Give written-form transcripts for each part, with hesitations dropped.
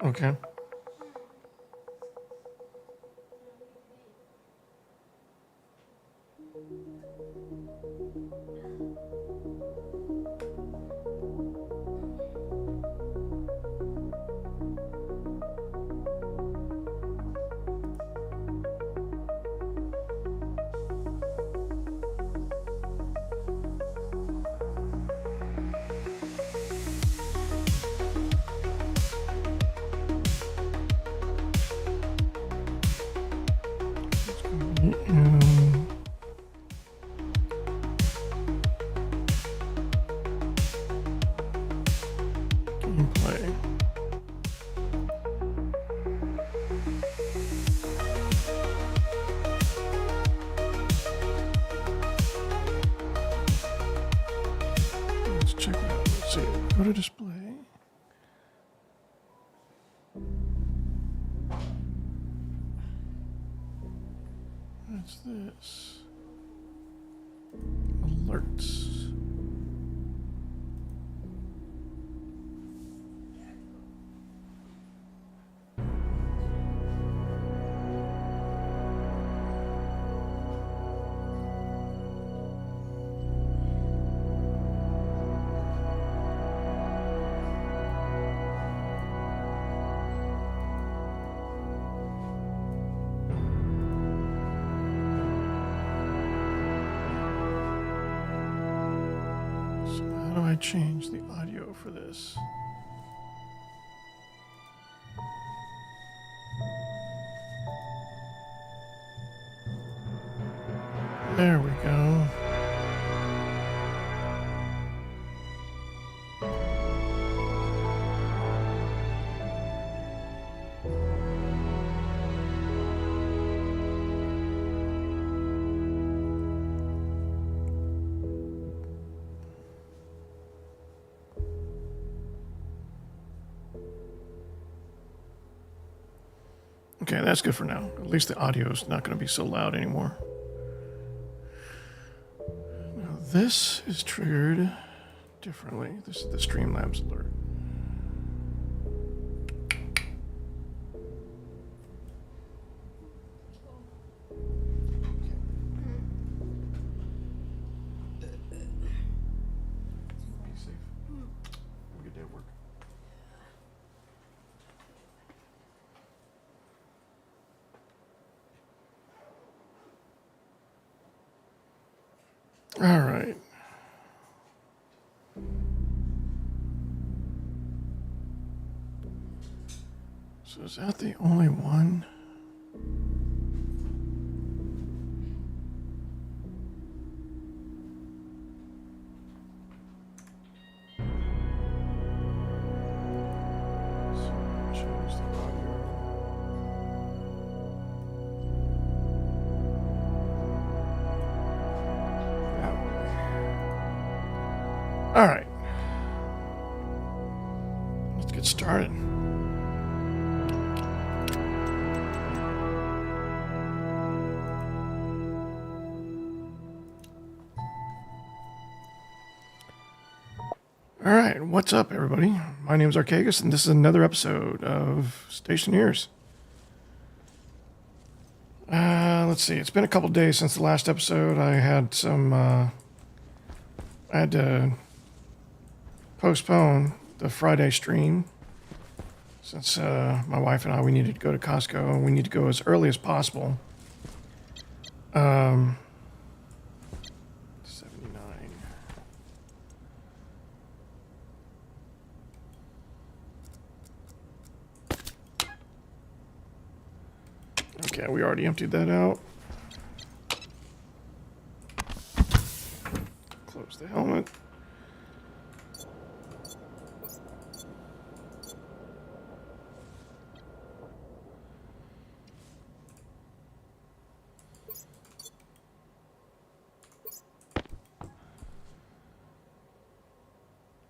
Okay. Gameplay. Let's check it out. Let's see. Go to display. What's this? Alerts. How do I change the audio for this? There we go. Okay, that's good for now. At least the audio is not going to be so loud anymore. Now this is triggered differently. This is the Streamlabs alert. Be safe. Have a good day at work. All right. So is that the only one? So change the audio. All right, let's get started. All right, what's up, everybody? My name is Arcagus, and this is another episode of Stationeers. Let's see, it's been a couple days since the last episode. I had to postpone the Friday stream since my wife and we needed to go to Costco, and we need to go as early as possible. 79. Okay, we already emptied that out. Close the helmet.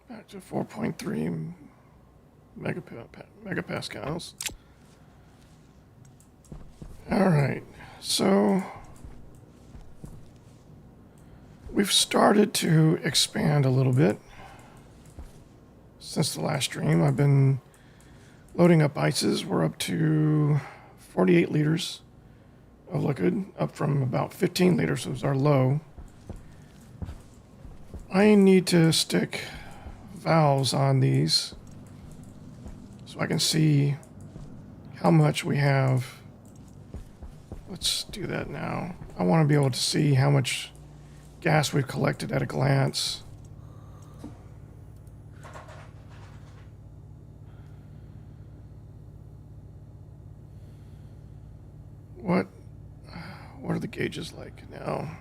Back to 4.3 megapascals. All right, so we've started to expand a little bit since the last stream. I've been Loading up ices, we're up to 48 liters of liquid, up from about 15 liters was our low. I need to stick valves on these so I can see how much we have. Let's do that now. I want to be able to see how much gas we've collected at a glance. What are the gauges like now?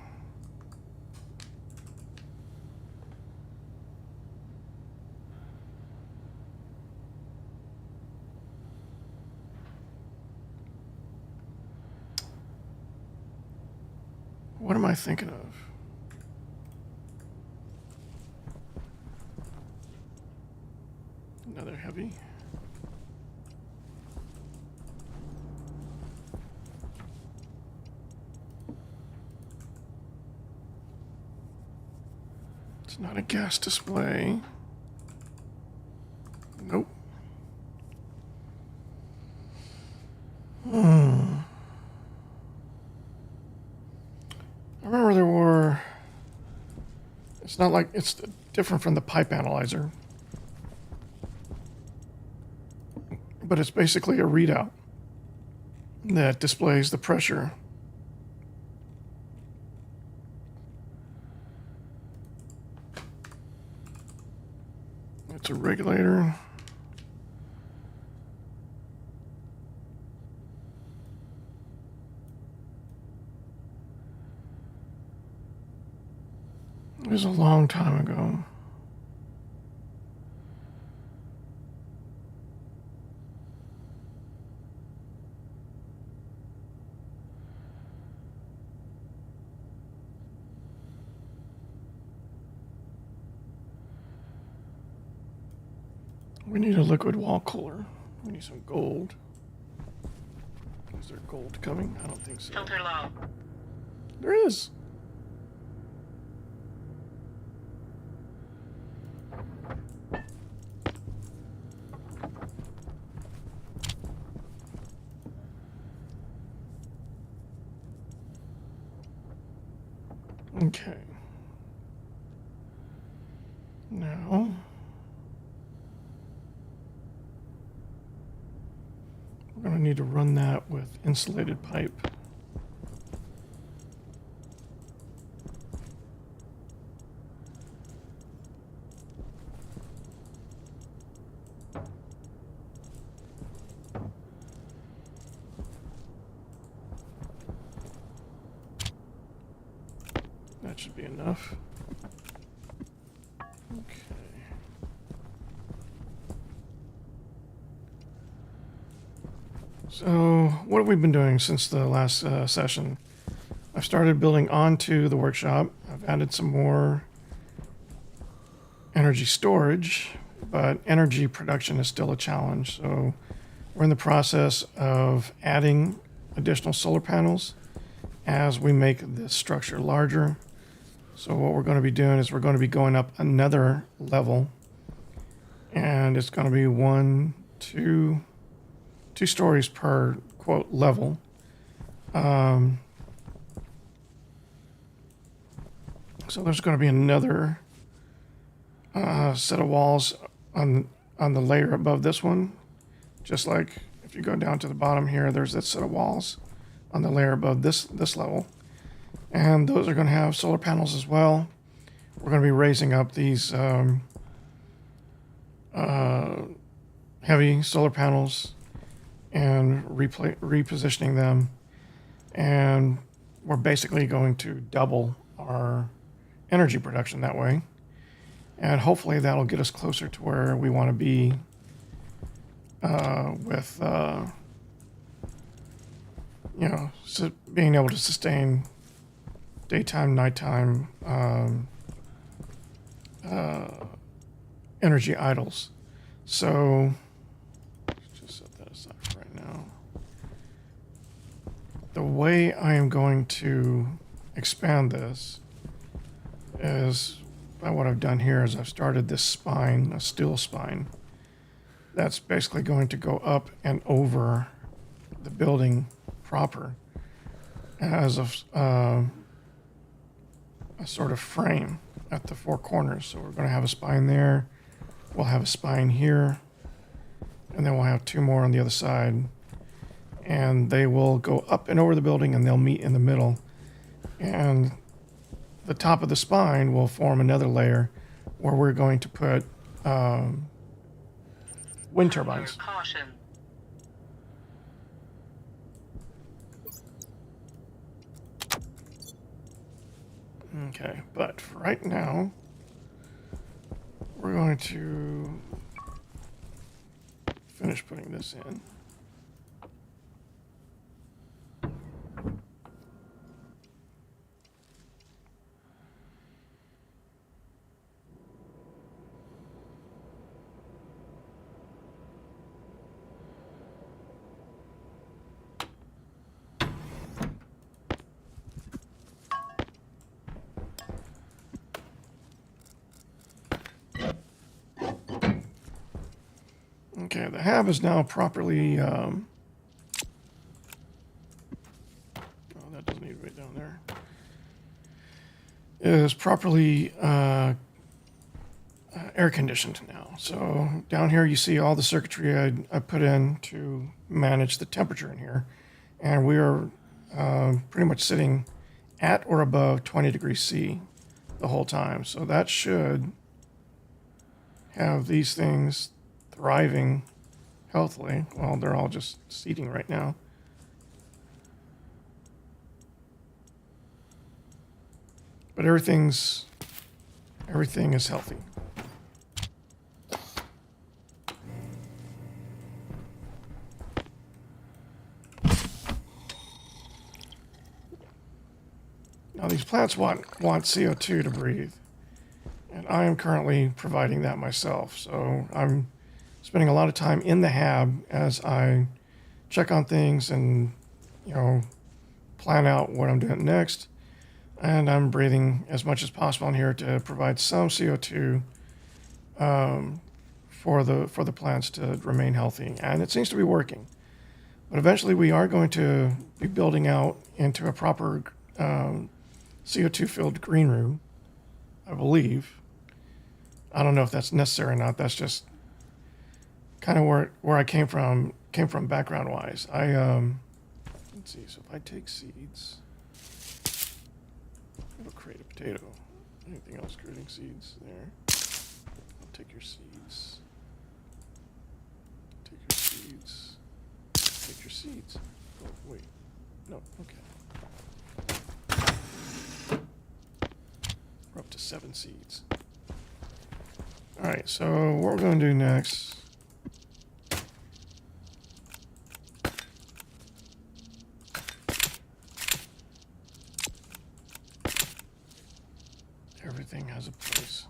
What am I thinking of? Another heavy. It's not a gas display. Nope. I remember there were, it's not like, it's different from the pipe analyzer, but it's basically a readout that displays the pressure. It's a regulator. It was a long time ago. We need a liquid wall cooler. We need some gold. Is there gold coming? I don't think so. Filter low. There is. Okay. Now, we're going to need to run that with insulated pipe. That should be enough. Okay. So, what have we been doing since the last session? I've started building onto the workshop. I've added some more energy storage, but energy production is still a challenge. So, we're in the process of adding additional solar panels as we make this structure larger. So what we're going to be doing is we're going to be going up another level, and it's going to be two stories per quote level. So there's going to be another set of walls on the layer above this one, just like if you go down to the bottom here, there's that set of walls on the layer above this level. And those are going to have solar panels as well. We're going to be raising up these heavy solar panels and repositioning them. And we're basically going to double our energy production that way. And hopefully that'll get us closer to where we want to be with, being able to sustain daytime, nighttime energy idles. So, let's just set that aside for right now. The way I am going to expand this is by what I've done here is I've started this spine, a steel spine, that's basically going to go up and over the building proper as a sort of frame at the four corners. So we're going to have a spine there. We'll have a spine here. And then we'll have two more on the other side. And they will go up and over the building, and they'll meet in the middle. And the top of the spine will form another layer where we're going to put wind turbines. Caution. Okay, but for right now, we're going to finish putting this in. Okay, the HAB is now properly, oh, that doesn't need to be down there. It is properly air conditioned now. So down here you see all the circuitry I put in to manage the temperature in here. And we are pretty much sitting at or above 20 degrees C the whole time. So that should have these things thriving healthily. Well, they're all just seating right now. But everything is healthy. Now these plants want CO2 to breathe. And I am currently providing that myself. So I'm spending a lot of time in the HAB as I check on things and, plan out what I'm doing next. And I'm breathing as much as possible in here to provide some CO2 for the plants to remain healthy. And it seems to be working. But eventually we are going to be building out into a proper CO2-filled green room, I believe. I don't know if that's necessary or not. That's just kind of where I came from background-wise. Let's see. So if I take seeds, it'll create a potato. Anything else creating seeds there? I'll take your seeds. Take your seeds. Take your seeds. Oh, wait. No. Okay. We're up to 7 seeds. All right, so what we're going to do next, everything has a place.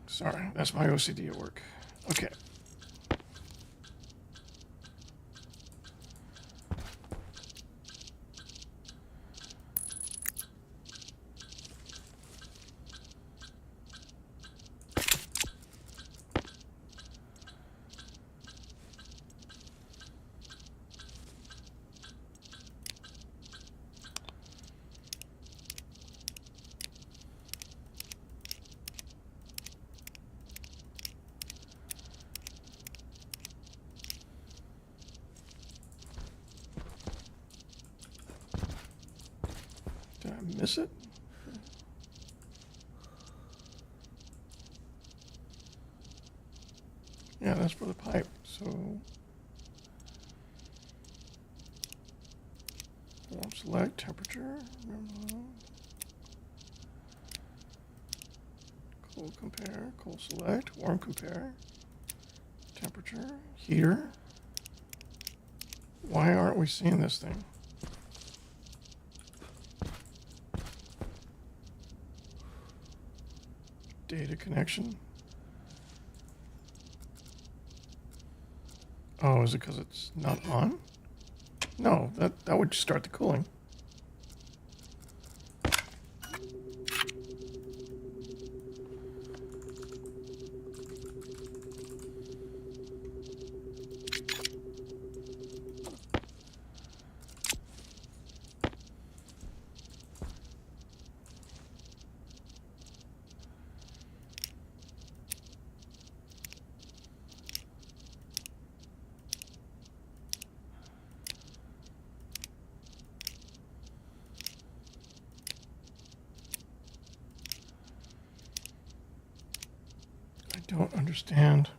Sorry, that's my OCD at work. Okay. Did I miss it? Yeah, that's for the pipe. So warm select temperature. Cold compare. Cold select. Warm compare. Temperature. Heater. Why aren't we seeing this thing? Data connection. Oh, is it because it's not on? No, that would start the cooling. don't understand.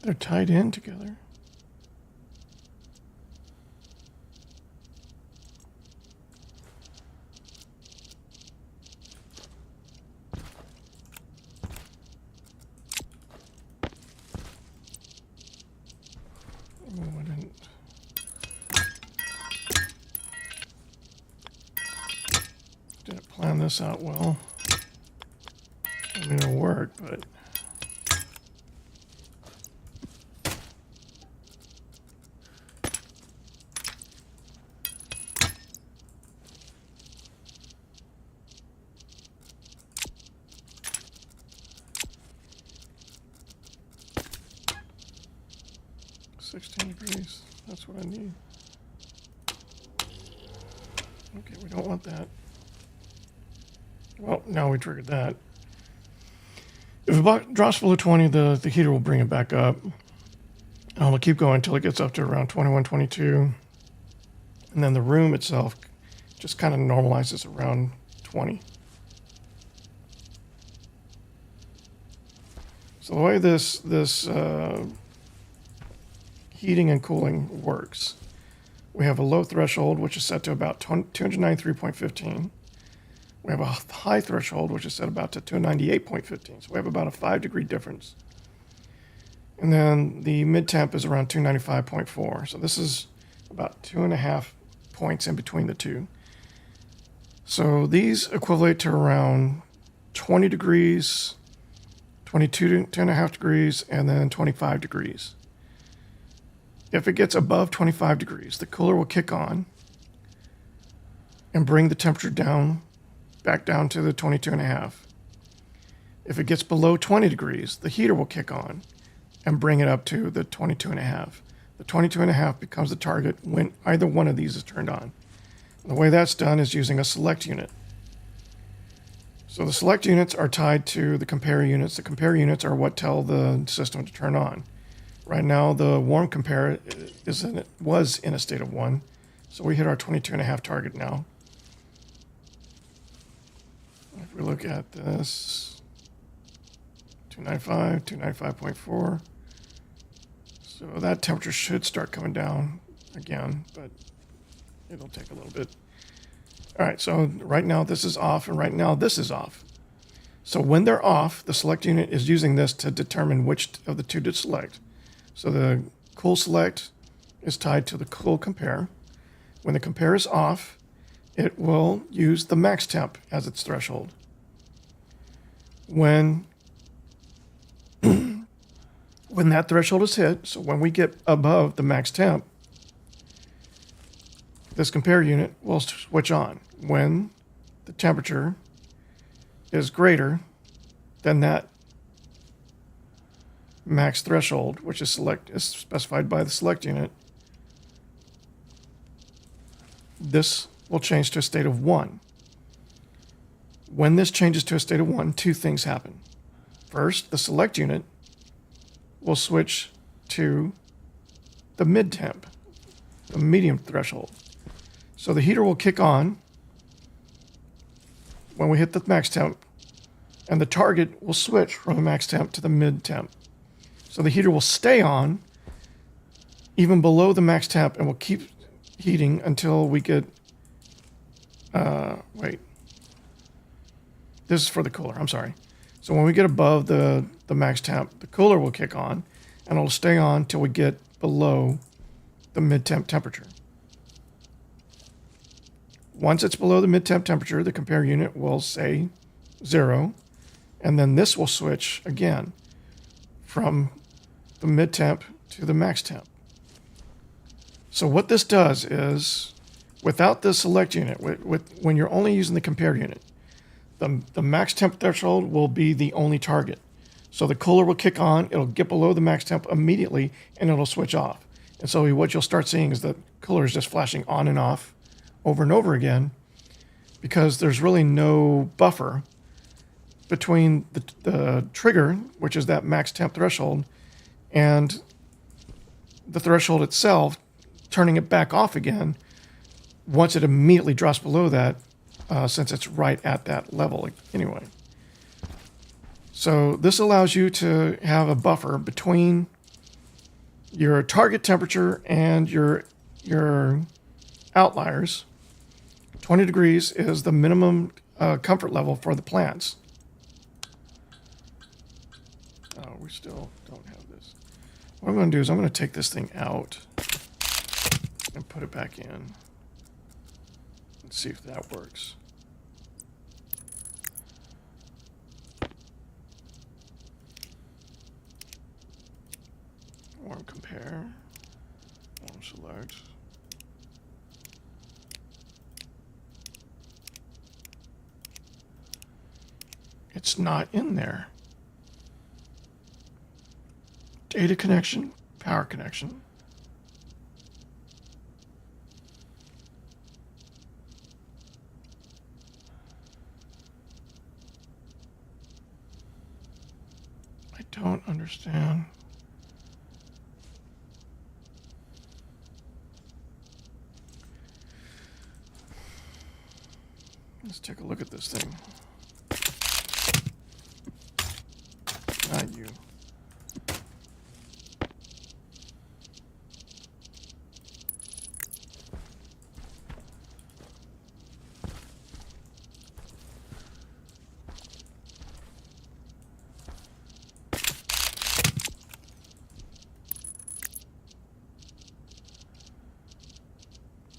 They're tied in together. Oh, I didn't plan this out well. I mean, it'll work, but... degrees. That's what I need. Okay, we don't want that. Well, now we triggered that. If it drops below 20, the heater will bring it back up. And it'll keep going until it gets up to around 21, 22. And then the room itself just kind of normalizes around 20. So the way this heating and cooling works. We have a low threshold, which is set to about 293.15. We have a high threshold, which is set about to 298.15. So we have about a 5-degree difference. And then the mid-temp is around 295.4. So this is about 2.5 points in between the two. So these equivalent to around 20 degrees, 22.5 degrees, and then 25 degrees. If it gets above 25 degrees, the cooler will kick on and bring the temperature down, back down to the 22.5. If it gets below 20 degrees, the heater will kick on and bring it up to the 22.5. The 22.5 becomes the target when either one of these is turned on. And the way that's done is using a select unit. So the select units are tied to the compare units. The compare units are what tell the system to turn on. Right now, the warm compare was in a state of 1, so we hit our 22.5 target now. If we look at this, 295, 295.4. So that temperature should start coming down again, but it'll take a little bit. All right, so right now this is off, and right now this is off. So when they're off, the select unit is using this to determine which of the two to select. So the cool select is tied to the cool compare. When the compare is off, it will use the max temp as its threshold. When that threshold is hit, so when we get above the max temp, this compare unit will switch on. When the temperature is greater than that max threshold, which is specified by the select unit, this will change to a state of 1. When this changes to a state of 1, two things happen. First, the select unit will switch to the mid-temp, the medium threshold. So the heater will kick on when we hit the max temp, and the target will switch from the max temp to the mid-temp. So the heater will stay on even below the max temp and will keep heating until we get, this is for the cooler, I'm sorry. So when we get above the max temp, the cooler will kick on and it'll stay on until we get below the mid-temp temperature. Once it's below the mid-temp temperature, the compare unit will say 0, and then this will switch again from the mid-temp to the max temp. So what this does is, without the select unit, when you're only using the compare unit, the max temp threshold will be the only target. So the cooler will kick on, it'll get below the max temp immediately, and it'll switch off. And so what you'll start seeing is the cooler is just flashing on and off over and over again, because there's really no buffer between the trigger, which is that max temp threshold, and the threshold itself, turning it back off again once it immediately drops below that, since it's right at that level anyway. So this allows you to have a buffer between your target temperature and your outliers. 20 degrees is the minimum comfort level for the plants. Oh, we still don't have this. What I'm going to do is I'm going to take this thing out and put it back in. Let's see if that works. Warm compare. Warm select. It's not in there. Data connection, power connection. I don't understand. Let's take a look at this thing. Not you.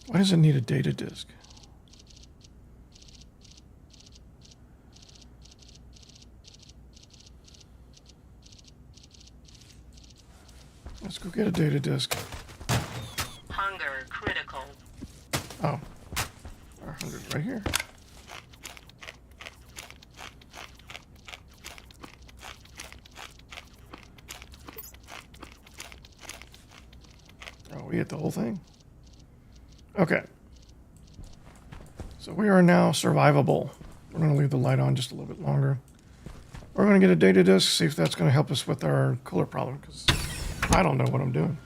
Why does it need a data disk? Let's go get a data disk. Hunger critical. Oh, our hunger's right here. Oh, we hit the whole thing. Okay. So we are now survivable. We're going to leave the light on just a little bit longer. We're going to get a data disk, see if that's going to help us with our cooler problem, because I don't know what I'm doing.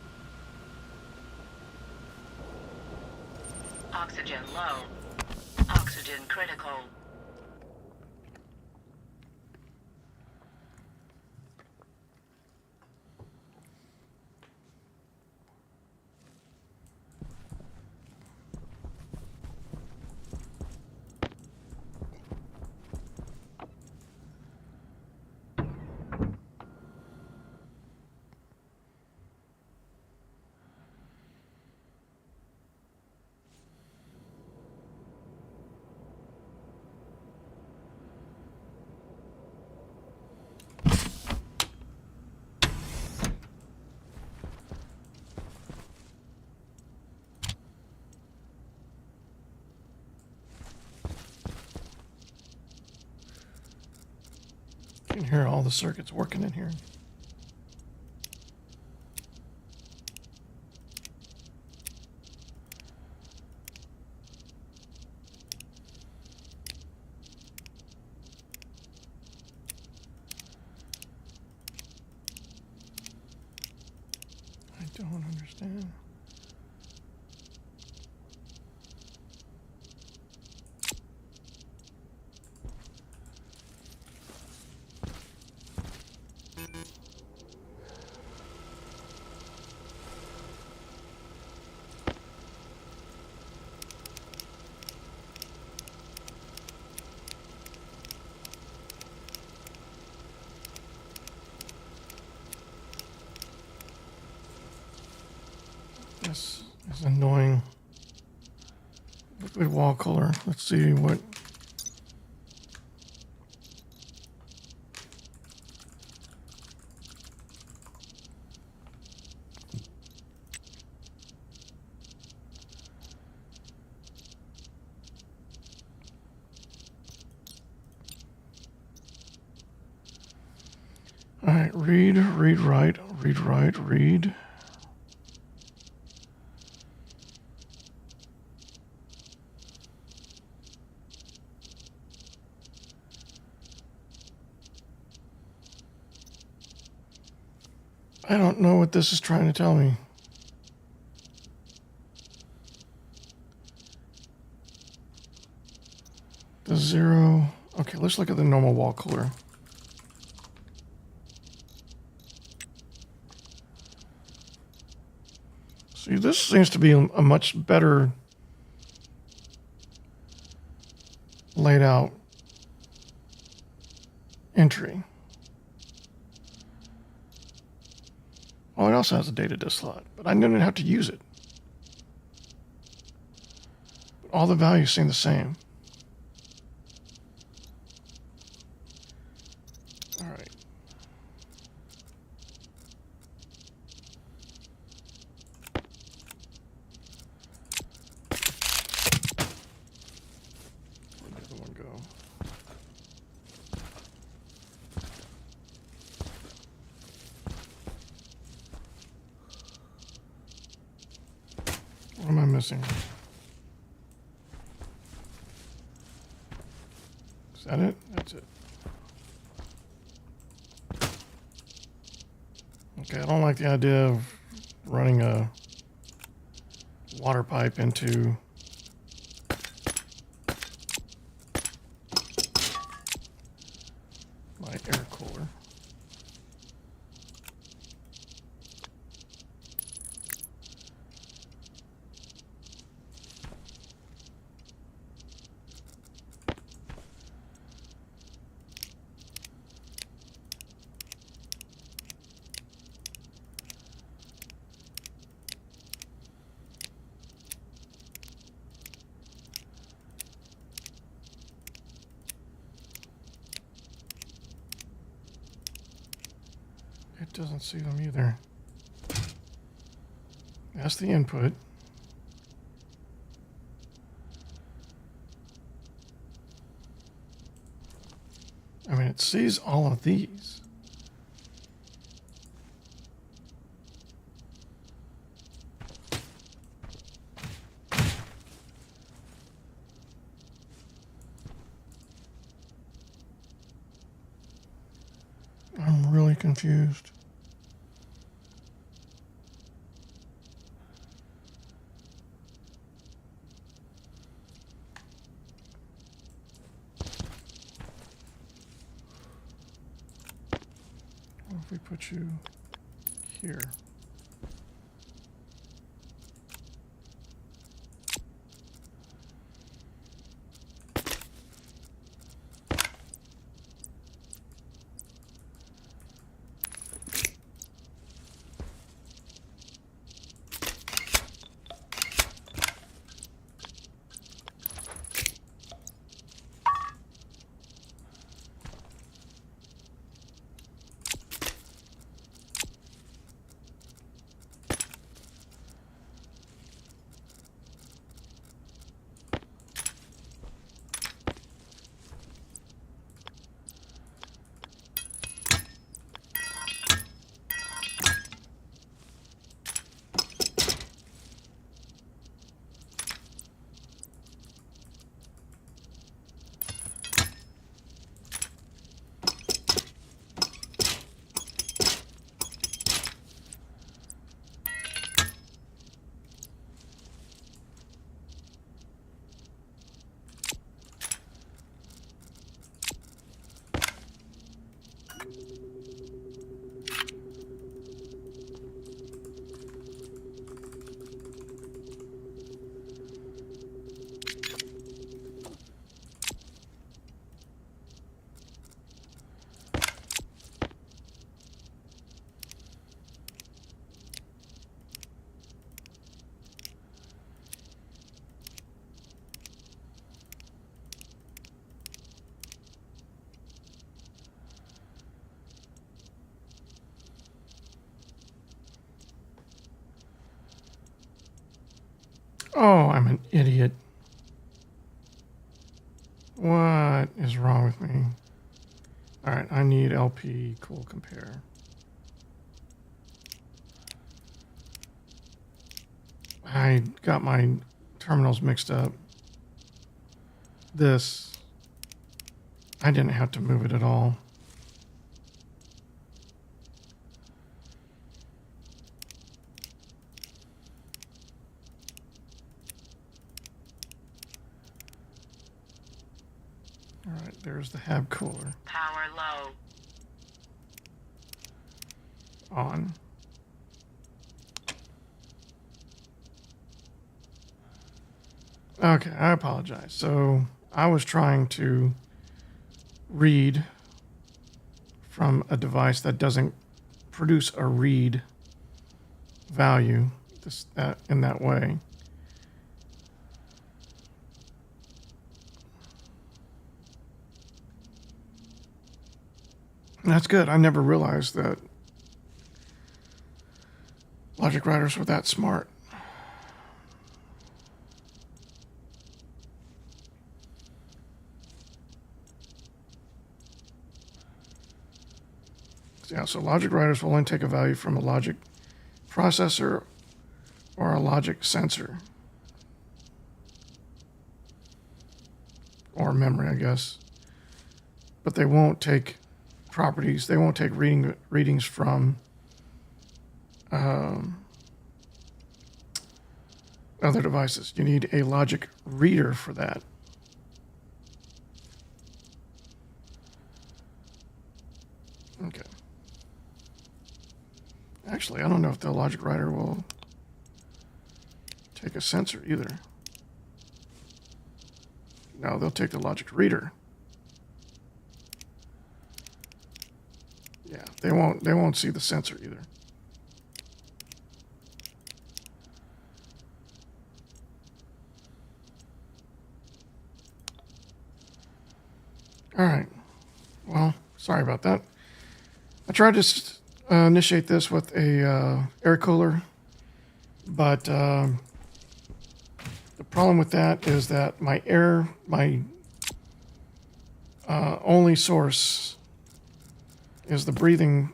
Oxygen low. Oxygen critical. You can hear all the circuits working in here. I don't understand. This is annoying. Liquid wall cooler. Let's see what. All right, read, write, read. I don't know what this is trying to tell me. The 0. Okay, let's look at the normal wall cooler. See, this seems to be a much better laid out entry. Oh, it also has a data disk slot, but I didn't have to use it. But all the values seem the same. All right. Where'd the other one go? What am I missing? Is that it? That's it. Okay, I don't like the idea of running a water pipe into my air cooler. It doesn't see them either. That's the input. I mean, it sees all of these. I'm really confused. What if we put you here? Oh, I'm an idiot. What is wrong with me? All right, I need LP cool compare. I got my terminals mixed up. This, I didn't have to move it at all. there's the HAB cooler Power low. on. Okay, I apologize. So I was trying to read from a device that doesn't produce a read value in that way. And that's good. I never realized that logic writers were that smart. Yeah, so logic writers will only take a value from a logic processor or a logic sensor. Or memory, I guess. But they won't take properties. They won't take readings from other devices. You need a logic reader for that. Okay. Actually, I don't know if the logic writer will take a sensor either. No, they'll take the logic reader. Yeah, they won't see the sensor either. All right. Well, sorry about that. I tried to initiate this with a air cooler, but the problem with that is that my only source is the breathing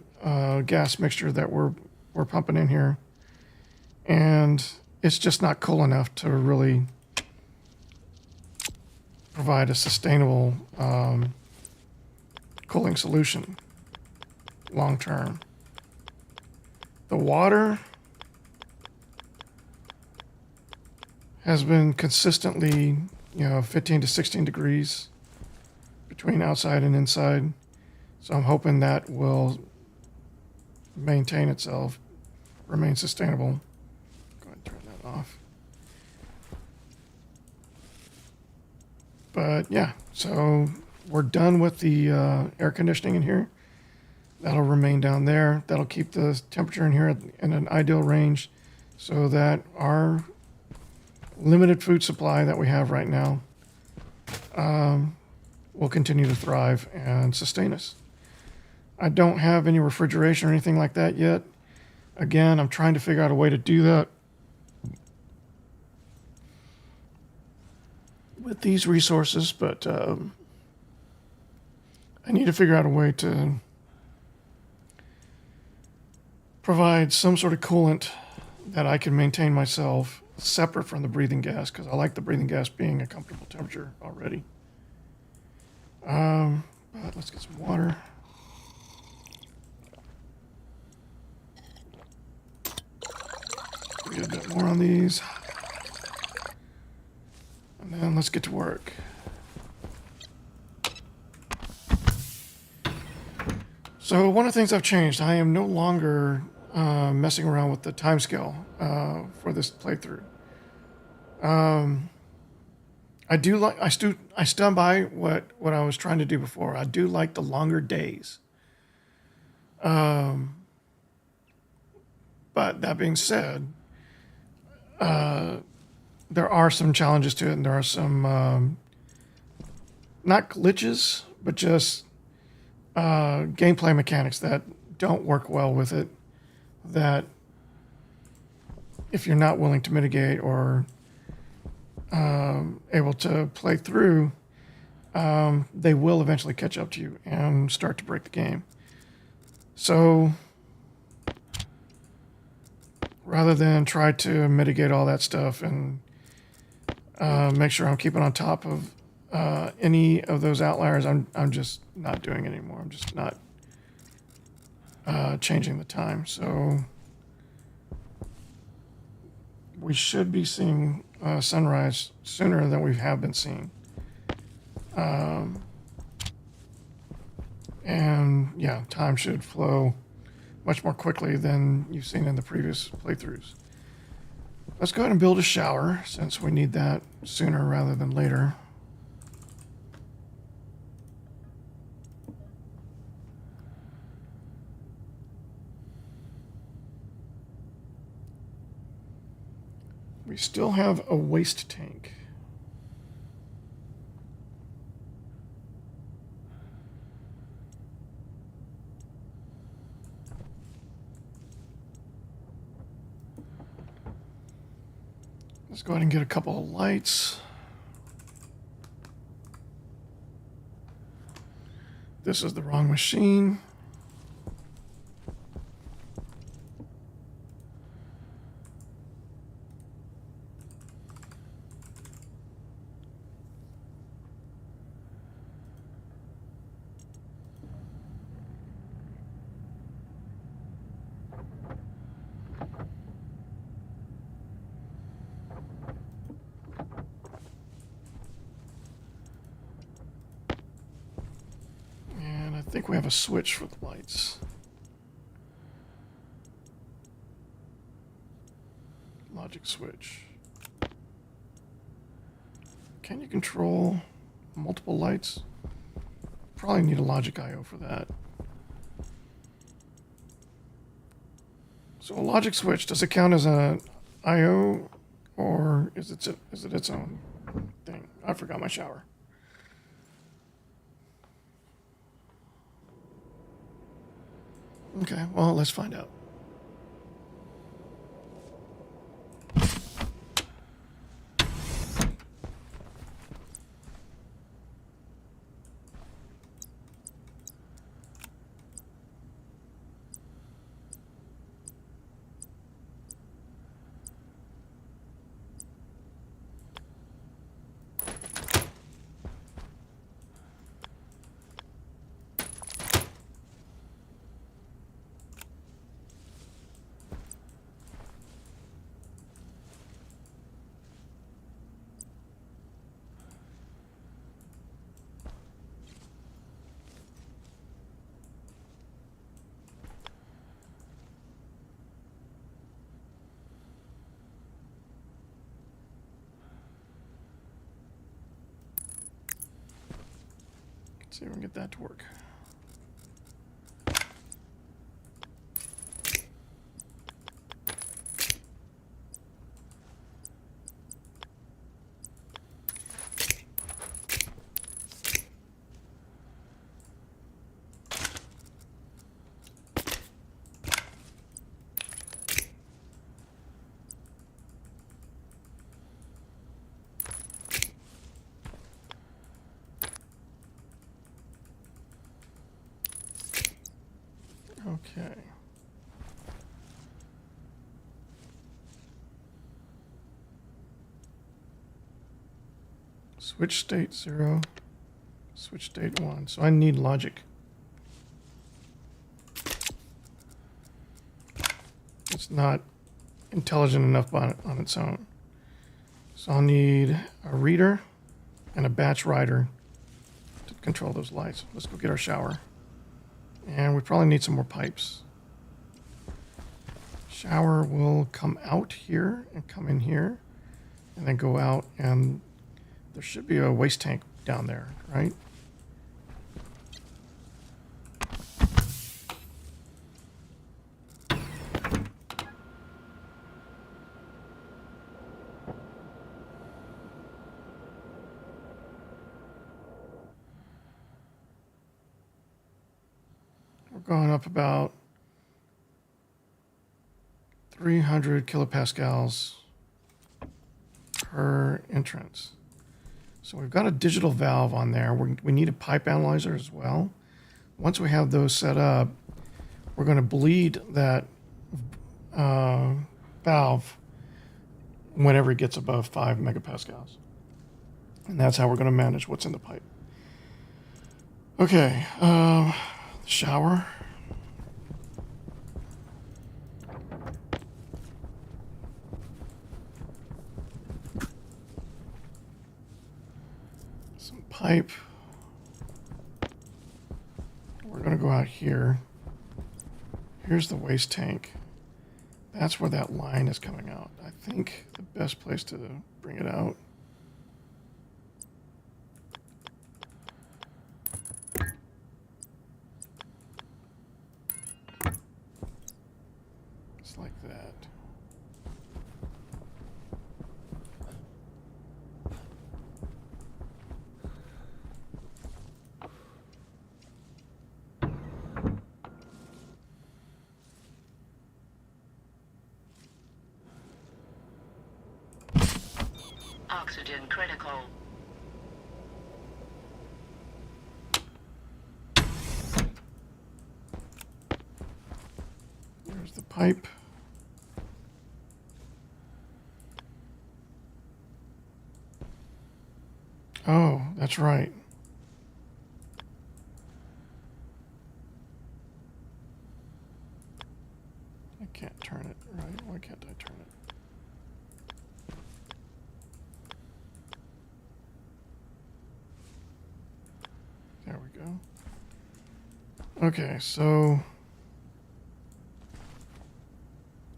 gas mixture that we're pumping in here, and it's just not cool enough to really provide a sustainable cooling solution long term. The water has been consistently, 15 to 16 degrees between outside and inside. So I'm hoping that will maintain itself, remain sustainable. Go ahead and turn that off. But yeah, so we're done with the air conditioning in here. That'll remain down there. That'll keep the temperature in here in an ideal range so that our limited food supply that we have right now will continue to thrive and sustain us. I don't have any refrigeration or anything like that yet. Again, I'm trying to figure out a way to do that with these resources, but I need to figure out a way to provide some sort of coolant that I can maintain myself separate from the breathing gas, because I like the breathing gas being a comfortable temperature already. But let's get some water. Get a bit more on these. And then let's get to work. So one of the things I've changed, I am no longer messing around with the timescale for this playthrough. I stand by what I was trying to do before. I do like the longer days. But that being said, there are some challenges to it, and there are some not glitches, but just gameplay mechanics that don't work well with it, that if you're not willing to mitigate or able to play through, they will eventually catch up to you and start to break the game. So rather than try to mitigate all that stuff and make sure I'm keeping on top of any of those outliers, I'm just not doing it anymore. I'm just not changing the time. So we should be seeing sunrise sooner than we have been seeing. And yeah, time should flow much more quickly than you've seen in the previous playthroughs. Let's go ahead and build a shower since we need that sooner rather than later. We still have a waste tank. Let's go ahead and get a couple of lights. This is the wrong machine. I think we have a switch for the lights. Logic switch. Can you control multiple lights? Probably need a logic I/O for that. So a logic switch, does it count as an I/O or is it its own thing? I forgot my shower. Okay, well, let's find out. See if we can get that to work. Okay. Switch state 0, switch state 1. So I need logic. It's not intelligent enough on its own. So I'll need a reader and a batch writer to control those lights. Let's go get our shower. And we probably need some more pipes. Shower will come out here and come in here and then go out, and there should be a waste tank down there, right? Going up about 300 kilopascals per entrance. So we've got a digital valve on there. We need a pipe analyzer as well. Once we have those set up, we're going to bleed that valve whenever it gets above 5 megapascals. And that's how we're going to manage what's in the pipe. Okay, shower. Some pipe. We're go out here. Here's the waste tank. That's where that line is coming out. I think the best place to bring it out. It's like that. Oxygen critical. There's the pipe. Oh, that's right. I can't turn it, right? Why can't I turn it? There we go. Okay, so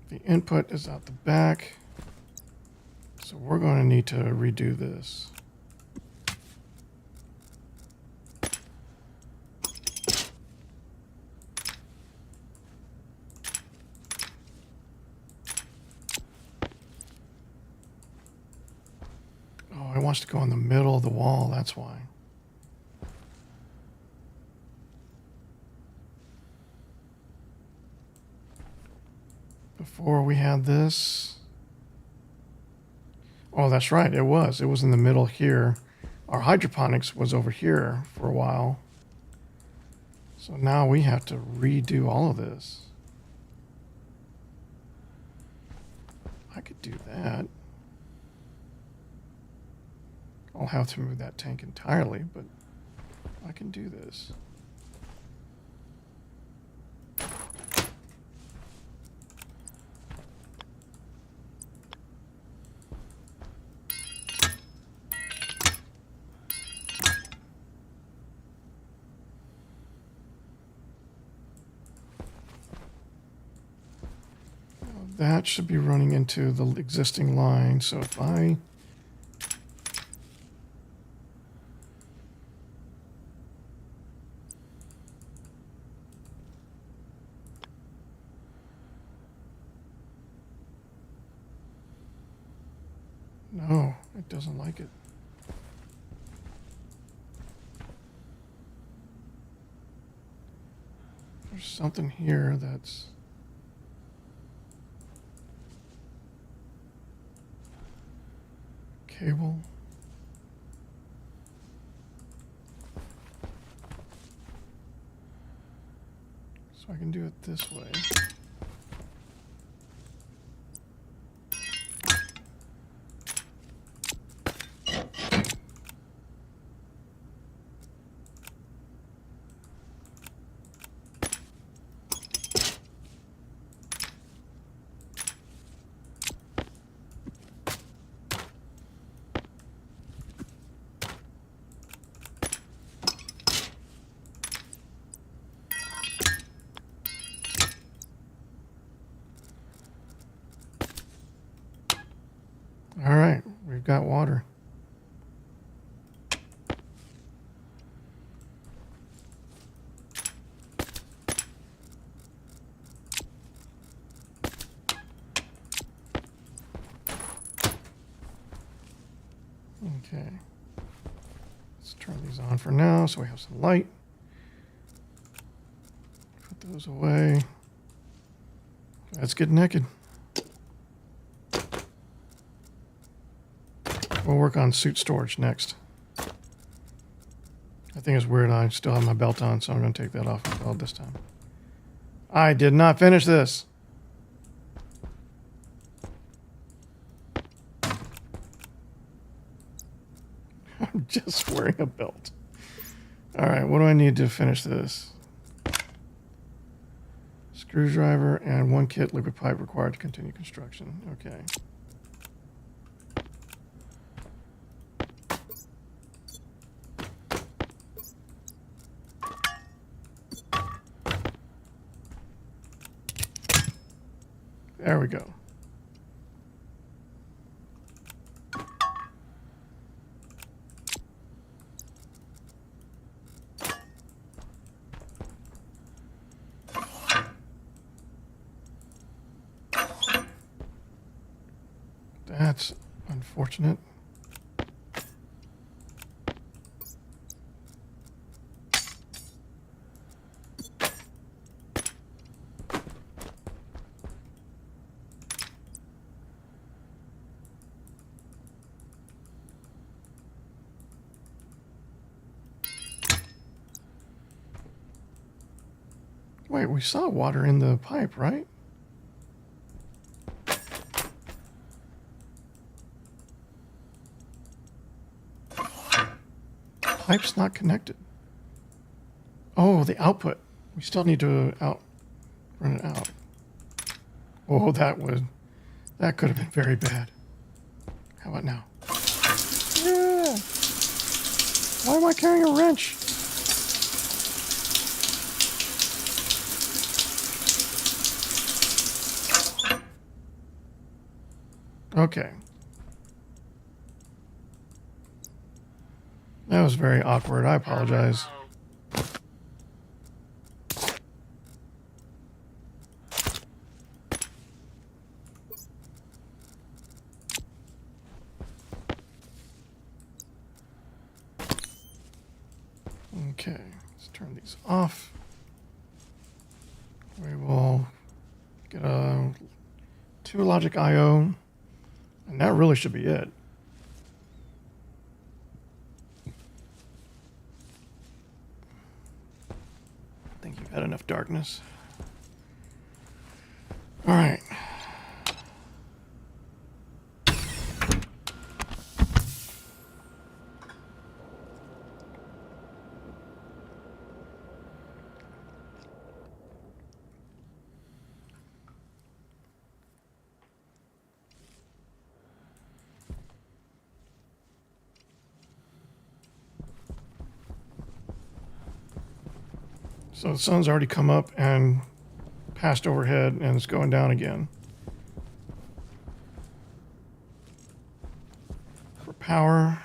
the input is out the back. So we're going to need to redo this. Oh, it wants to go in the middle of the wall, that's why. Before we had this. Oh, that's right. It was. It was in the middle here. Our hydroponics was over here for a while. So now we have to redo all of this. I could do that. I'll have to move that tank entirely, but I can do this. That should be running into the existing line. So if I no, it doesn't like it. There's something here that's cable. So I can do it this way. All right, we've got water. Okay, let's turn these on for now so we have some light. Put those away. Let's get naked. We'll work on suit storage next. I think it's weird I still have my belt on, so I'm going to take that off as well this time. I did not finish this. I'm just wearing a belt. All right, what do I need to finish this? Screwdriver and 1 kit liquid pipe required to continue construction. Okay. There we go. That's unfortunate. Wait, we saw water in the pipe, right? Pipe's not connected. Oh, the output. We still need to run it out. Oh, that could have been very bad. How about now? Yeah. Why am I carrying a wrench? Okay. That was very awkward. I apologize. Okay, let's turn these off. We will get a 2 logic I/O, and that really should be it. I think you've had enough darkness. All right. So the sun's already come up and passed overhead, and it's going down again. For power,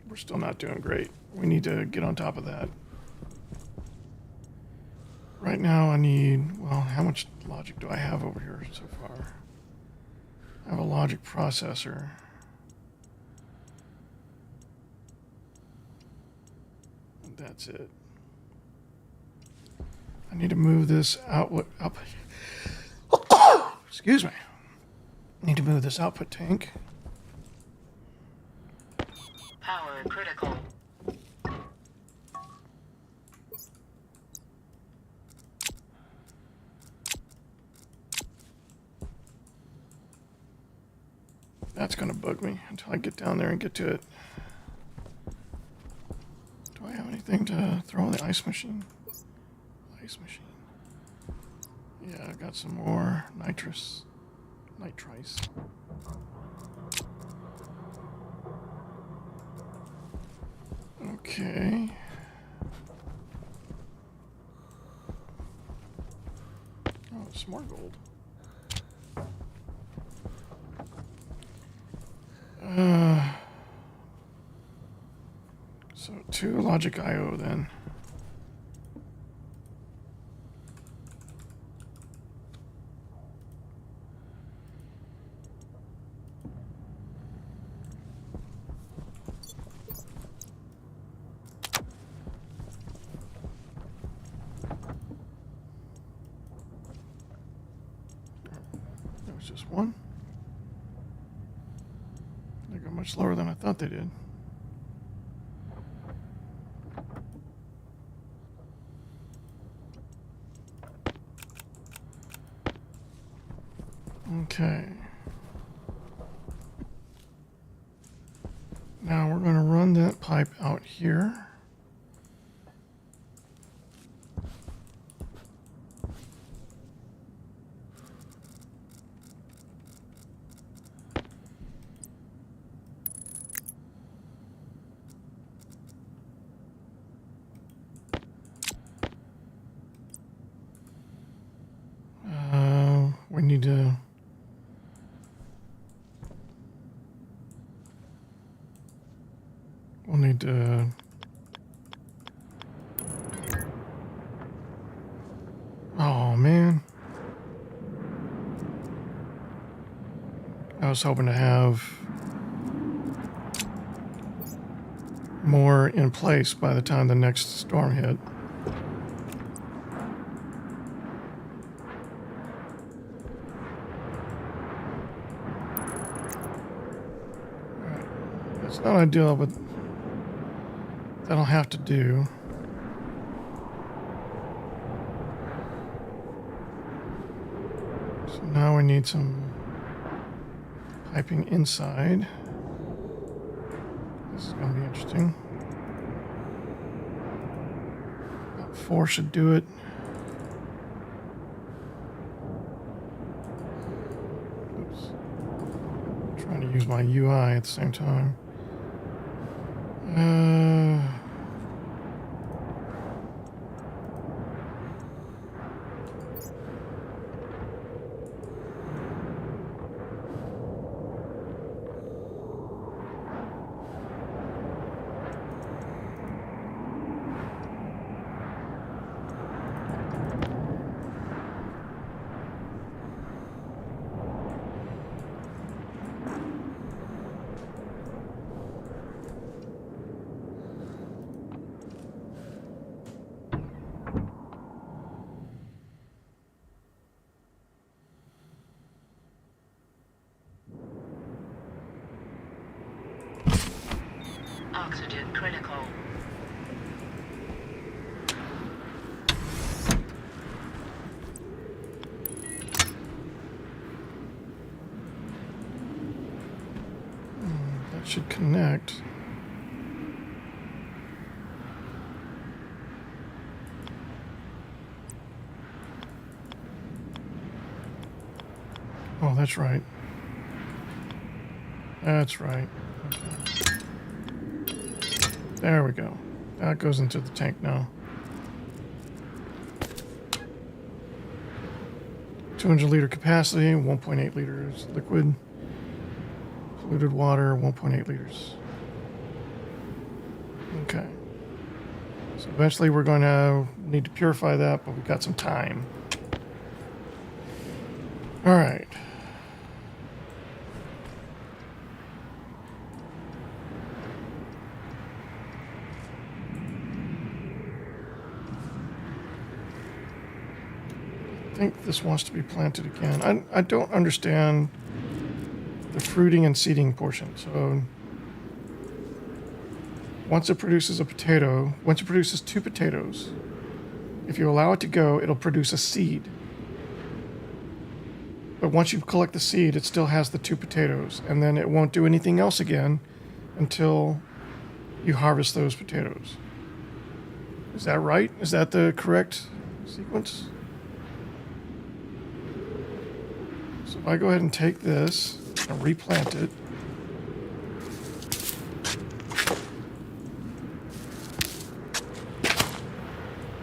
we're still not doing great. We need to get on top of that. Right now I need, well, how much logic do I have over here so far? I have a logic processor. And that's it. I need to move this output. Excuse me. I need to move this output tank. Power critical. That's going to bug me until I get down there and get to it. Do I have anything to throw in the ice machine? Ice machine. Yeah, I got some more nitrice. Okay. Oh, some more gold. So 2 logic I/O then. There was just one. They go much slower than I thought they did. Okay. Now we're going to run that pipe out here. We need to... We'll need to... Oh, man. I was hoping to have more in place by the time the next storm hit. It's not ideal, but that'll have to do. So now we need some piping inside. This is going to be interesting. About 4 should do it. Oops. Trying to use my UI at the same time. Oxygen critical. That should connect. Oh, that's right. That's right. Okay. There we go. That goes into the tank now. 200 liter capacity, 1.8 liters liquid. Polluted water, 1.8 liters. Okay. So eventually we're going to need to purify that, but we've got some time. All right. I think this wants to be planted again. I don't understand the fruiting and seeding portion. So once it produces a potato, once it produces 2 potatoes, if you allow it to go, it'll produce a seed. But once you collect the seed, it still has the 2 potatoes, and then it won't do anything else again until you harvest those potatoes. Is that right? Is that the correct sequence? So if I go ahead and take this and replant it,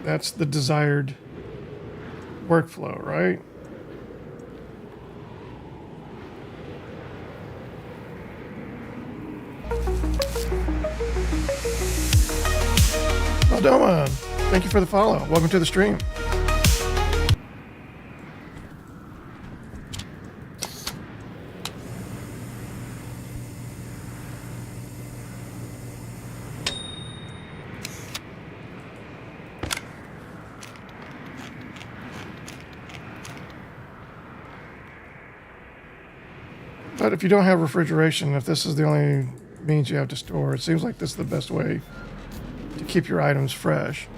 that's the desired workflow, right? Aldoma, thank you for the follow. Welcome to the stream. But if you don't have refrigeration, if this is the only means you have to store, it seems like this is the best way to keep your items fresh.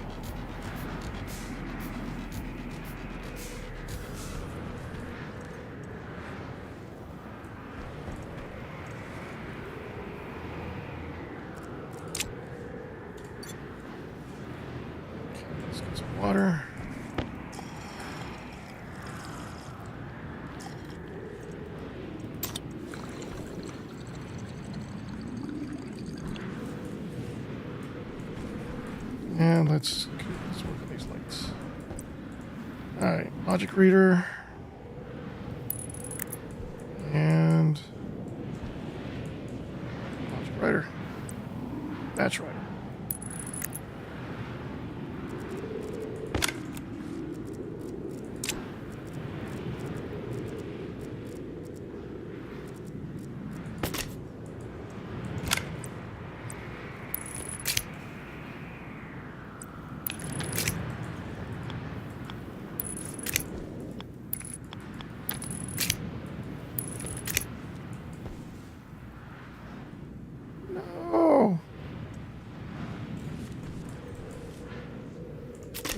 Okay, let's get some water. And let's work on these lights. All right, logic reader.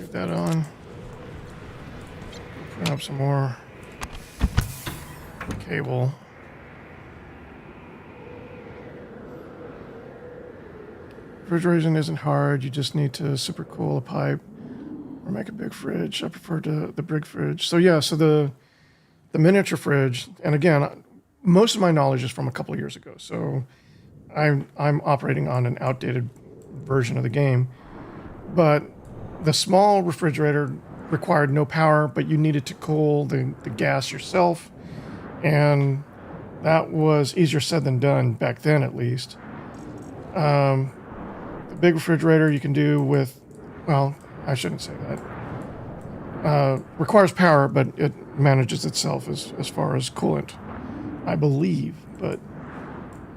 leave that on. Put up some more cable. Refrigeration isn't hard. You just need to super cool a pipe or make a big fridge. I prefer the big fridge. So yeah, so the miniature fridge, and again, most of my knowledge is from a couple of years ago. So I'm operating on an outdated version of the game. But the small refrigerator required no power, but you needed to cool the gas yourself. And that was easier said than done back then, at least. The big refrigerator you can do with, well, I shouldn't say that. Requires power, but it manages itself as far as coolant, I believe. But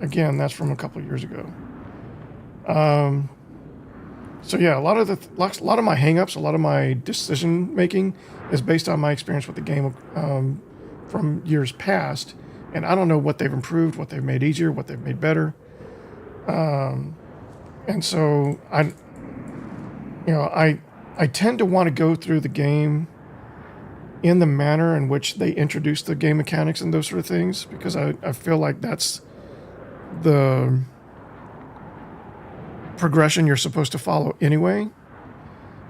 again, that's from a couple of years ago. So yeah, a lot of my hangups, a lot of my decision making is based on my experience with the game from years past, and I don't know what they've improved, what they've made easier, what they've made better. And so I tend to want to go through the game in the manner in which they introduce the game mechanics and those sort of things, because I feel like that's the progression you're supposed to follow anyway.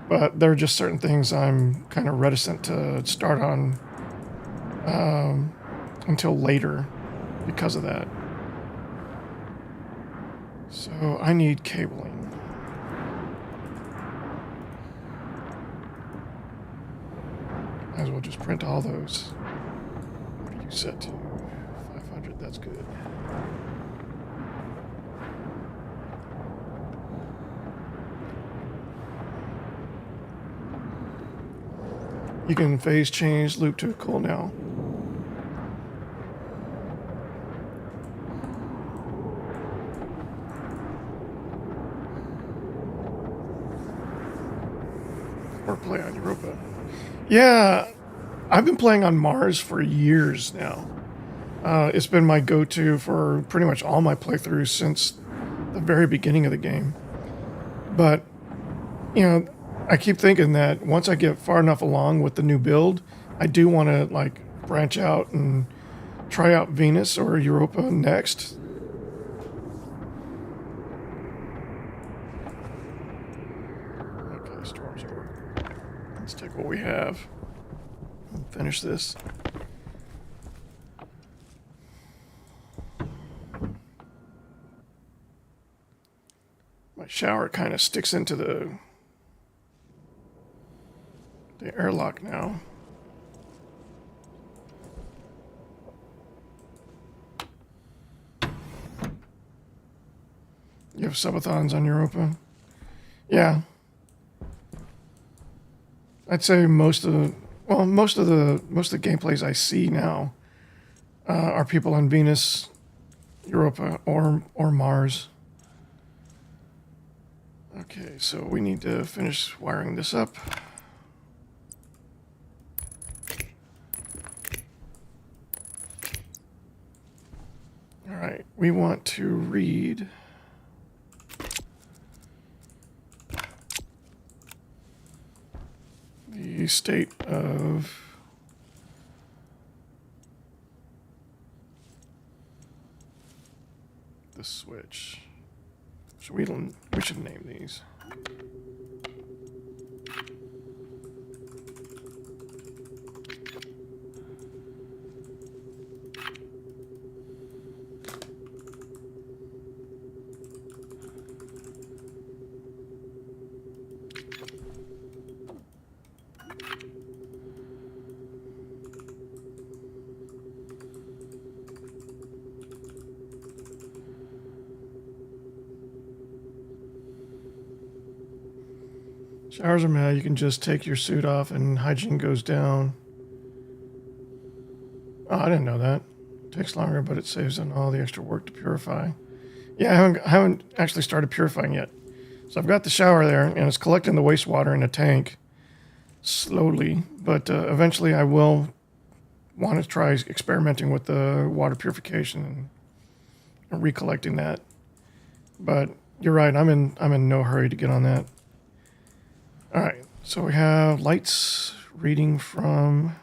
But there are just certain things I'm kind of reticent to start on until later because of that. So I need cabling. Might as well just print all those. What are you set to? 500, that's good. You can phase change loop to cool now. Or play on Europa. Yeah, I've been playing on Mars for years now. It's been my go-to for pretty much all my playthroughs since the very beginning of the game. But, you know, I keep thinking that once I get far enough along with the new build, I do want to like branch out and try out Venus or Europa next. Okay, storms over. Let's take what we have and finish this. My shower kind of sticks into the airlock now. You have subathons on Europa? Yeah. I'd say most of the gameplays I see now are people on Venus, Europa, or Mars. Okay, so we need to finish wiring this up. All right, we want to read the state of the switch. So we should name these. Showers are mad. You can just take your suit off and hygiene goes down. Oh, I didn't know that. It takes longer, but it saves on all the extra work to purify. Yeah, I haven't actually started purifying yet. So I've got the shower there, and it's collecting the wastewater in a tank slowly. But eventually I will want to try experimenting with the water purification and recollecting that. But you're right. I'm in no hurry to get on that. All right, So we have lights reading from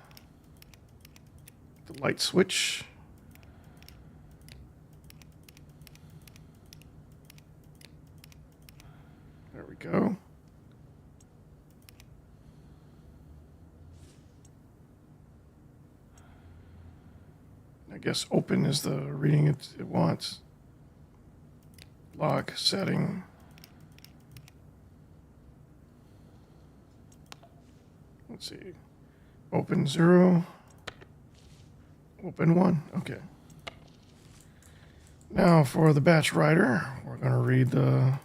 the light switch. There we go. I guess open is the reading it wants. Log setting. Let's see. Open 0. Open 1. Okay. Now for the batch writer, we're going to read the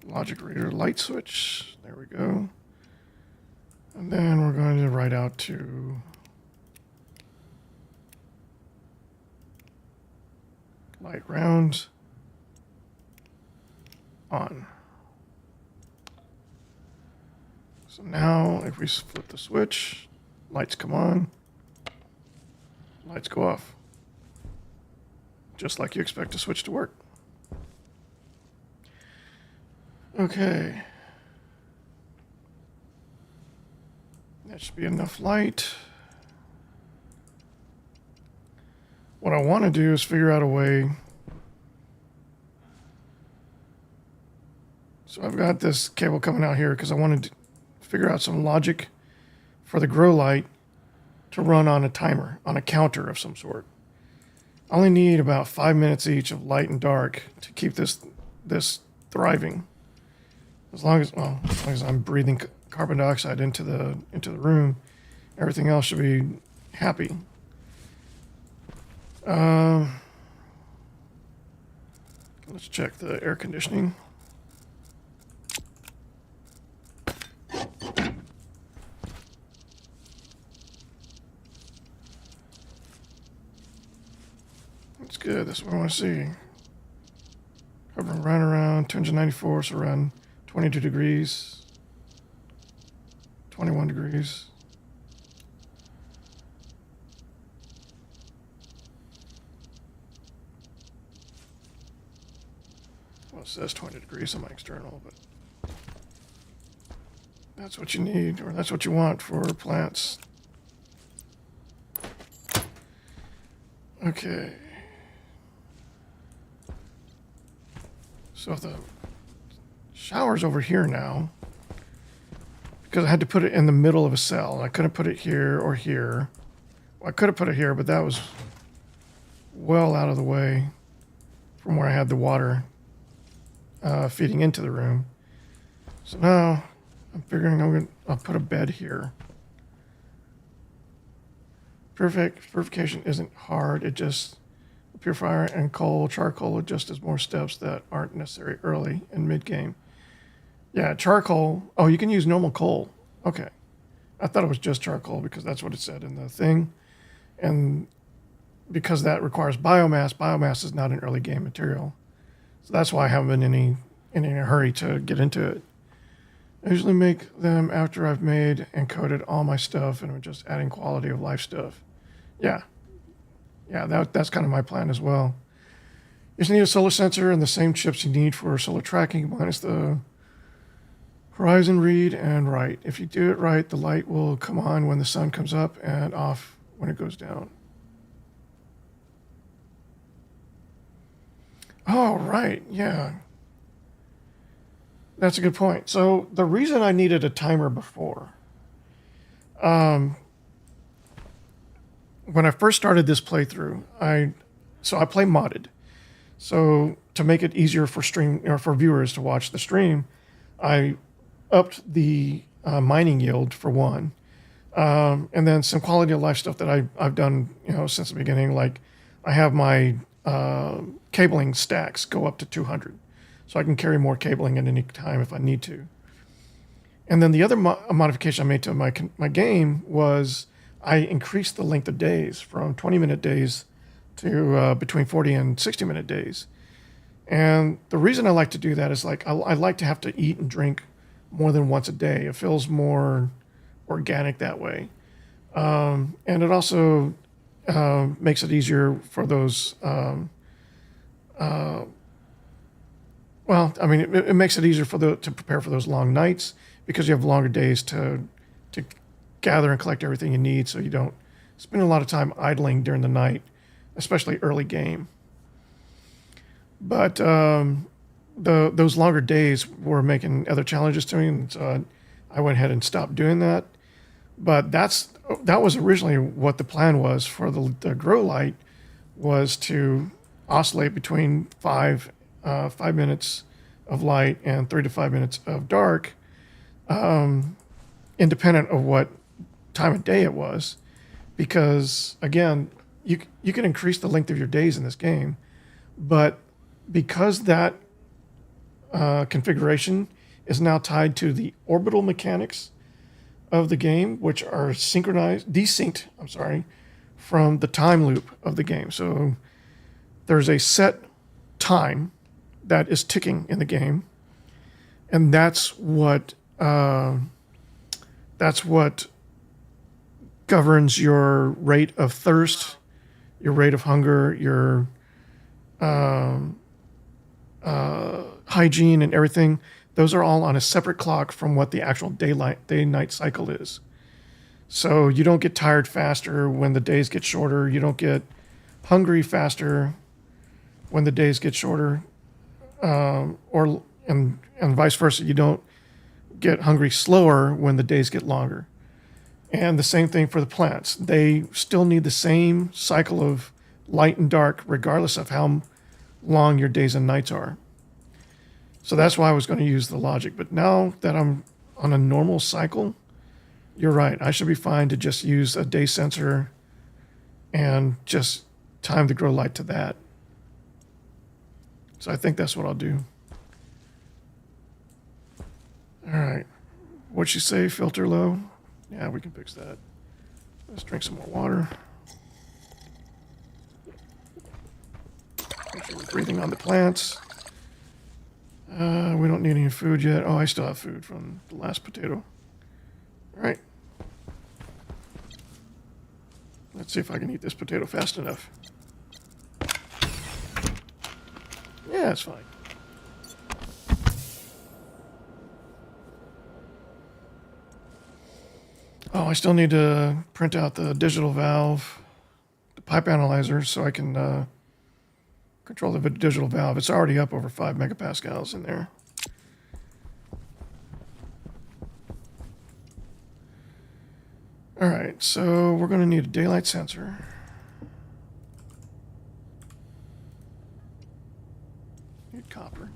logic reader light switch. There we go. And then we're going to write out to light round on. So now if we flip the switch, lights come on, lights go off. Just like you expect a switch to work. Okay. That should be enough light. What I want to do is figure out a way. So I've got this cable coming out here because I wanted to figure out some logic for the grow light to run on a timer, on a counter of some sort. I only need about 5 minutes each of light and dark to keep this thriving. As long as I'm breathing carbon dioxide into the room, everything else should be happy. Let's check the air conditioning. That's good. That's what I want to see. Hovering right around 294, so around 22 degrees, 21 degrees. Well, it says 20 degrees on my external, but that's what you need, or that's what you want for plants. Okay. So if the shower's over here now, because I had to put it in the middle of a cell. I couldn't put it here or here. Well, I could have put it here, but that was well out of the way from where I had the water feeding into the room. So now I'm figuring I'll put a bed here. Purification isn't hard. It just purifier and charcoal just as more steps that aren't necessary early and mid game. Yeah, charcoal. Oh, you can use normal coal. Okay. I thought it was just charcoal because that's what it said in the thing. And because that requires biomass is not an early game material. So that's why I haven't been in any hurry to get into it. I usually make them after I've made and coded all my stuff and I'm just adding quality of life stuff. Yeah. Yeah, that's kind of my plan as well. You just need a solar sensor and the same chips you need for solar tracking minus the horizon read and write. If you do it right, the light will come on when the sun comes up and off when it goes down. Oh, right. Yeah. That's a good point. So the reason I needed a timer before, when I first started this playthrough, I play modded. So to make it easier for for viewers to watch the stream, I upped the mining yield for one, and then some quality of life stuff that I've done since the beginning. Like I have my cabling stacks go up to 200, so I can carry more cabling at any time if I need to. And then the other modification I made to my game was I increased the length of days from 20-minute days to between 40 and 60-minute days. And the reason I like to do that is like I like to have to eat and drink more than once a day. It feels more organic that way. And it also makes it easier for those, it makes it easier to prepare for those long nights because you have longer days to gather and collect everything you need, so you don't spend a lot of time idling during the night, especially early game. But those longer days were making other challenges to me, and so I went ahead and stopped doing that. But that was originally what the plan was for the grow light, was to oscillate between 5 minutes of light and 3 to 5 minutes of dark, independent of what time of day it was, because again, you can increase the length of your days in this game, but because that configuration is now tied to the orbital mechanics of the game, which are desynced from the time loop of the game. So there's a set time that is ticking in the game, and that's what governs your rate of thirst, your rate of hunger, your hygiene and everything. Those are all on a separate clock from what the actual day-night cycle is. So you don't get tired faster when the days get shorter. You don't get hungry faster when the days get shorter, and vice versa. You don't get hungry slower when the days get longer. And the same thing for the plants. They still need the same cycle of light and dark, regardless of how long your days and nights are. So that's why I was going to use the logic. But now that I'm on a normal cycle, you're right. I should be fine to just use a day sensor and just time the grow light to that. So I think that's what I'll do. All right. What'd she say? Filter low? Yeah, we can fix that. Let's drink some more water. Make sure we're breathing on the plants. We don't need any food yet. Oh, I still have food from the last potato. All right. Let's see if I can eat this potato fast enough. Yeah, it's fine. Oh, I still need to print out the digital valve, the pipe analyzer, so I can control the digital valve. It's already up over 5 megapascals in there. All right, so we're going to need a daylight sensor. Need copper.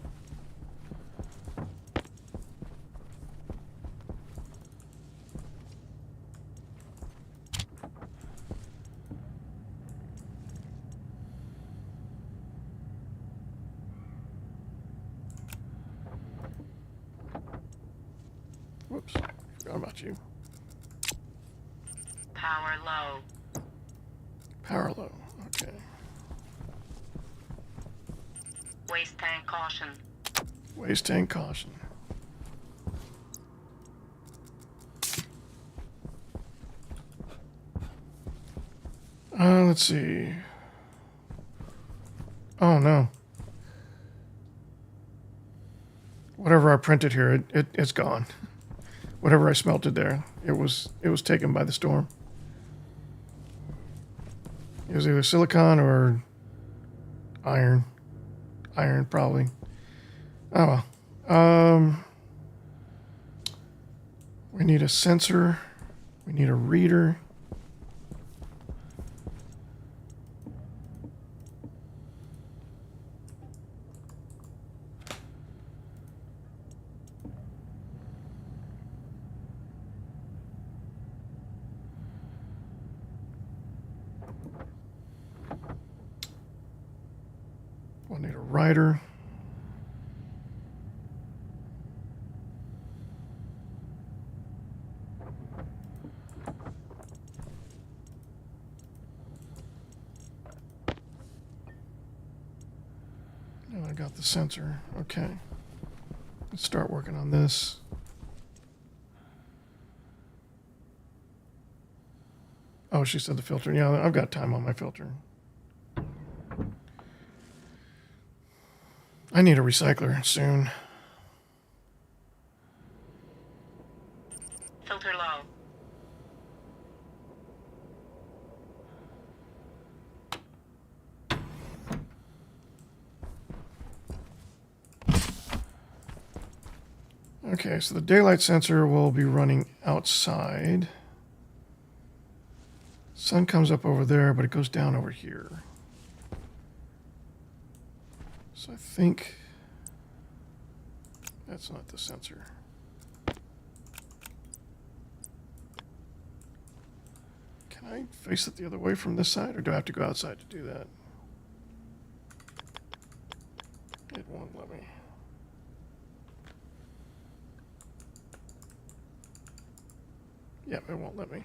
Whoops, forgot about you. Power low. Power low, okay. Waste tank caution. Waste tank caution. Let's see. Oh no. Whatever I printed here, it's gone. Whatever I smelted there, it was taken by the storm. It was either silicon or iron. Iron, probably. Oh well. We need a sensor. We need a reader. We'll need a writer. And I got the sensor. Okay. Let's start working on this. Oh, she said the filter. Yeah, I've got time on my filter. I need a recycler soon. Okay, so the daylight sensor will be running outside. Sun comes up over there, but it goes down over here. So I think that's not the sensor. Can I face it the other way from this side, or do I have to go outside to do that? It won't let me. Yep, it won't let me.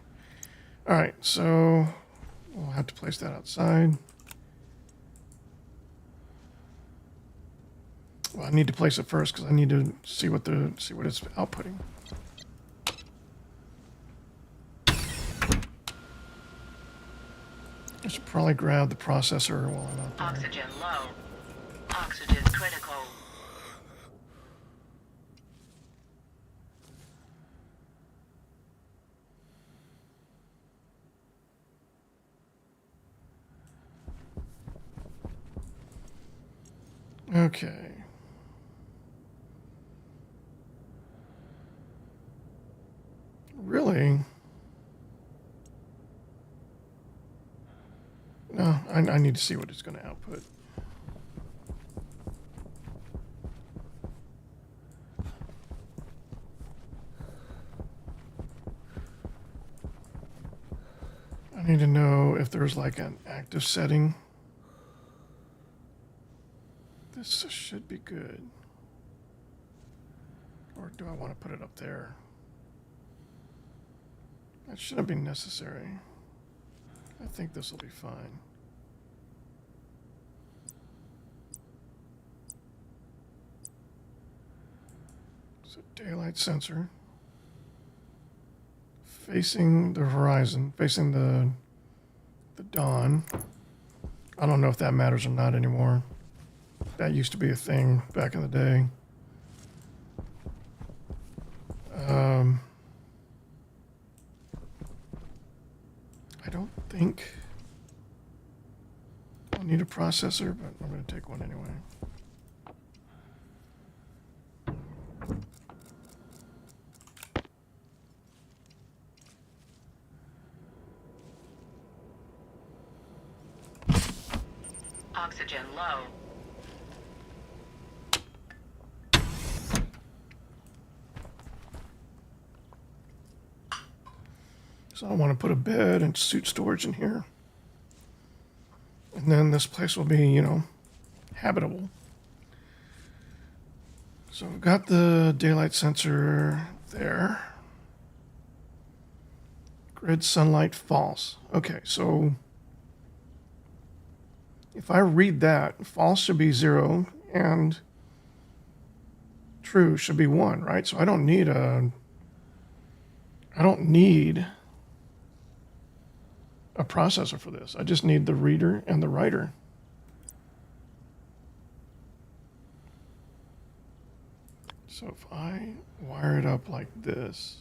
All right, so we'll have to place that outside. Well, I need to place it first because I need to see what it's outputting. I should probably grab the processor while I'm out there. Oxygen low. Oxygen critical. Okay. Really? No, I need to see what it's going to output. I need to know if there's like an active setting. This should be good. Or do I want to put it up there? That shouldn't be necessary. I think this will be fine. So daylight sensor. Facing the horizon, facing the dawn. I don't know if that matters or not anymore. That used to be a thing back in the day. I don't think I'll need a processor, but I'm going to take one anyway. Oxygen low. So I want to put a bed and suit storage in here. And then this place will be, habitable. So I've got the daylight sensor there. Grid sunlight false. Okay, so if I read that, false should be 0 and true should be 1, right? So I don't need a processor for this. I just need the reader and the writer. So if I wire it up like this,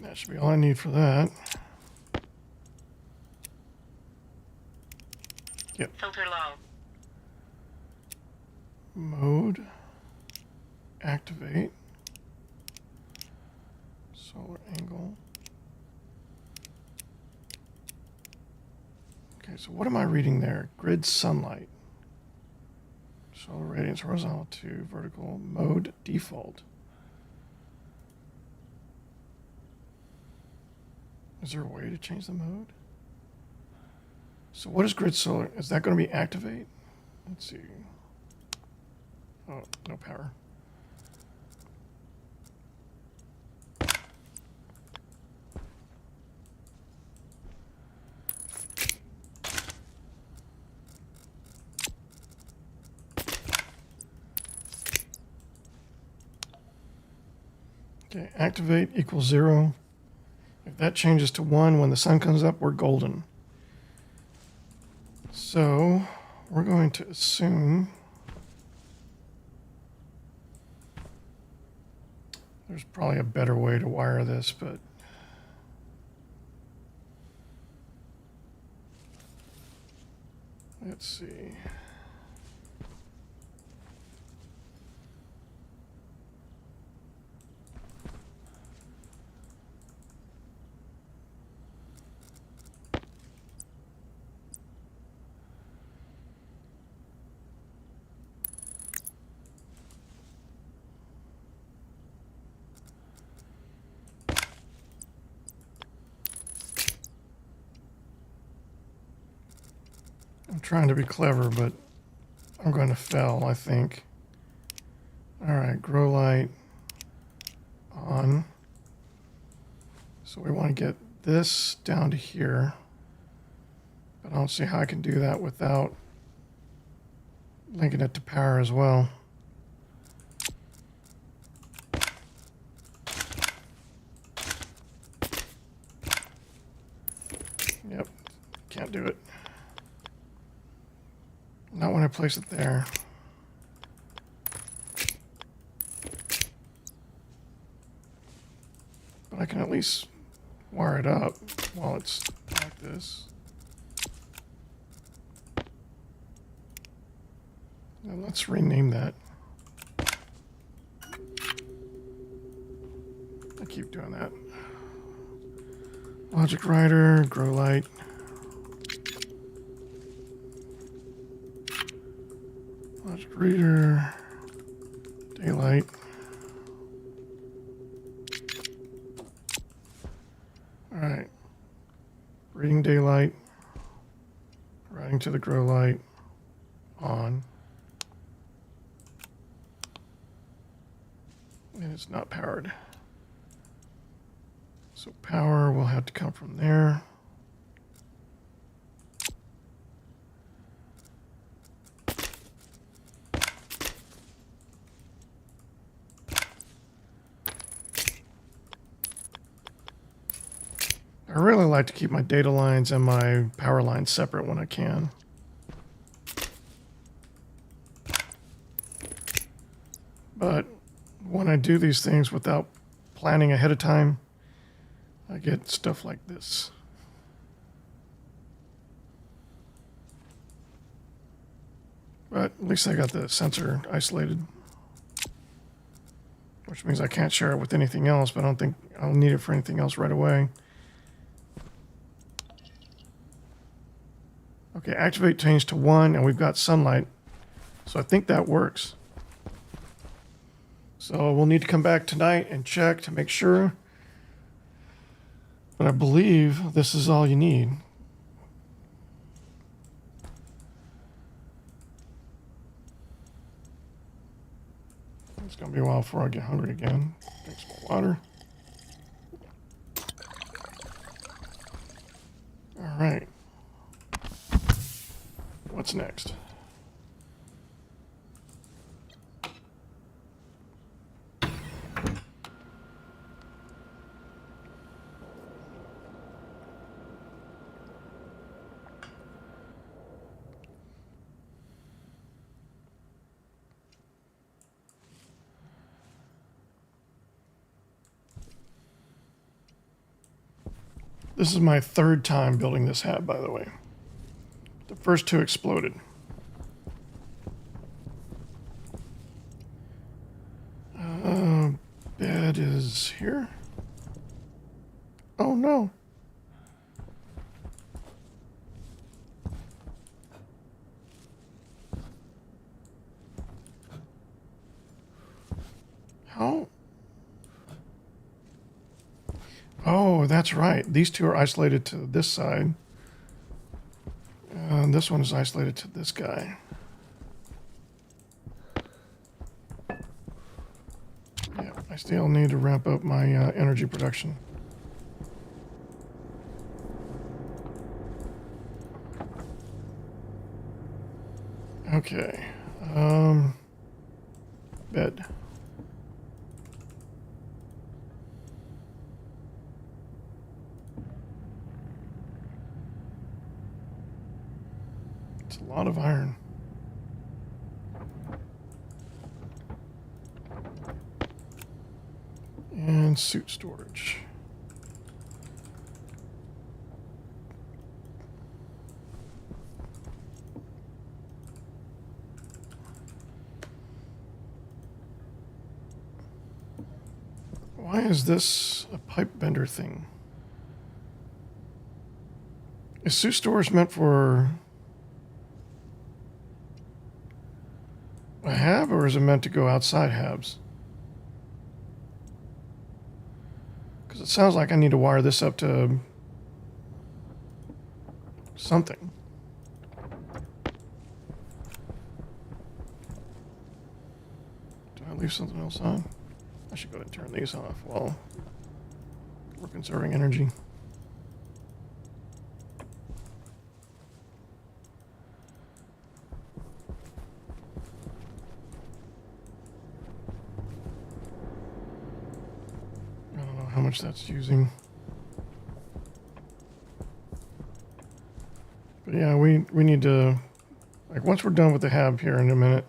that should be all I need for that. Yep. Filter low. Mode. Activate. Solar angle. Okay, so what am I reading there? Grid sunlight. Solar radiance horizontal to vertical. Mode default. Is there a way to change the mode? So what is grid solar? Is that going to be activate? Let's see. Oh, no power. Okay, activate equals 0. If that changes to 1 when the sun comes up, we're golden. So we're going to assume there's probably a better way to wire this, but let's see. I'm trying to be clever, but I'm going to fail, I think. All right, grow light on. So we want to get this down to here. But I don't see how I can do that without linking it to power as well. Yep, can't do it. Not when I place it there. But I can at least wire it up while it's like this. Now let's rename that. I keep doing that. Logic writer, grow light. Logic reader, daylight. All right, reading daylight, writing to the grow light, on. And it's not powered. So power will have to come from there. I really like to keep my data lines and my power lines separate when I can. But when I do these things without planning ahead of time, I get stuff like this. But at least I got the sensor isolated, which means I can't share it with anything else, but I don't think I'll need it for anything else right away. Okay, activate changed to 1, and we've got sunlight. So I think that works. So we'll need to come back tonight and check to make sure. But I believe this is all you need. It's going to be a while before I get hungry again. Drink some more water. All right. What's next? This is my third time building this HAB, by the way. The first two exploded. Bed is here. Oh no. How? Oh, that's right. These two are isolated to this side. And this one is isolated to this guy. Yeah, I still need to ramp up my energy production. Okay. Bed. It's a lot of iron. And suit storage. Why is this a pipe bender thing? Is suit storage meant for a HAB, or is it meant to go outside HABs? Because it sounds like I need to wire this up to something. Do I leave something else on? I should go ahead and turn these off while we're conserving energy. I don't know how much that's using. But yeah, we need to, like, once we're done with the HAB here in a minute,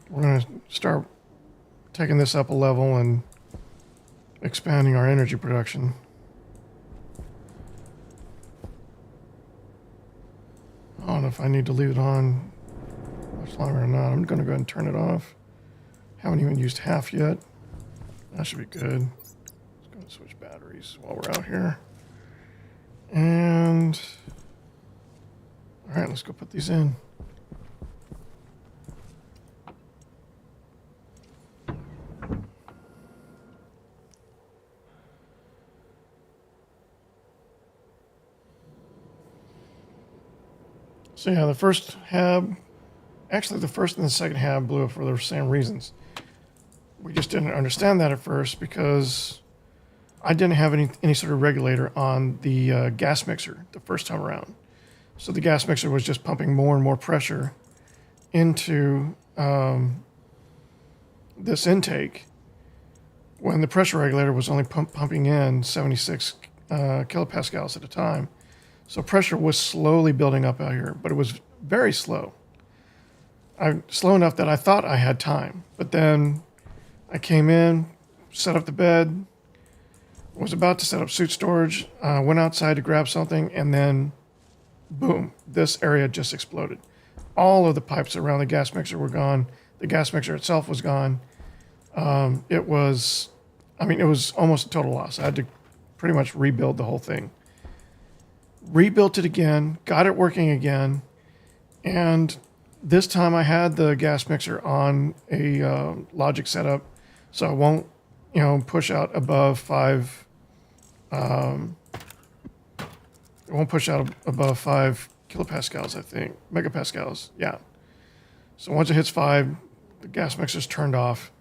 we're going to start taking this up a level and expanding our energy production. I don't know if I need to leave it on much longer or not. I'm going to go ahead and turn it off. Haven't even used half yet. That should be good. Let's go and switch batteries while we're out here. And all right, let's go put these in. So yeah, the first HAB, actually the first and the second HAB blew up for the same reasons. We just didn't understand that at first because I didn't have any sort of regulator on the gas mixer the first time around. So the gas mixer was just pumping more and more pressure into this intake when the pressure regulator was only pumping in 76 kilopascals at a time. So pressure was slowly building up out here, but it was very slow. Slow enough that I thought I had time. But then I came in, set up the bed, was about to set up suit storage, went outside to grab something, and then boom, this area just exploded. All of the pipes around the gas mixer were gone. The gas mixer itself was gone. It was almost a total loss. I had to pretty much rebuild the whole thing. Rebuilt it again, got it working again, and this time I had the gas mixer on a logic setup, so I won't, push out above 5. It won't push out above 5 kilopascals, I think, megapascals. Yeah. So once it hits 5, the gas mixer's turned off,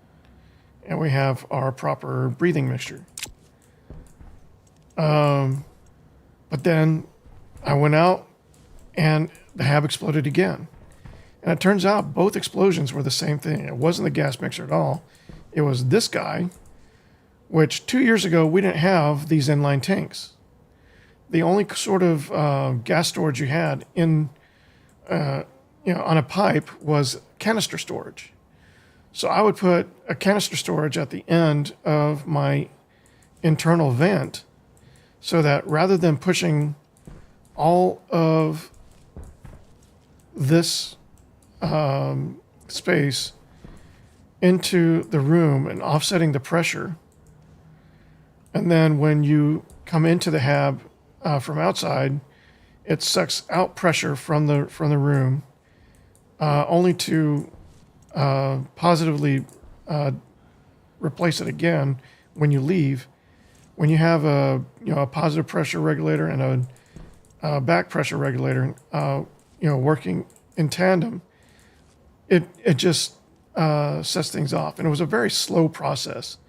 and we have our proper breathing mixture. But then I went out and the HAB exploded again. And it turns out both explosions were the same thing. It wasn't the gas mixer at all. It was this guy, which 2 years ago, we didn't have these inline tanks. The only sort of gas storage you had on a pipe was canister storage. So I would put a canister storage at the end of my internal vent, so that rather than pushing all of this space into the room and offsetting the pressure, and then when you come into the HAB from outside, it sucks out pressure from the room, only to positively replace it again when you leave. When you have a positive pressure regulator and a back pressure regulator, working in tandem, it just sets things off. And it was a very slow process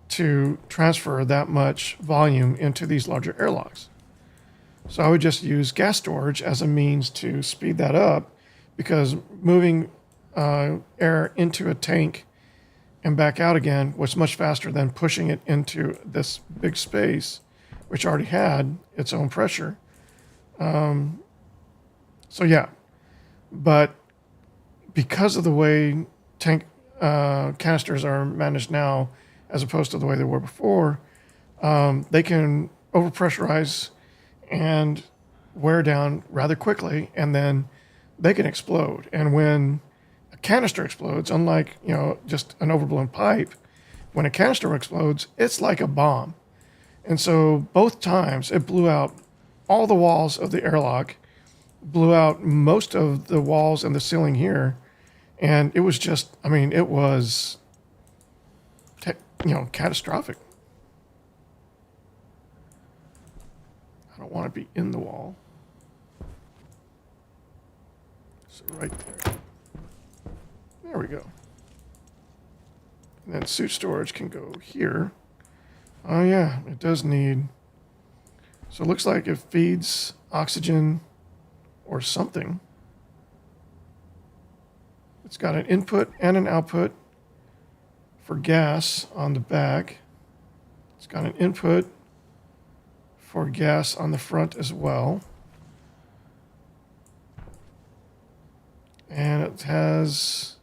to transfer that much volume into these larger airlocks. So I would just use gas storage as a means to speed that up, because moving air into a tank and back out again was much faster than pushing it into this big space, which already had its own pressure. So yeah, but because of the way tank canisters are managed now, as opposed to the way they were before, they can overpressurize and wear down rather quickly, and then they can explode. And when a canister explodes, unlike just an overblown pipe, when a canister explodes, it's like a bomb. And so both times it blew out all the walls of the airlock, blew out most of the walls and the ceiling here, and it was just, I mean, it was, catastrophic. I don't want to be in the wall. So right there. There we go. And then suit storage can go here. Oh yeah, it does need. So it looks like it feeds oxygen or something. It's got an input and an output for gas on the back. It's got an input for gas on the front as well. And it has,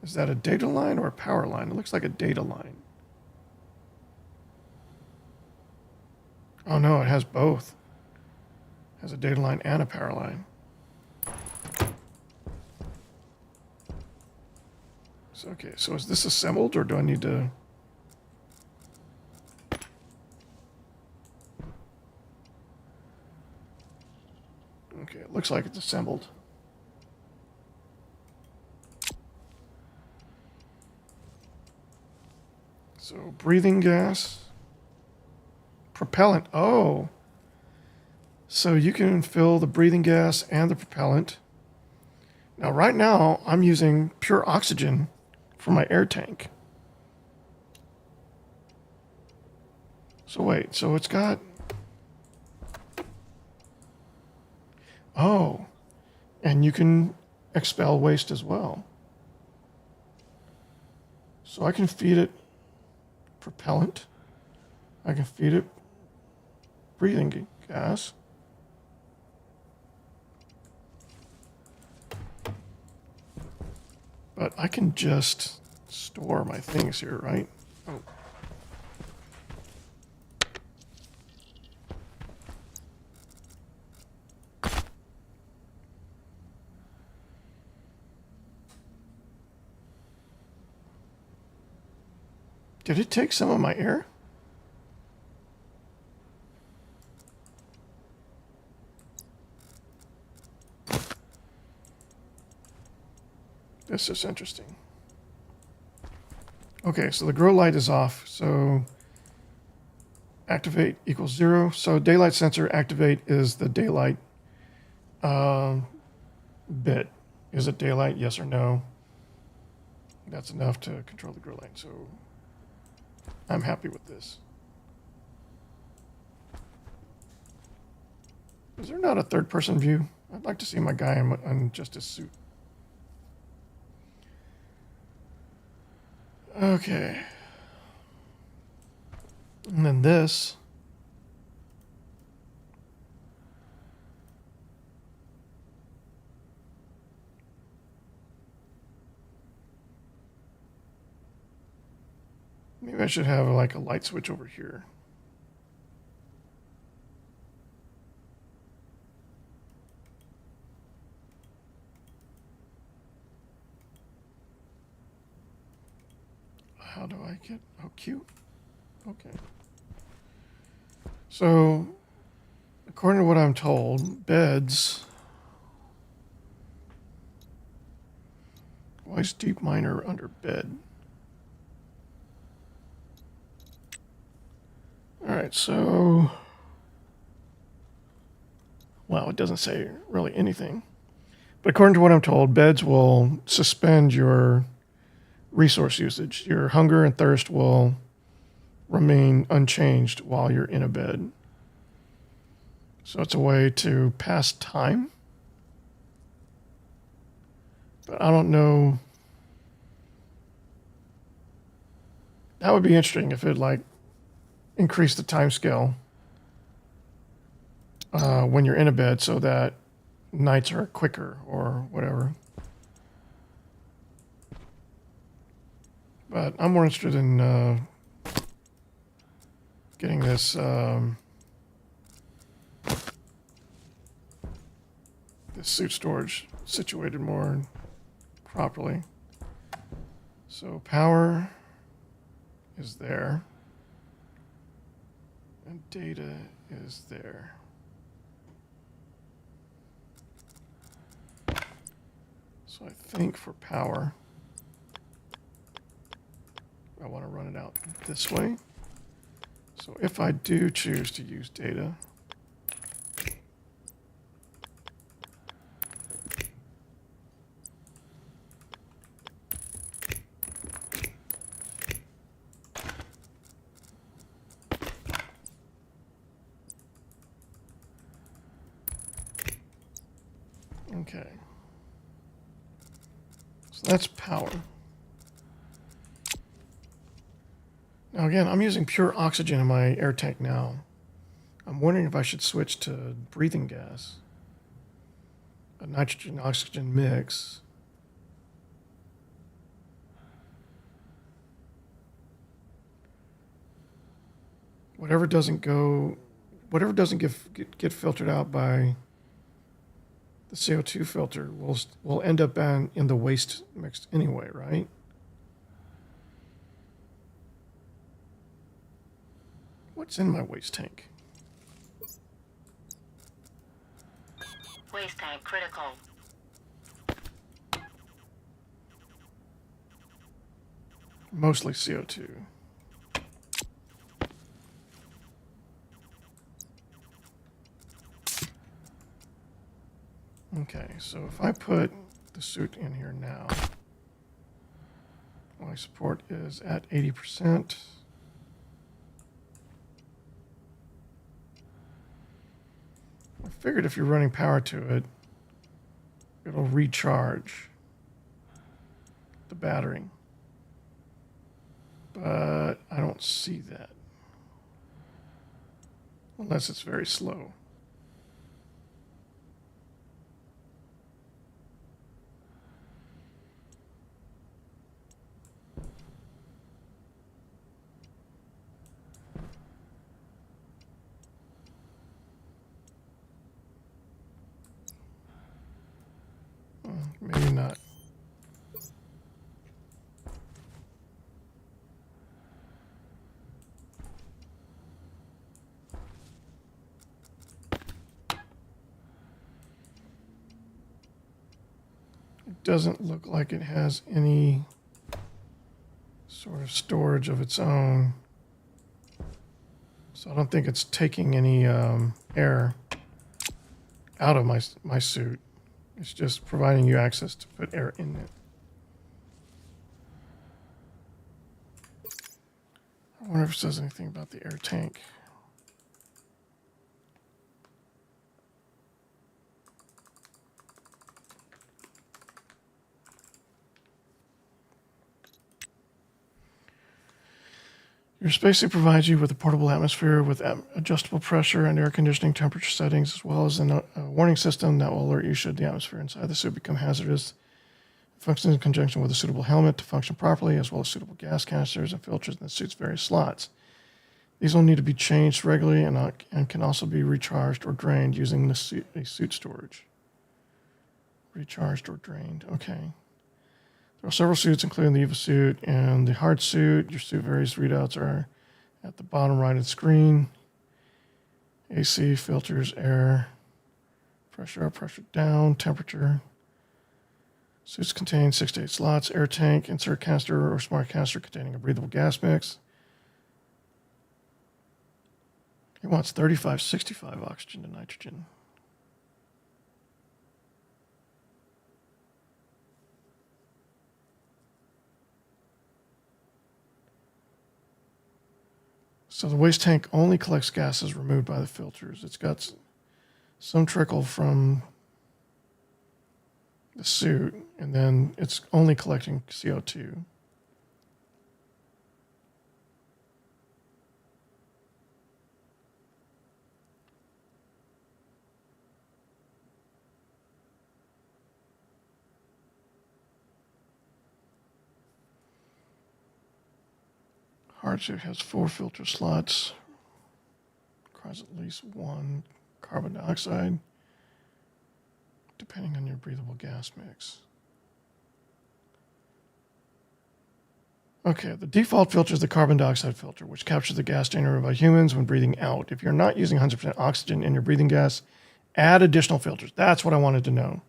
is that a data line or a power line? It looks like a data line. Oh no, it has both. It has a data line and a power line. So, okay, so is this assembled or do I need to? Okay, it looks like it's assembled. So breathing gas, propellant. Oh, so you can fill the breathing gas and the propellant. Now, right now, I'm using pure oxygen for my air tank. So wait, so it's got, oh, and you can expel waste as well. So I can feed it propellant. I can feed it breathing gas. But I can just store my things here, right? Oh. Did it take some of my air? This is interesting. Okay, so the grow light is off. So activate equals 0. So daylight sensor activate is the daylight bit. Is it daylight? Yes or no? That's enough to control the grow light. So I'm happy with this. Is there not a third-person view? I'd like to see my guy in just his suit. Okay. And then this. Maybe I should have like a light switch over here. How do I get, oh, cute. Okay. So, according to what I'm told, beds. Why is deep miner under bed? All right, so, well, it doesn't say really anything. But according to what I'm told, beds will suspend your resource usage. Your hunger and thirst will remain unchanged while you're in a bed. So it's a way to pass time. But I don't know. That would be interesting if it like increased the time scale when you're in a bed so that nights are quicker or whatever. But I'm more interested in getting this this suit storage situated more properly. So power is there, and data is there. So I think for power, I want to run it out this way. So if I do choose to use data, okay. So that's power. Now again, I'm using pure oxygen in my air tank now. I'm wondering if I should switch to breathing gas, a nitrogen-oxygen mix. Whatever doesn't get filtered out by the CO2 filter will end up in the waste mix anyway, right? What's in my waste tank? Waste tank critical. Mostly CO2. Okay, so if I put the suit in here now, my support is at 80%. I figured if you're running power to it, it'll recharge the battery. But I don't see that. Unless it's very slow. Maybe not. It doesn't look like it has any sort of storage of its own. So I don't think it's taking any air out of my suit. It's just providing you access to put air in it. I wonder if it says anything about the air tank. Your spacesuit provides you with a portable atmosphere with adjustable pressure and air conditioning temperature settings, as well as a warning system that will alert you should the atmosphere inside the suit become hazardous. It functions in conjunction with a suitable helmet to function properly, as well as suitable gas canisters and filters in the suit's various slots. These will need to be changed regularly and can also be recharged or drained using a suit storage. Recharged or drained, okay. There are several suits, including the EVA suit and the hard suit. Your suit various readouts are at the bottom right of the screen. AC, filters, air, pressure up, pressure down, temperature. Suits contain 6 to 8 slots, air tank, insert canister or smart canister containing a breathable gas mix. It wants 35-65 oxygen to nitrogen. So the waste tank only collects gases removed by the filters. It's got some trickle from the suit, and then it's only collecting CO2. Hardsuit has 4 filter slots. Requires at least 1 carbon dioxide, depending on your breathable gas mix. Okay, the default filter is the carbon dioxide filter, which captures the gas generated by humans when breathing out. If you're not using 100% oxygen in your breathing gas, add additional filters. That's what I wanted to know.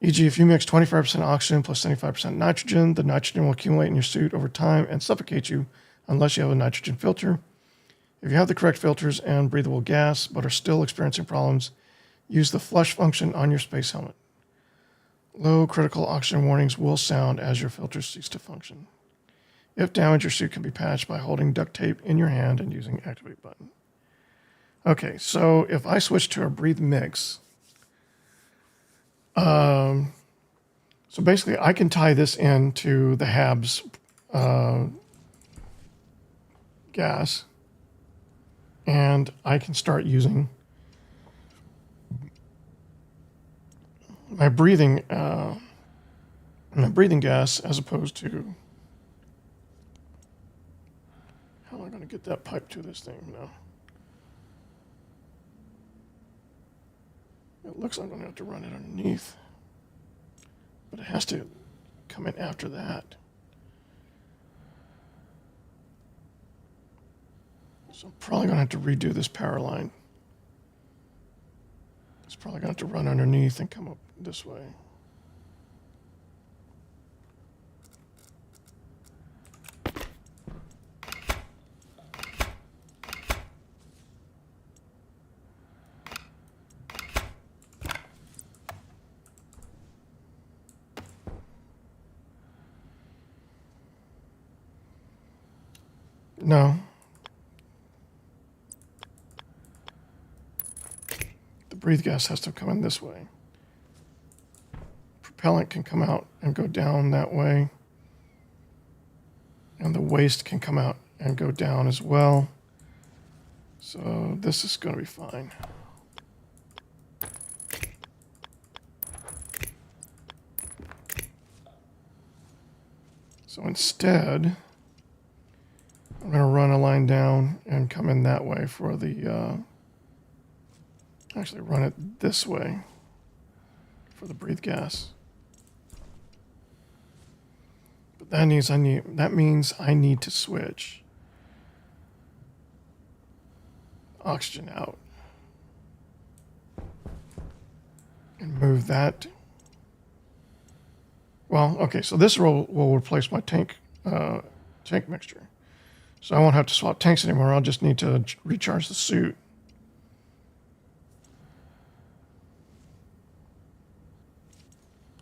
E.g., if you mix 25% oxygen plus 75% nitrogen, the nitrogen will accumulate in your suit over time and suffocate you unless you have a nitrogen filter. If you have the correct filters and breathable gas but are still experiencing problems, use the flush function on your space helmet. Low critical oxygen warnings will sound as your filters cease to function. If damaged, your suit can be patched by holding duct tape in your hand and using activate button. Okay, so if I switch to a breathe mix, so basically I can tie this into the HAB's gas, and I can start using my breathing gas as opposed to, how am I going to get that pipe to this thing now? It looks like I'm going to have to run it underneath, but it has to come in after that. So I'm probably going to have to redo this power line. It's probably going to have to run underneath and come up this way. No. The breathe gas has to come in this way. Propellant can come out and go down that way. And the waste can come out and go down as well. So this is going to be fine. So instead, I'm going to run a line down and come in that way for the, actually run it this way for the breathe gas. But that means I need to switch oxygen out and move that. Well, okay, so this will replace my tank mixture. So I won't have to swap tanks anymore. I'll just need to recharge the suit.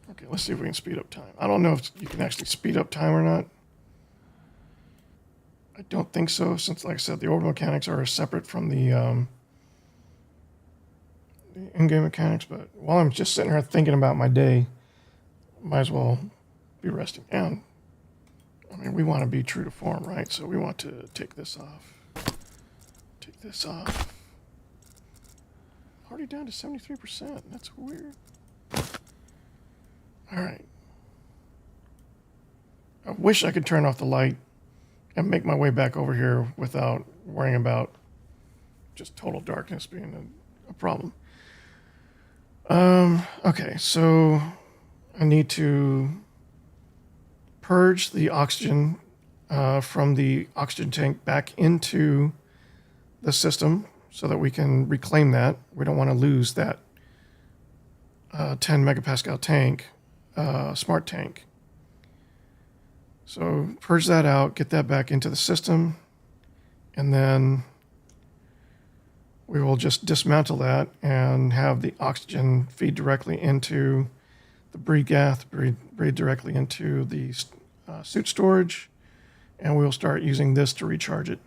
Okay, let's see if we can speed up time. I don't know if you can actually speed up time or not. I don't think so, since, like I said, the orbital mechanics are separate from the in-game mechanics. But while I'm just sitting here thinking about my day, might as well be resting. And I mean, we want to be true to form, right? So we want to take this off. Take this off. Already down to 73%. That's weird. All right. I wish I could turn off the light and make my way back over here without worrying about just total darkness being a problem. Okay, so I need to purge the oxygen from the oxygen tank back into the system so that we can reclaim that. We don't want to lose that 10 megapascal tank, smart tank. So purge that out, get that back into the system, and then we will just dismantle that and have the oxygen feed directly into the breathe gas, breathe directly into the suit storage, and we'll start using this to recharge it.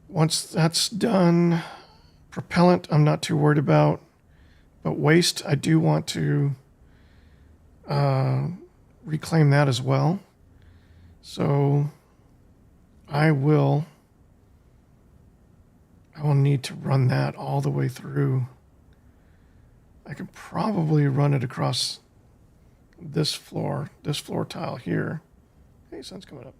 Once that's done, propellant I'm not too worried about, but waste I do want to reclaim that as well. So I will need to run that all the way through. I could probably run it across this floor tile here. Hey, sun's coming up.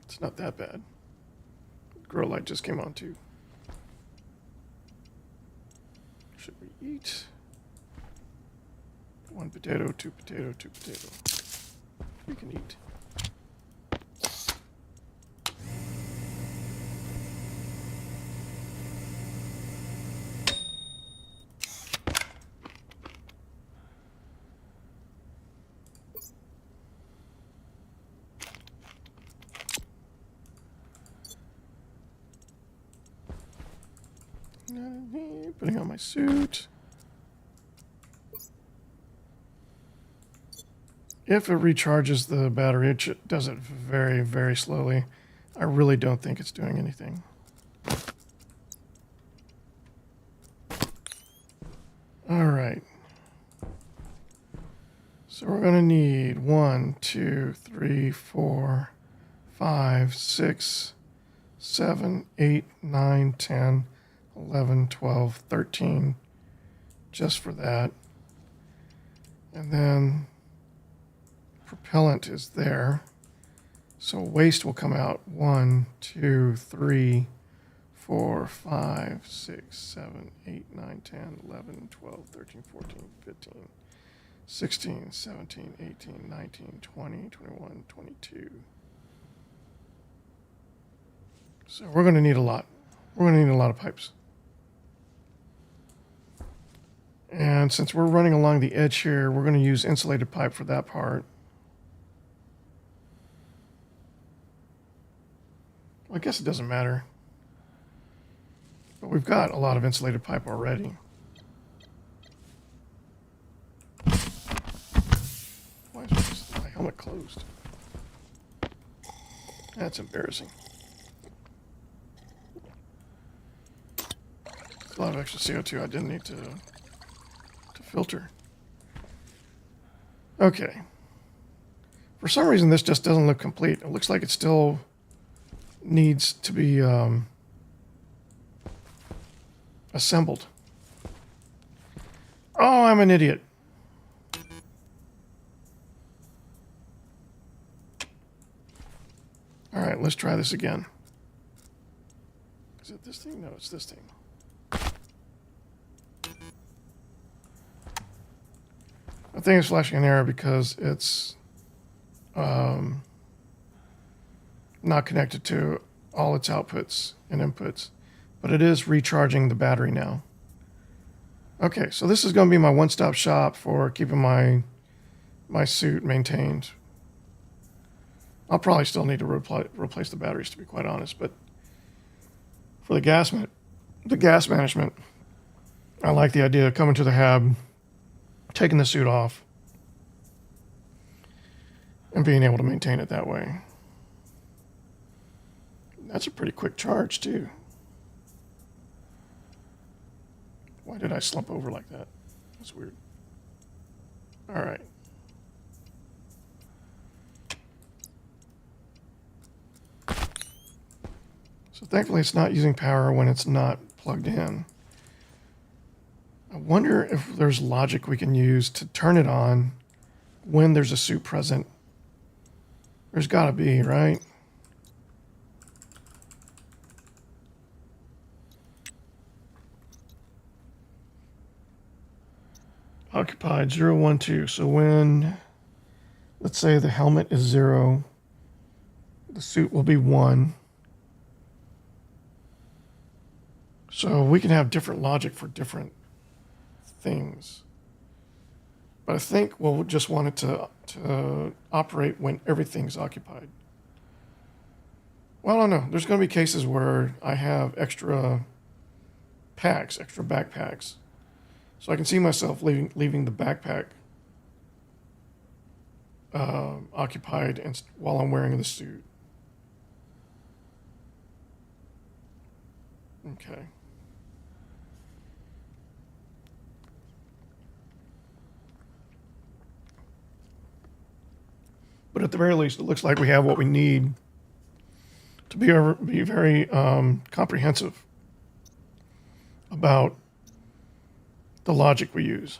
It's not that bad. Grow light just came on too. Should we eat? 1 potato, 2 potato, 2 potato. We can eat. Putting on my suit. If it recharges the battery, it does it very, very slowly. I really don't think it's doing anything. All right. So we're going to need 1, 2, 3, 4, 5, 6, 7, 8, 9, 10, 11, 12, 13, just for that. And then propellant is there. So waste will come out 1, 2, 3, 4, 5, 6, 7, 8, 9, 10, 11, 12, 13, 14, 15, 16, 17, 18, 19, 20, 21, 22. So we're going to need a lot. We're going to need a lot of pipes. And since we're running along the edge here, we're going to use insulated pipe for that part. Well, I guess it doesn't matter. But we've got a lot of insulated pipe already. Why is my helmet closed? That's embarrassing. A lot of extra CO2 I didn't need to filter. Okay. For some reason, this just doesn't look complete. It looks like it still needs to be assembled. Oh, I'm an idiot. All right, let's try this again. Is it this thing? No, it's this thing. I think it's flashing an error because it's not connected to all its outputs and inputs, but it is recharging the battery now. Okay, so this is going to be my one-stop shop for keeping my suit maintained. I'll probably still need to replace the batteries, to be quite honest, but for the gas management, I like the idea of coming to the HAB, taking the suit off, and being able to maintain it that way. That's a pretty quick charge, too. Why did I slump over like that? That's weird. All right. So thankfully it's not using power when it's not plugged in. I wonder if there's logic we can use to turn it on when there's a suit present. There's got to be, right? Occupied 0, 1, 2. So when, let's say the helmet is 0, the suit will be 1. So we can have different logic for different things. But I think we'll just want it to operate when everything's occupied. Well, I don't know. There's going to be cases where I have extra packs, extra backpacks. So I can see myself leaving the backpack occupied while I'm wearing the suit. Okay. But at the very least, it looks like we have what we need to be very comprehensive about the logic we use.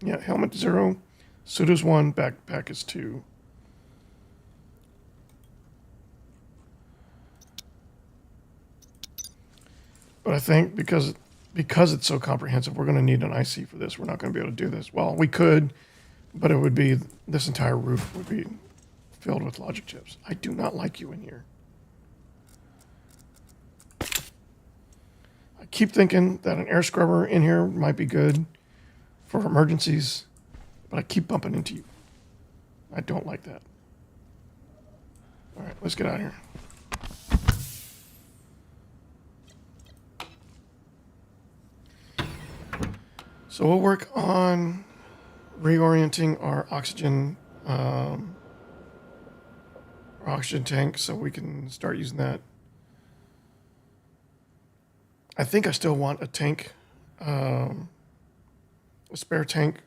Yeah, helmet 0, pseudo's 1, backpack is 2. But I think because it's so comprehensive, we're going to need an IC for this. We're not going to be able to do this. Well, we could, but it would be, this entire roof would be filled with logic chips. I do not like you in here. I keep thinking that an air scrubber in here might be good for emergencies, but I keep bumping into you. I don't like that. All right, let's get out of here. So we'll work on reorienting our oxygen tank so we can start using that. I think I still want a tank, a spare tank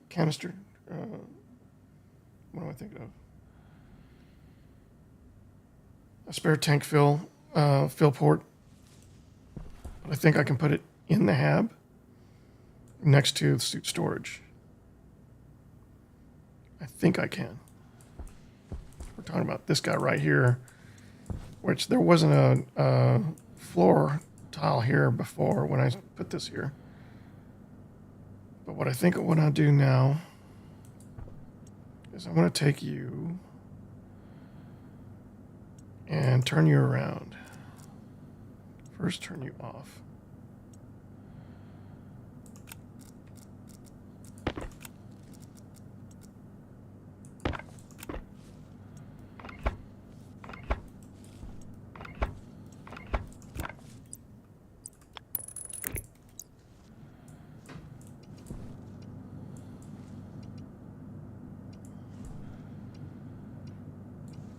canister. What am I thinking of? A spare tank fill port. But I think I can put it in the HAB next to the suit storage. I think I can. We're talking about this guy right here, which there wasn't a floor tile here before when I put this here. But what I think I want to do now is I'm going to take you and turn you around. First, turn you off.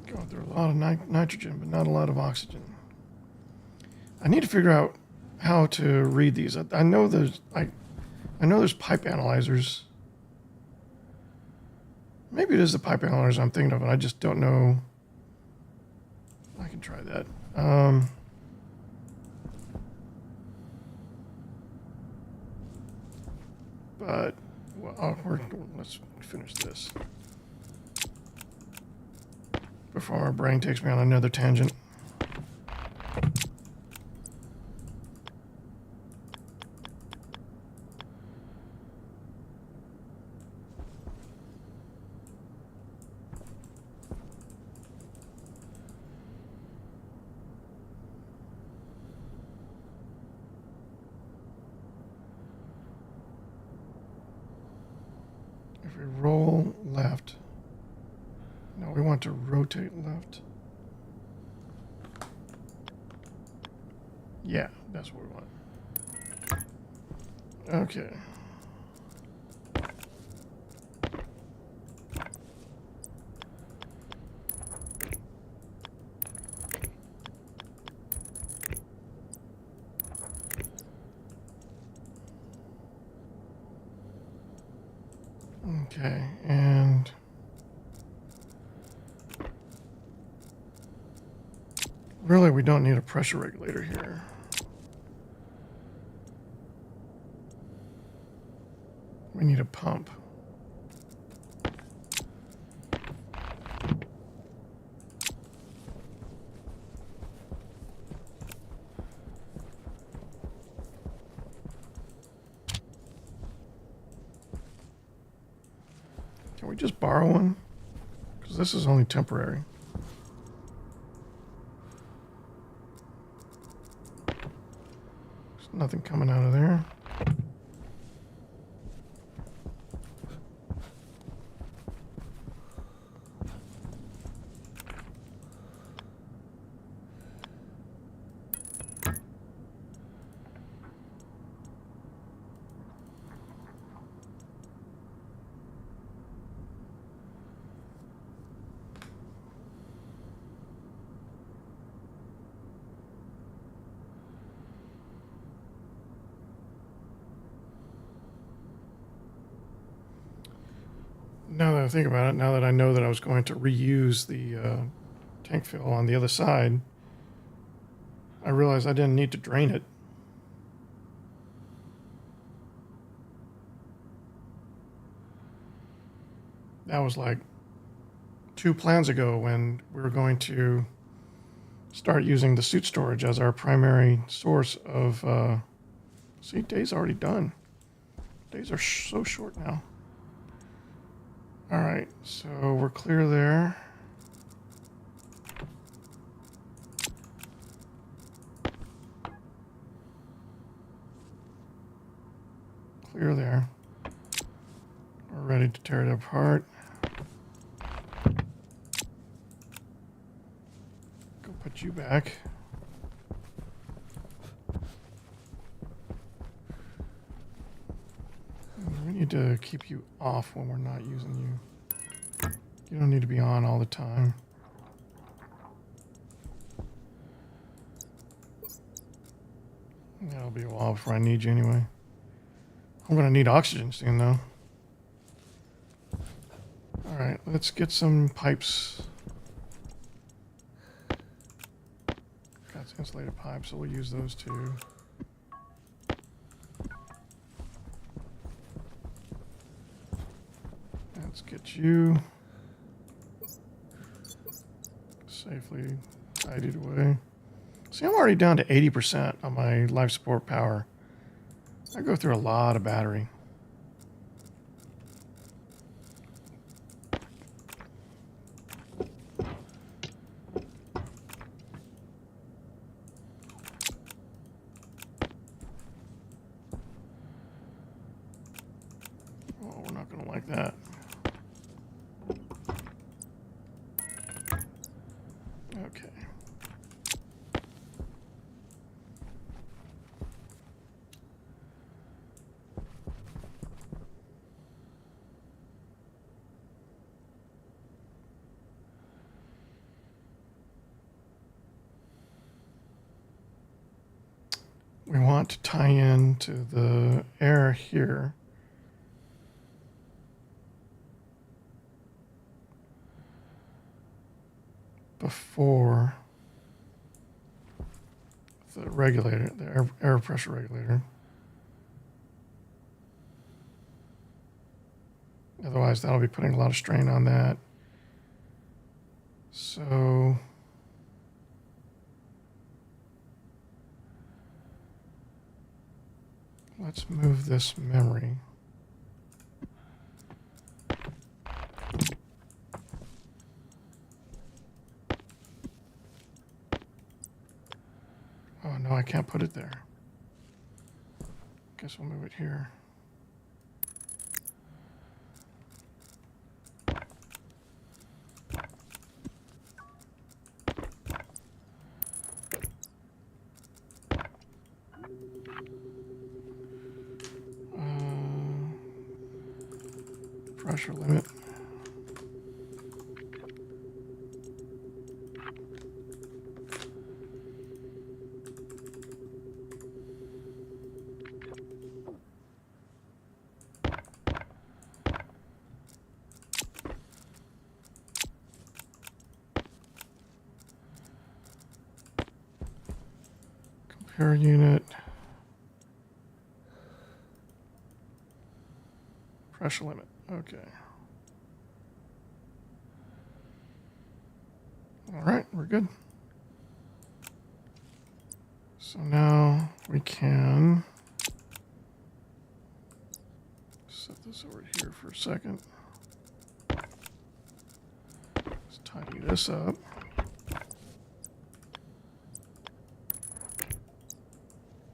Going through a lot of nitrogen, but not a lot of oxygen. I need to figure out how to read these. I know there's pipe analyzers. Maybe it is the pipe analyzers I'm thinking of, and I just don't know. I can try that. But well, let's finish this before our brain takes me on another tangent. If we roll left, no, we want to rotate left. Yeah, that's what we want. Okay. Okay, and really we don't need a pressure regulator here. We need a pump. Can we just borrow one? Because this is only temporary. There's nothing coming out of there. Now that I think about it, now that I know that I was going to reuse the tank fill on the other side, I realized I didn't need to drain it. That was like 2 plans ago when we were going to start using the suit storage as our primary source of... see, day's already done. Days are so short now. All right, so we're clear there. Clear there. We're ready to tear it apart. Go put you back. We need to keep you off when we're not using you. You don't need to be on all the time. That'll be a while before I need you anyway. I'm going to need oxygen soon, though. All right, let's get some pipes. Got some insulated pipes, so we'll use those too. Let's get you safely tidied away. See, I'm already down to 80% on my life support power. I go through a lot of battery. Oh, we're not going to like that. Okay. We want to tie in to the air here. Before the regulator, the air pressure regulator. Otherwise, that'll be putting a lot of strain on that. So let's move this memory. Oh no, I can't put it there. Guess we'll move it here. Pressure limit. Compare unit. Pressure limit. Okay. All right, we're good. So now we can set this over here for a second. Let's tidy this up.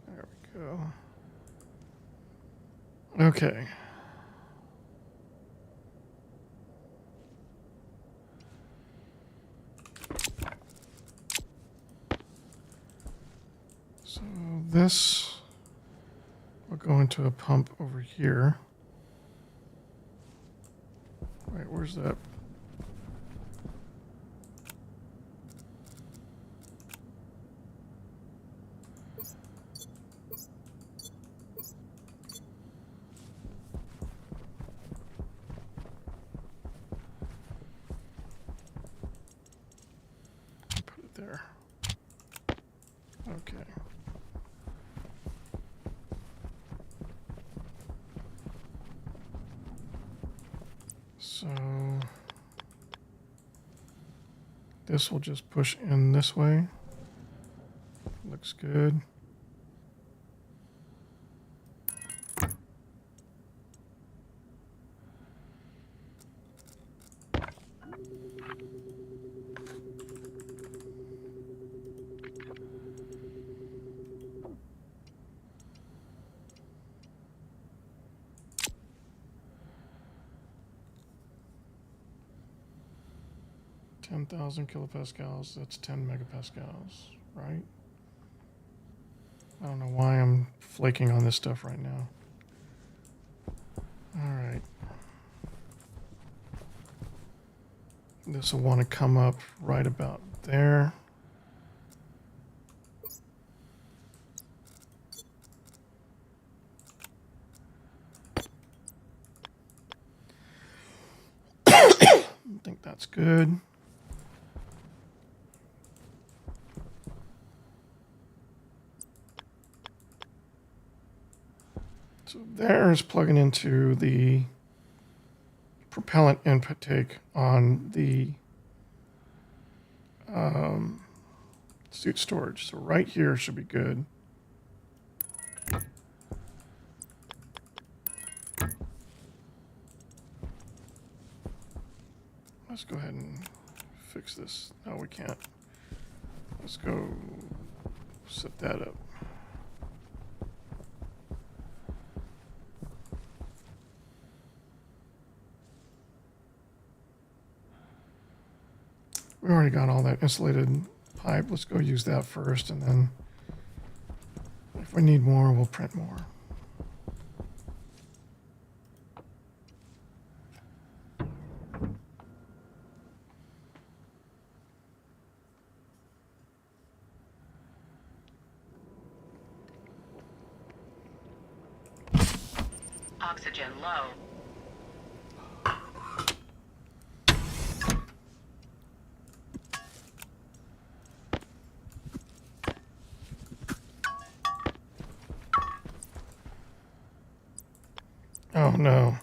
There we go. Okay. So this will go into a pump over here. Wait, where's that? Put it there. Okay. So this will just push in this way. Looks good. $10,000 kilopascals, that's 10 megapascals, right? I don't know why I'm flaking on this stuff right now. All right. This will want to come up right about there. I think that's good. So there's plugging into the propellant intake on the suit storage. So right here should be good. Let's go ahead and fix this. No, we can't. Let's go set that up. We already got all that insulated pipe. Let's go use that first, and then if we need more, we'll print more. Oxygen low. Oh no.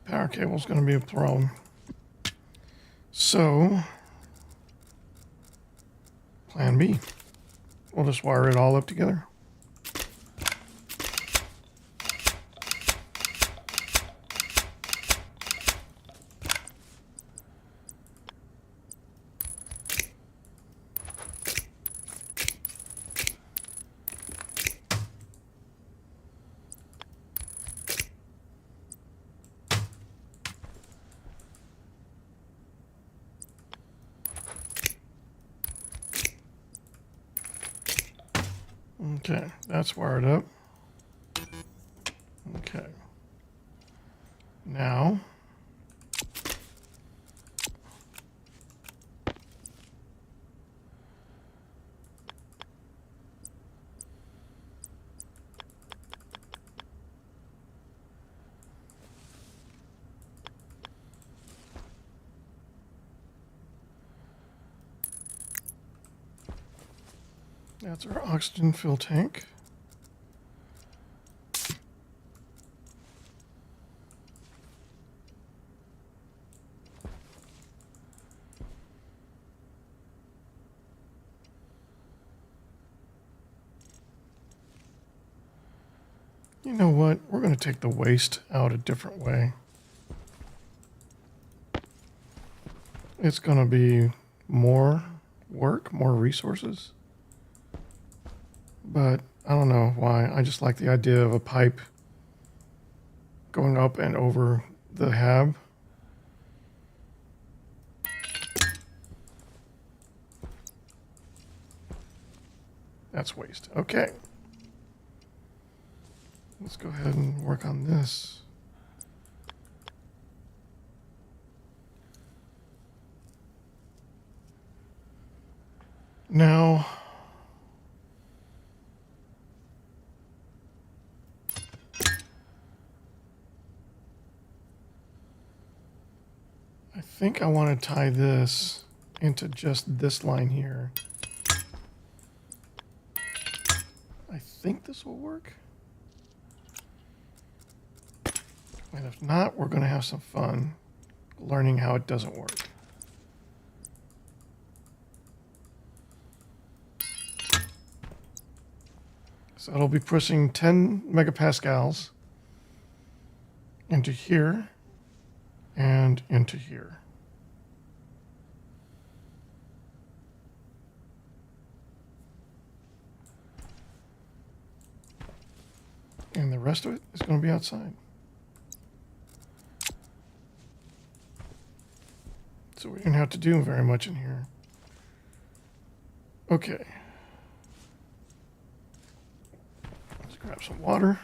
Power cable's going to be a problem. So, plan B. We'll just wire it all up together. Okay, that's wired up. Okay. Now, that's our oxygen fill tank. You know what? We're going to take the waste out a different way. It's going to be more work, more resources. But I don't know why. I just like the idea of a pipe going up and over the HAB. That's waste. Okay. Let's go ahead and work on this. Now, I think I want to tie this into just this line here. I think this will work. And if not, we're going to have some fun learning how it doesn't work. So it'll be pushing 10 megapascals into here and into here. And the rest of it is going to be outside. So we didn't have to do very much in here. Okay. Let's grab some water.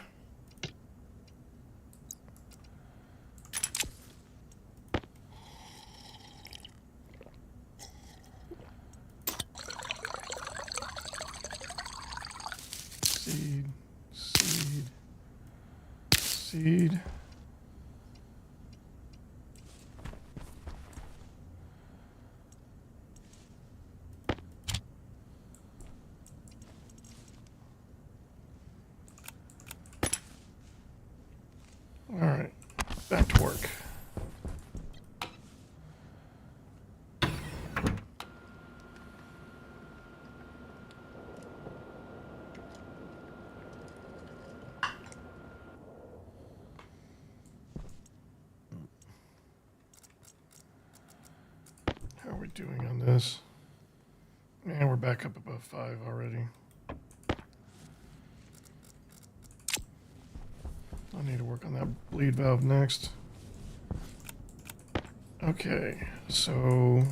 Seed, seed, seed. All right, back to work. How are we doing on this? Man, we're back up above 5 already. I need to work on that bleed valve next. Okay, so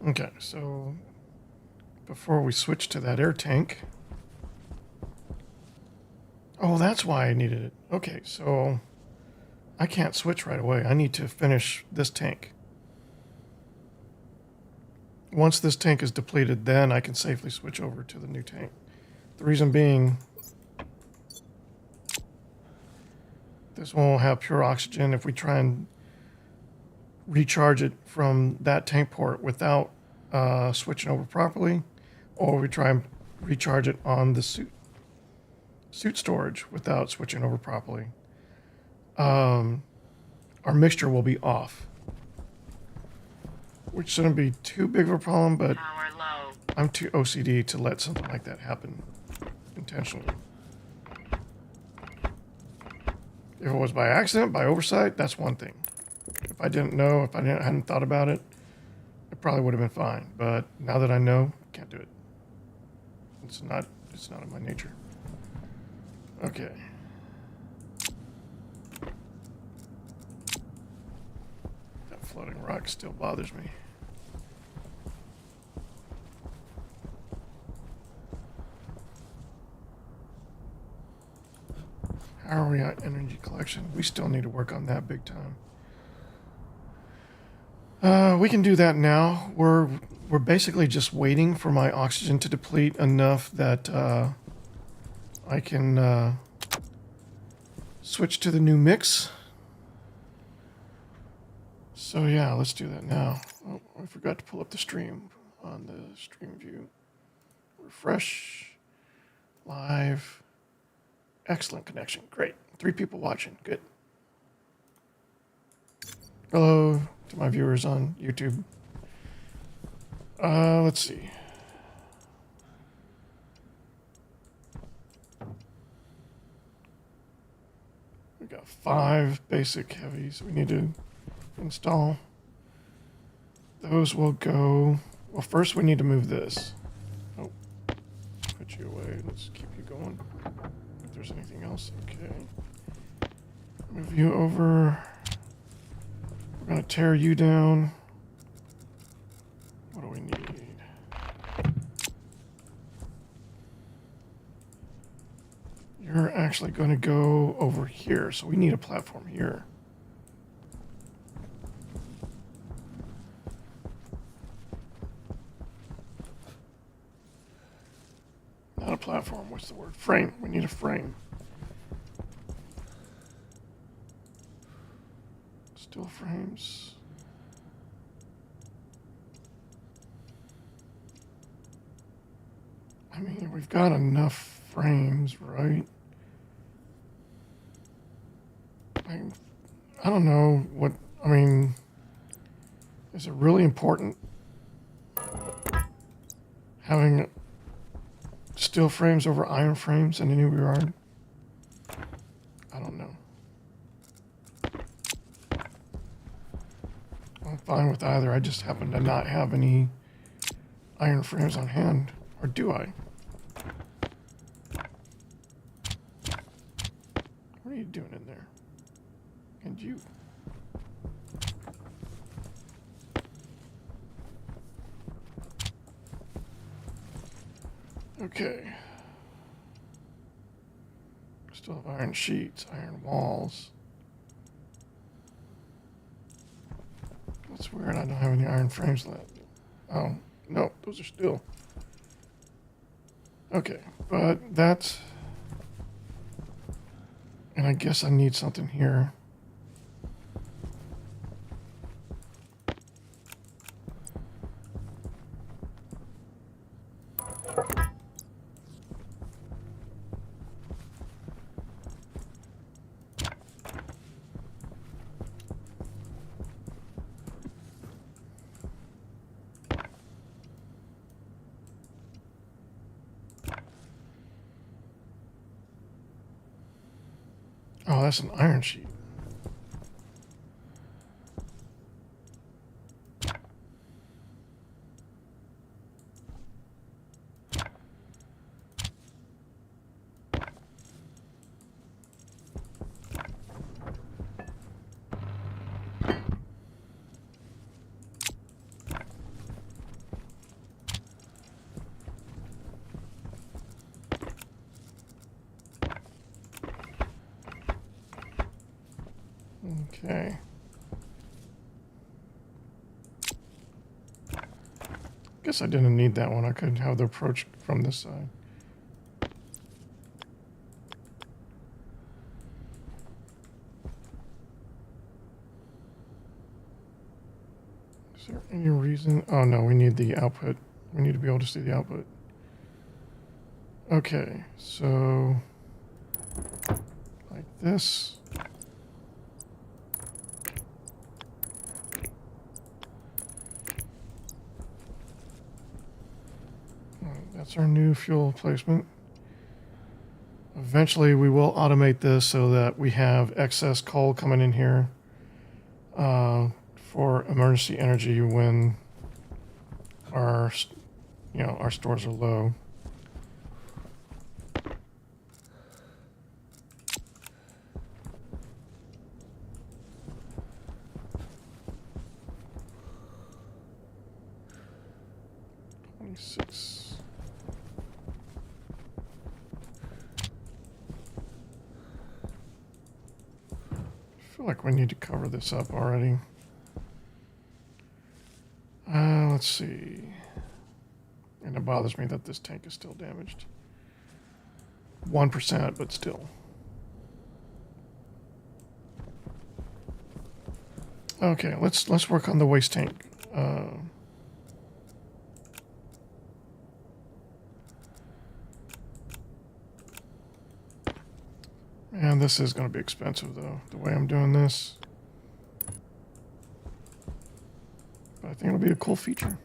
okay, so before we switch to that air tank. Oh, that's why I needed it. Okay, so I can't switch right away. I need to finish this tank. Once this tank is depleted, then I can safely switch over to the new tank. The reason being, this one will have pure oxygen. If we try and recharge it from that tank port without switching over properly, or we try and recharge it on the suit storage without switching over properly, our mixture will be off, which shouldn't be too big of a problem, but Power low. I'm too OCD to let something like that happen intentionally. If it was by accident, by oversight, that's one thing. If I didn't know, if I hadn't thought about it, it probably would have been fine. But now that I know, can't do it. It's not in my nature. Okay. That floating rock still bothers me. How are we at energy collection? We still need to work on that big time. We can do that now. We're basically just waiting for my oxygen to deplete enough that I can switch to the new mix. So yeah, let's do that now. Oh, I forgot to pull up the stream on the stream view. Refresh. Live. Excellent connection. Great. 3 people watching. Good. Hello to my viewers on YouTube. Let's see. We got 5 basic heavies we need to install. Those will go... Well, first we need to move this. Oh, put you away. Let's keep you going. If there's anything else, okay. Move you over. We're going to tear you down. What do we need? You're actually going to go over here, so we need a platform here. Not a platform, what's the word? Frame. We need a frame. Steel frames. I mean, we've got enough frames, right? I don't know what, I mean, is it really important having steel frames over iron frames in a new yard? I don't know. I'm fine with either. I just happen to not have any iron frames on hand. Or do I? What are you doing in there? And you? Okay. Still have iron sheets, iron walls. That's weird. I don't have any iron frames left. Oh, no, those are steel. Okay, but that's... And I guess I need something here. Oh, that's an iron sheet. Okay. Guess I didn't need that one. I could have the approach from this side. Is there any reason? Oh no, we need the output. We need to be able to see the output. Okay, so like this. That's our new fuel placement. Eventually, we will automate this so that we have excess coal coming in here for emergency energy when our, our stores are low. I feel like we need to cover this up already. Let's see. And it bothers me that this tank is still damaged. 1%, but still. Okay, let's work on the waste tank. And this is going to be expensive, though, the way I'm doing this. But I think it'll be a cool feature.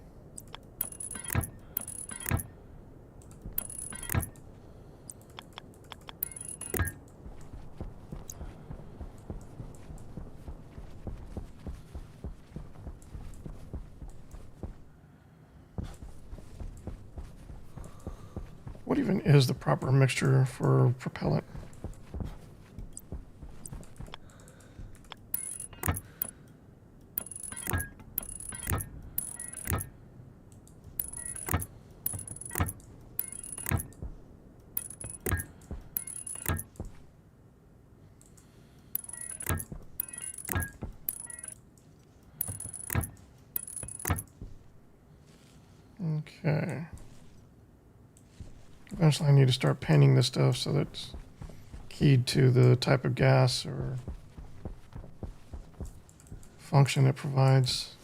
What even is the proper mixture for propellant? Okay. Eventually I need to start painting this stuff so that it's keyed to the type of gas or function it provides.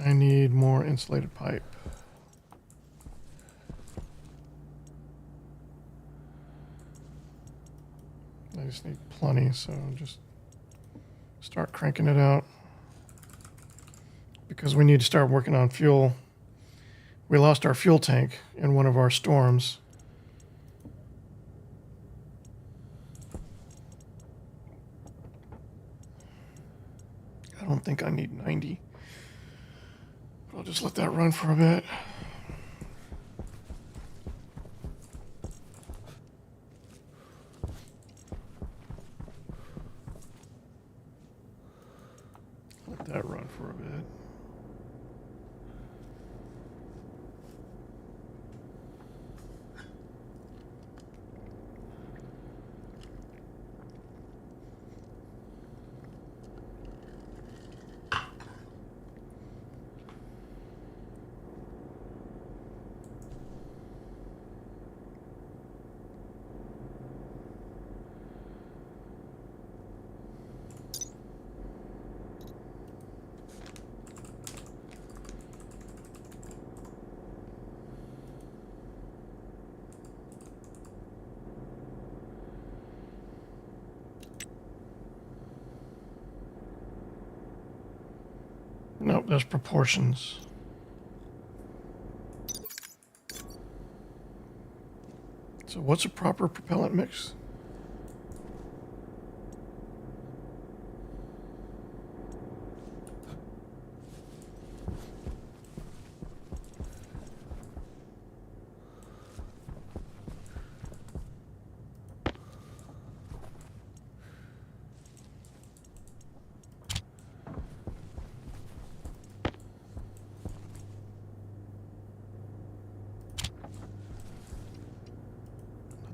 I need more insulated pipe. I just need plenty, so I'll just start cranking it out. Because we need to start working on fuel. We lost our fuel tank in one of our storms. I don't think I need 90. But I'll just let that run for a bit. Let that run for a bit. Nope, there's proportions. So what's a proper propellant mix?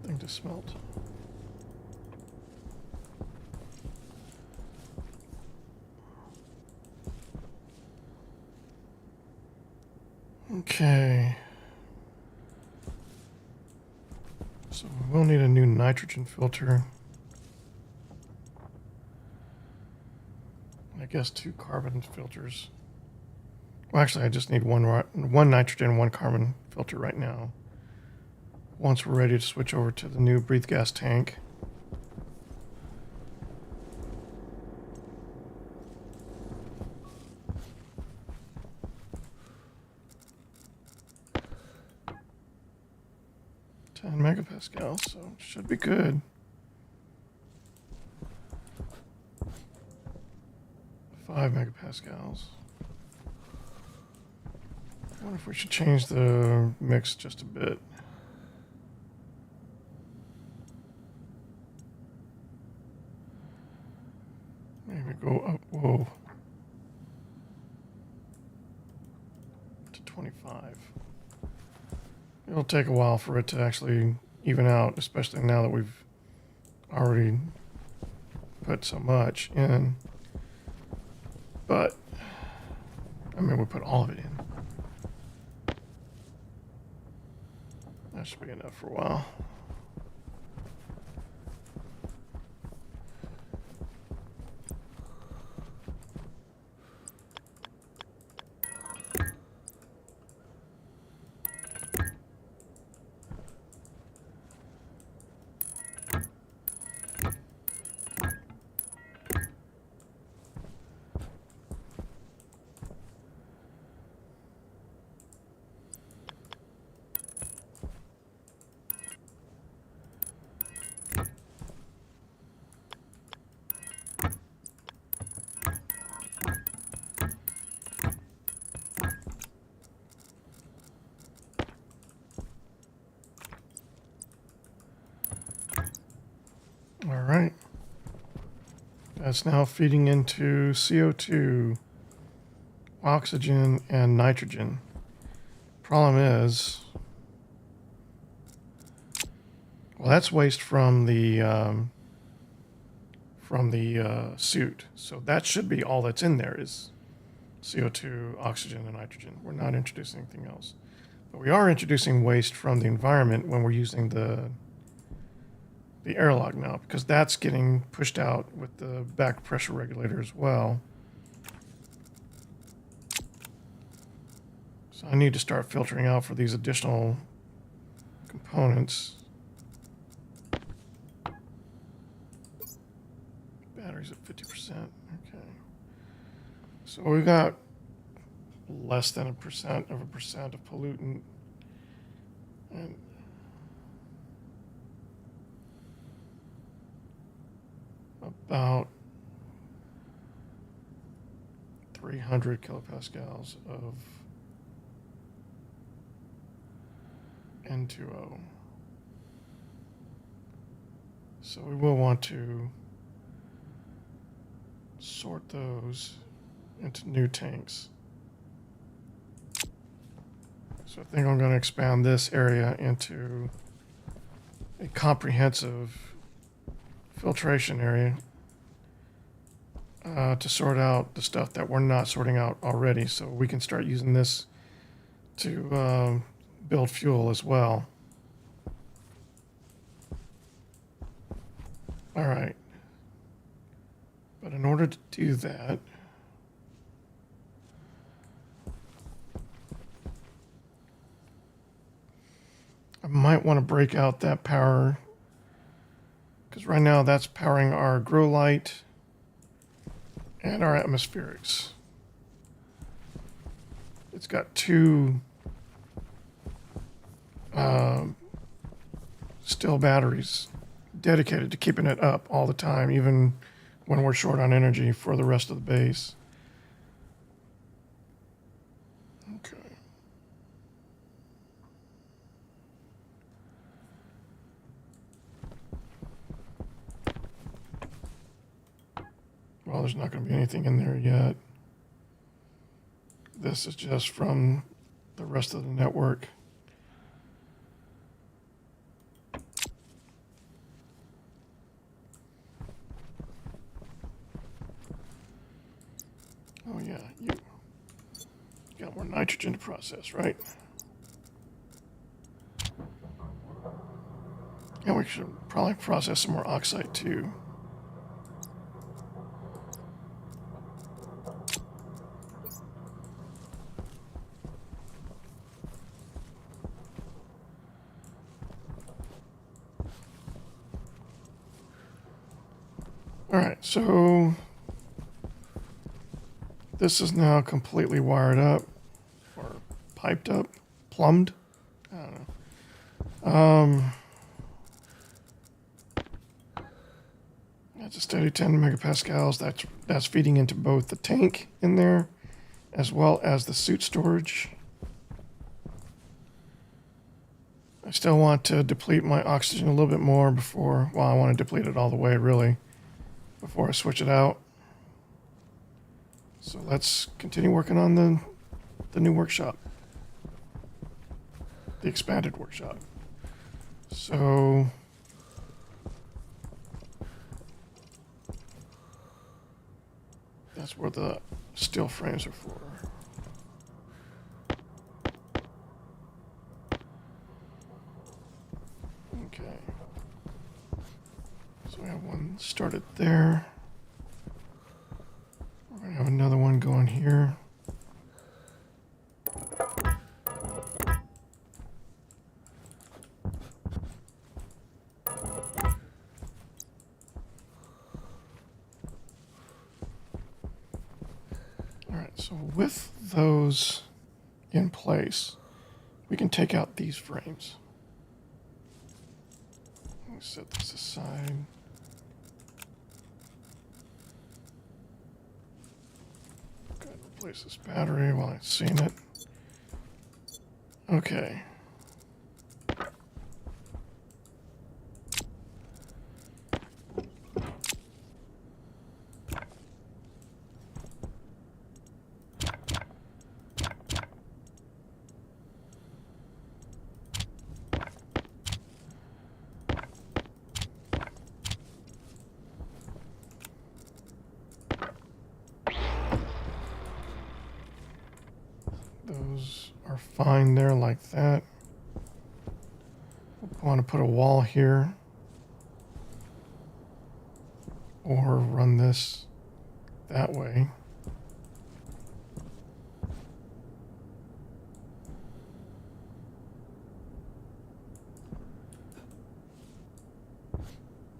Nothing to smelt. Okay. So we'll need a new nitrogen filter. I guess 2 carbon filters. Well, actually, I just need one nitrogen, 1 carbon filter right now. Once we're ready to switch over to the new breathe gas tank. Megapascals, so it should be good. 5 megapascals. I wonder if we should change the mix just a bit. Maybe go up, whoa, to 25. It'll take a while for it to actually even out, especially now that we've already put so much in. But, I mean, we put all of it in. That should be enough for a while. All right. That's now feeding into CO2, oxygen, and nitrogen. Problem is, well, that's waste from the suit. So that should be all that's in there is CO2, oxygen, and nitrogen. We're not introducing anything else. But we are introducing waste from the environment when we're using the airlock now, because that's getting pushed out with the back pressure regulator as well. So I need to start filtering out for these additional components. Batteries at 50%. Okay. So we've got less than 1% of pollutant. And about 300 kilopascals of N2O. So we will want to sort those into new tanks. So I think I'm going to expand this area into a comprehensive filtration area to sort out the stuff that we're not sorting out already, so we can start using this to build fuel as well. All right. But in order to do that, I might want to break out that power, because right now that's powering our grow light and our atmospherics. It's got two still batteries dedicated to keeping it up all the time, even when we're short on energy for the rest of the base. Okay. Well, there's not going to be anything in there yet. This is just from the rest of the network. Oh yeah, you got more nitrogen to process, right? And we should probably process some more oxide too. All right, so this is now completely wired up, or piped up, plumbed. I don't know. That's a steady 10 megapascals. That's feeding into both the tank in there, as well as the suit storage. I still want to deplete my oxygen a little bit more before, well, I want to deplete it all the way, really, before I switch it out. So let's continue working on the new workshop, the expanded workshop. So that's where the steel frames are for. Okay. So we have one started there. We're going to have another one going here. All right, so with those in place, we can take out these frames. Let me set this aside. Replace this battery while I've seen it. Okay. Those are fine there like that. I want to put a wall here. Or run this that way.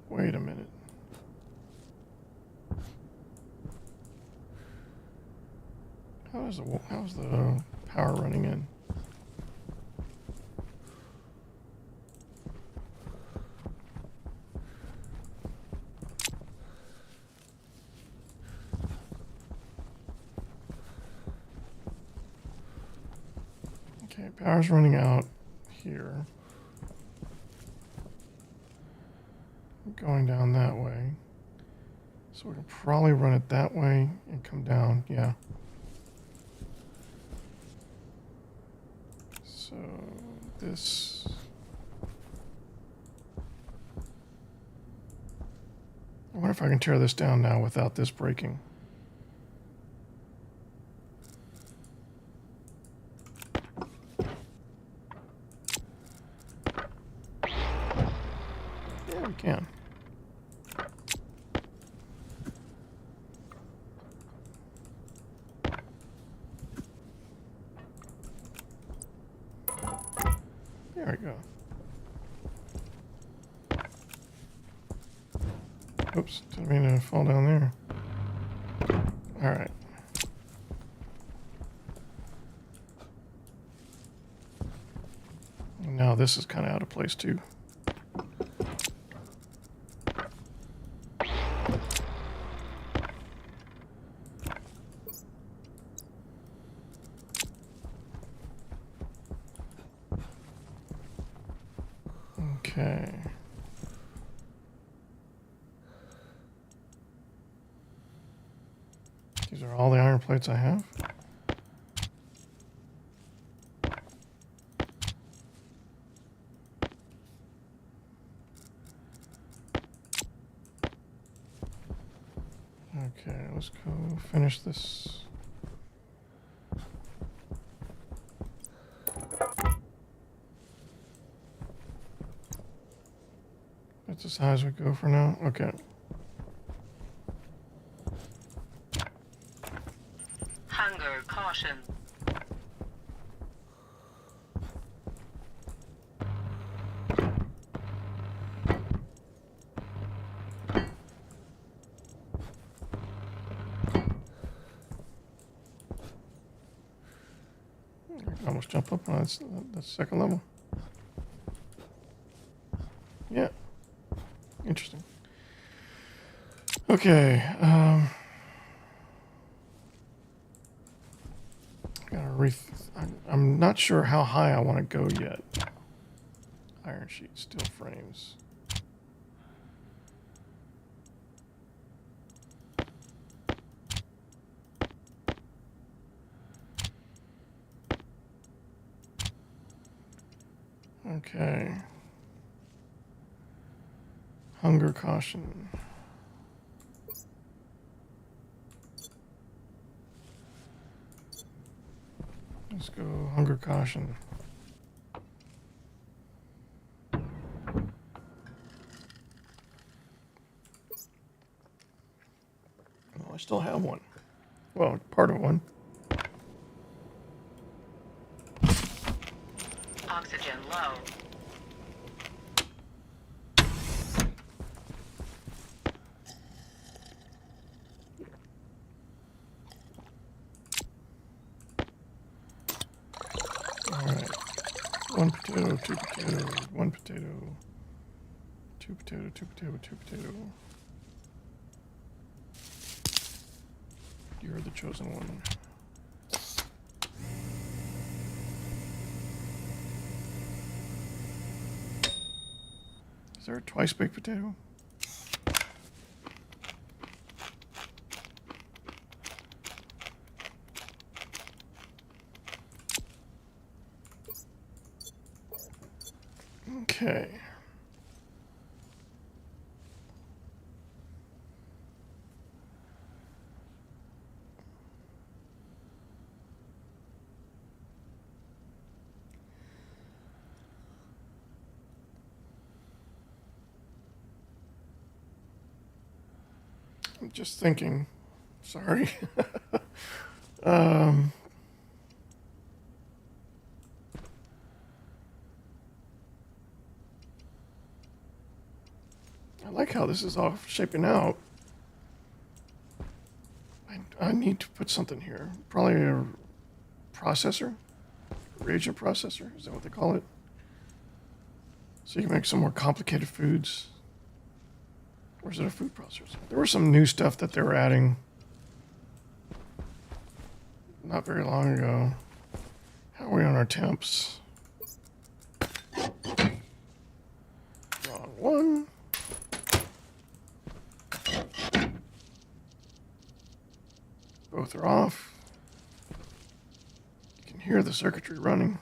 Wait a minute. How's the power running in? Okay, power's running out here. Going down that way. So we can probably run it that way and come down. Yeah. So this. I wonder if I can tear this down now without this breaking. Yeah, we can. There we go. Oops, didn't mean to fall down there. All right. Now this is kind of out of place too. Okay. These are all the iron plates I have. Okay, let's go finish this. That's as high as we go for now. Okay. Hunger caution. I can almost jump up on that's second level. Yeah. Interesting. Okay. I'm not sure how high I want to go yet. Iron sheet, steel frames. Okay. Hunger caution. Let's go hunger caution. Oh, I still have one. Well, part of one. Oxygen low. Alright. One potato, two potato, one potato, two potato, two potato, two potato. You're the chosen one. Is there a twice baked potato? Okay. I'm just thinking. Sorry. I like how this is all shaping out. I need to put something here. Probably a processor? Reagent processor? Is that what they call it? So you can make some more complicated foods. Or is it a food processor? There was some new stuff that they were adding not very long ago. How are we on our temps? Wrong one. Both are off. You can hear the circuitry running.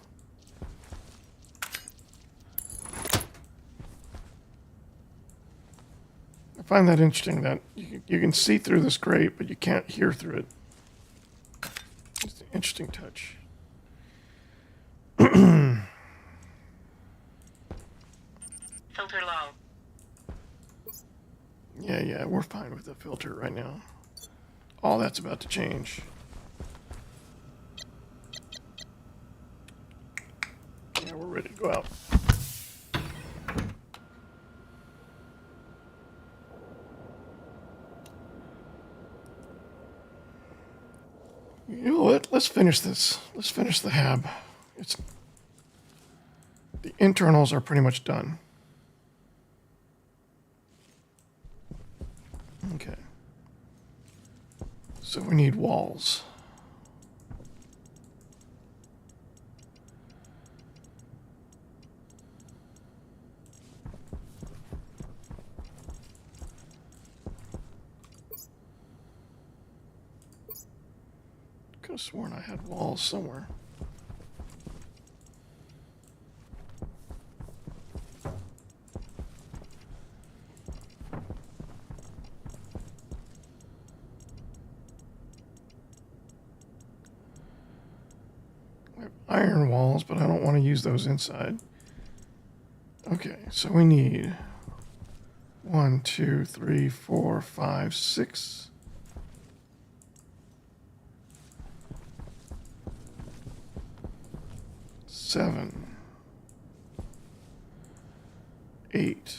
I find that interesting that you can see through this grate, but you can't hear through it. It's an interesting touch. Filter low. Yeah, we're fine with the filter right now. All that's about to change. Yeah, we're ready to go out. You know what? Let's finish this. Let's finish the HAB. The internals are pretty much done. Okay. So we need walls. Could have sworn I had walls somewhere. I have iron walls, but I don't want to use those inside. Okay, so we need 1, 2, 3, 4, 5, 6. 7, 8,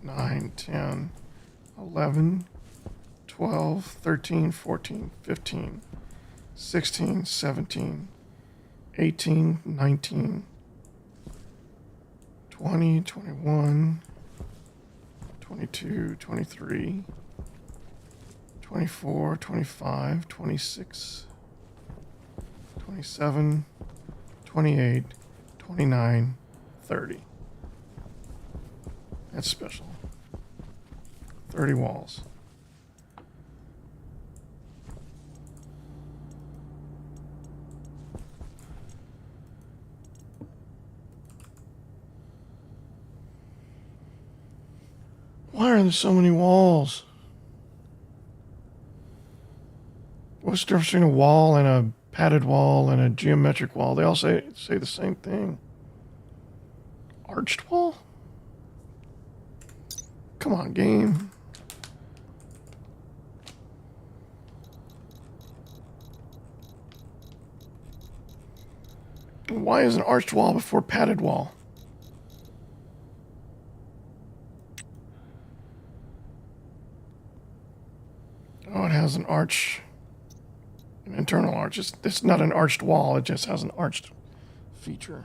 9, 10, 11, 12, 13, 14, 15, 16, 17, 18, 19, 20, 21, 22, 23, 24, 25, 26, 27, 28, 29, 30. That's special. 30 walls. Why are there so many walls? What's the difference between a wall and a padded wall and a geometric wall? They all say the same thing. Arched wall? Come on, game. Why is an arched wall before padded wall? Oh, it has an arch. An internal arch. It's not an arched wall, it just has an arched feature.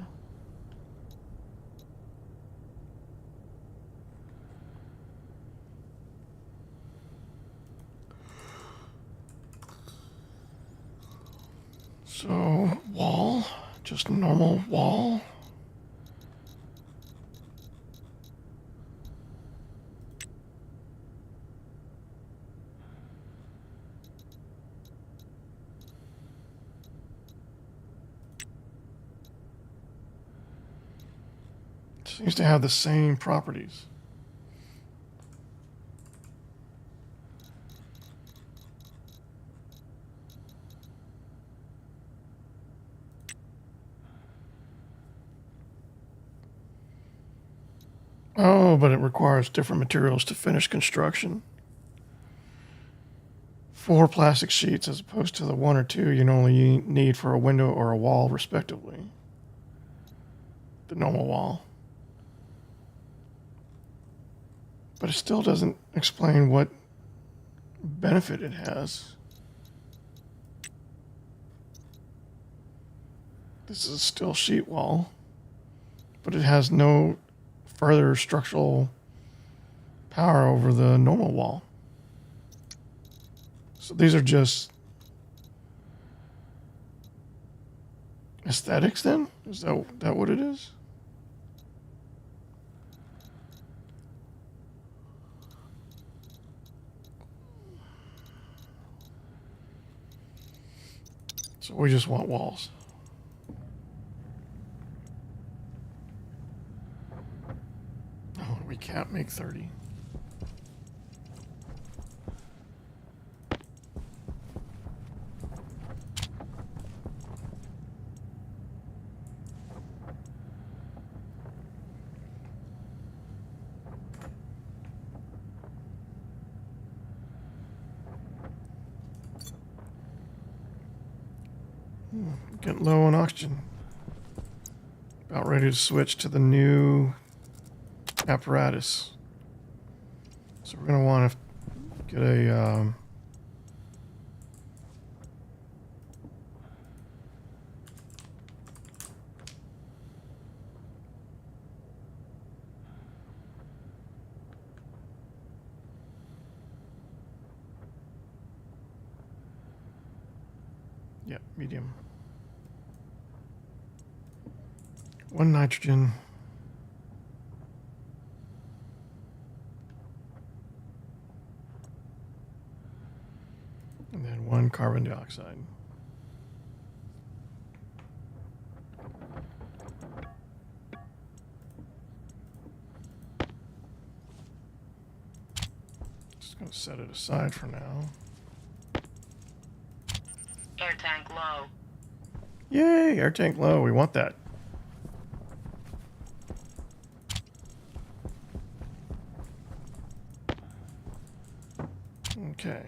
So, wall, just normal wall. Seems to have the same properties. Oh, but it requires different materials to finish construction. 4 plastic sheets as opposed to the 1 or 2 you normally need for a window or a wall, respectively. The normal wall. But it still doesn't explain what benefit it has. This is a still sheet wall, but it has no further structural power over the normal wall. So these are just aesthetics then? Is that what it is? So we just want walls. Oh, we can't make 30. Getting low on oxygen. About ready to switch to the new apparatus. So we're going to want to get a yeah, medium. 1 nitrogen. And then 1 carbon dioxide. Just going to set it aside for now. Air tank low. Yay, air tank low. We want that. Okay.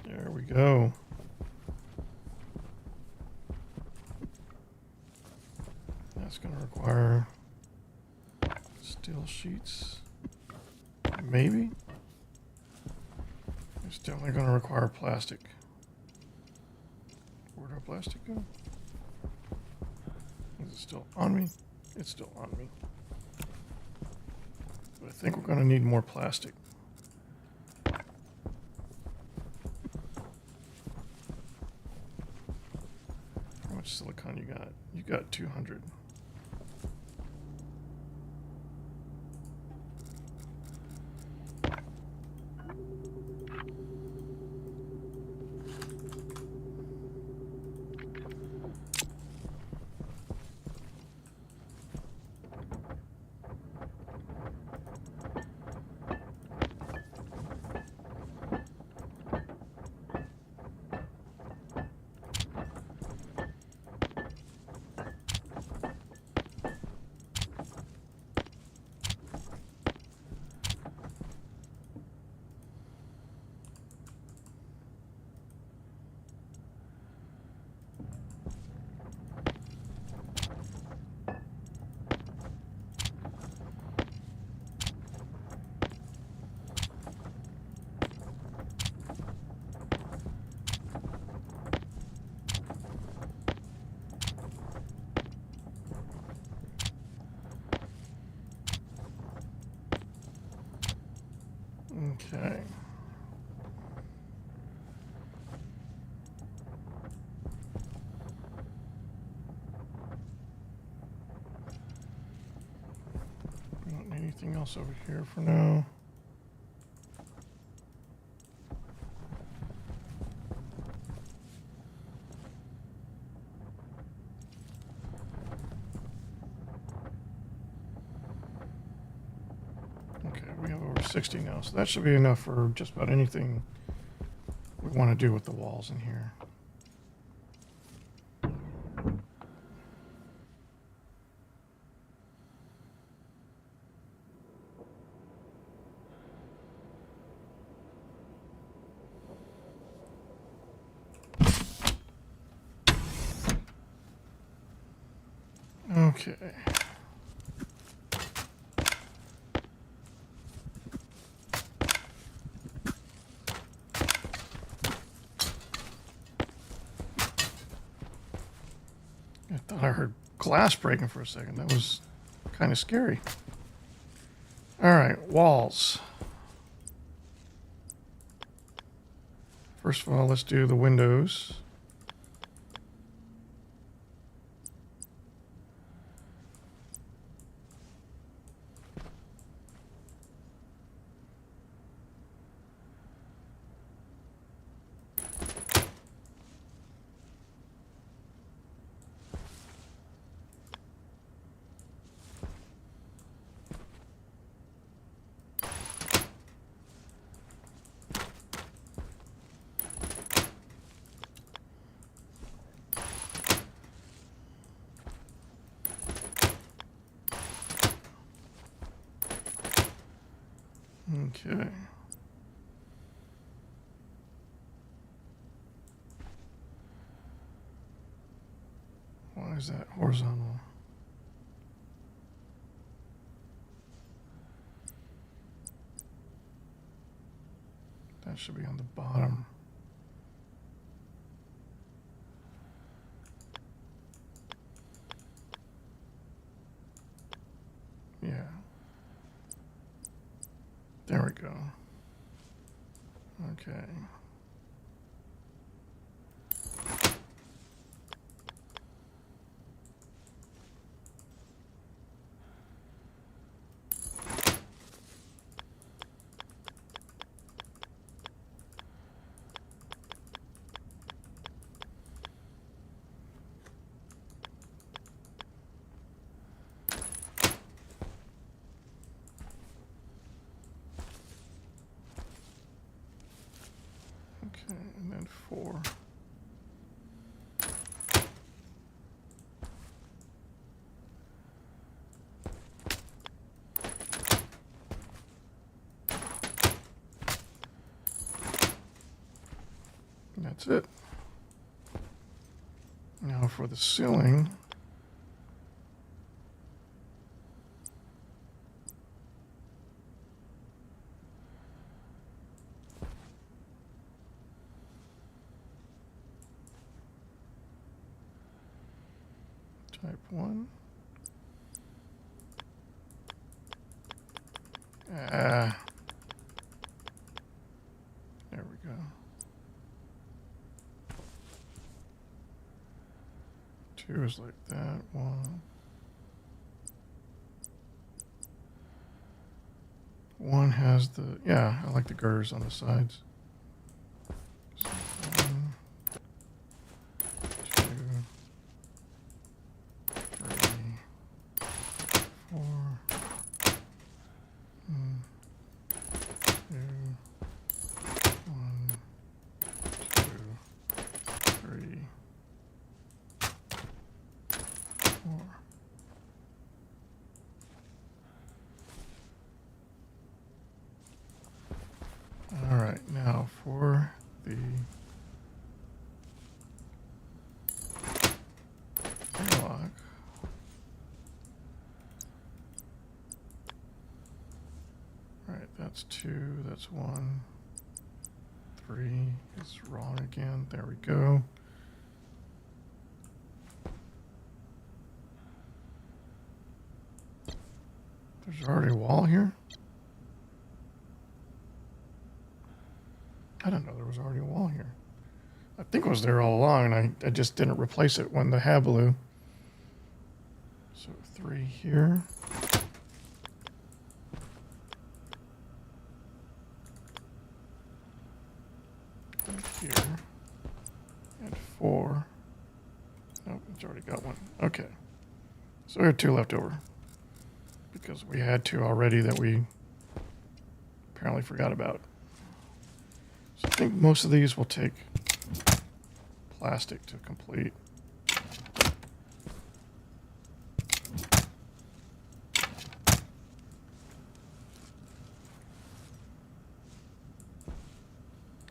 There we go. That's going to require steel sheets. Maybe? It's definitely going to require plastic. Where'd our plastic go? Is it still on me? It's still on me. But I think we're going to need more plastic. How much silicon you got? You got 200. Okay. Don't need anything else over here for now. 560 now, so that should be enough for just about anything we want to do with the walls in here. Okay. I thought I heard glass breaking for a second. That was kind of scary. All right, walls. First of all, let's do the windows. Okay. Why is that horizontal? That should be on the bottom. Yeah. There we go. Okay. Okay, and then 4. And that's it. Now for the ceiling. Type 1. There we go. 2 is like that. 1. 1 has the, yeah, I like the girders on the sides. So 1, 2, 3, 4, 2, 1, 2, 3, 4. All right, now for the airlock. All right, that's 2, that's 1, 3 is wrong again. There we go. There's already a wall here. I didn't know there was already a wall here. I think it was there all along, and I just didn't replace it when the HAB blew. So 3 here. And here. And 4. Nope, it's already got 1. Okay. So we have 2 left over. Because we had 2 already that we apparently forgot about. So I think most of these will take plastic to complete.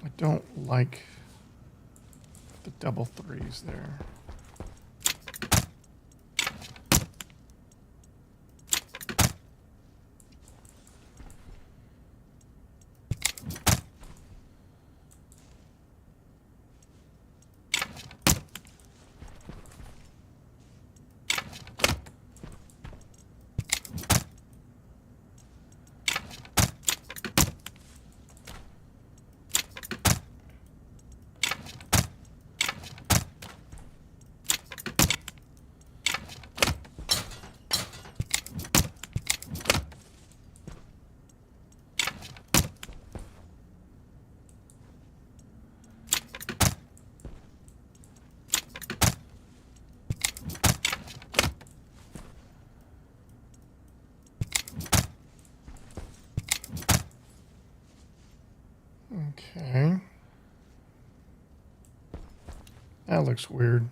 I don't like the double threes there. Okay. That looks weird.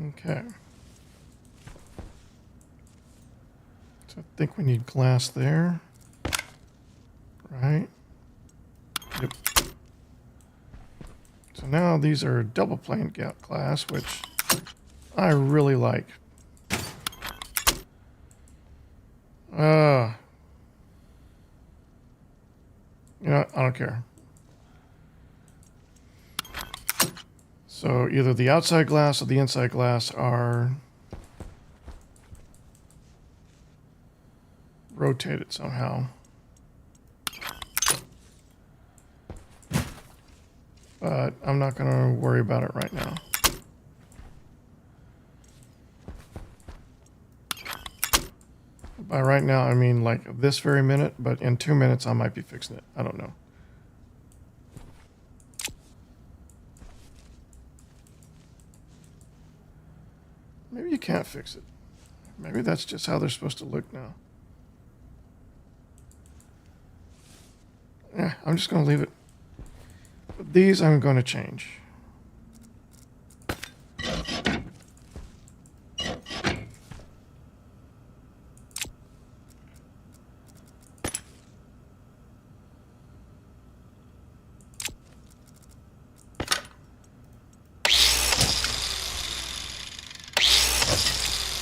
Okay. So I think we need glass there. Right? Yep. So now these are double plane glass, which I really like. You know what? I don't care. So either the outside glass or the inside glass are rotated somehow. But I'm not going to worry about it right now. By right now, I mean like this very minute, but in 2 minutes I might be fixing it. I don't know. Maybe you can't fix it. Maybe that's just how they're supposed to look now. Yeah, I'm just going to leave it. But these I'm going to change.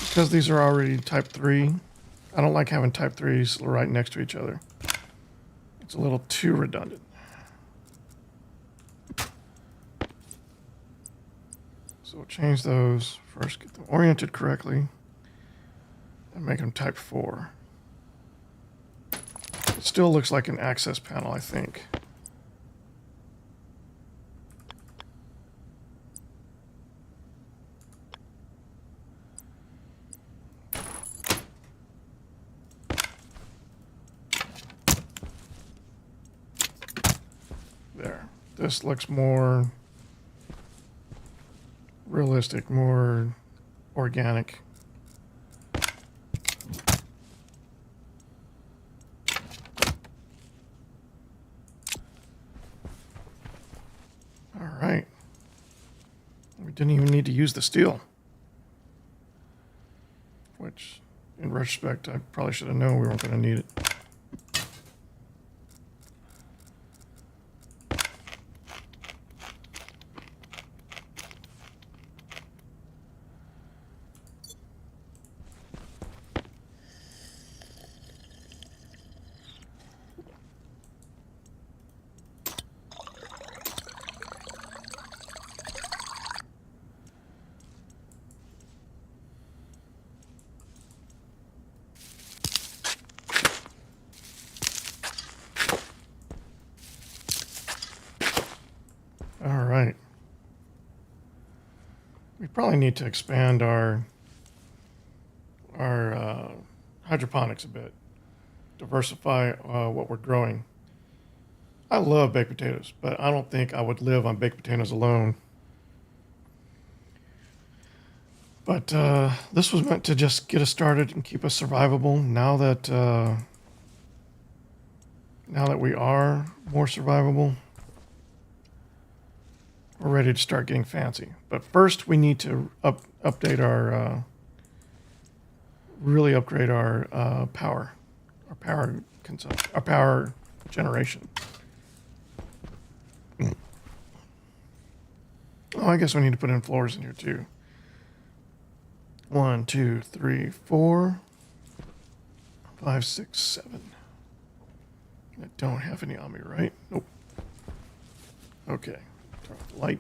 Because these are already type 3, I don't like having type 3s right next to each other. It's a little too redundant. So we'll change those first, get them oriented correctly, and make them type 4. It still looks like an access panel, I think. There. This looks more realistic, more organic. All right. We didn't even need to use the steel, which in retrospect, I probably should have known we weren't going to need it. All right. We probably need to expand our hydroponics a bit, diversify what we're growing. I love baked potatoes, but I don't think I would live on baked potatoes alone. But this was meant to just get us started and keep us survivable. Now that we are more survivable, we're ready to start getting fancy. But first, we need to update our really upgrade our power consumption, our power generation. Oh, I guess we need to put in floors in here too. 1, 2, 3, 4, 5, 6, 7. I don't have any on me, right? Nope. Okay. Turn off the light.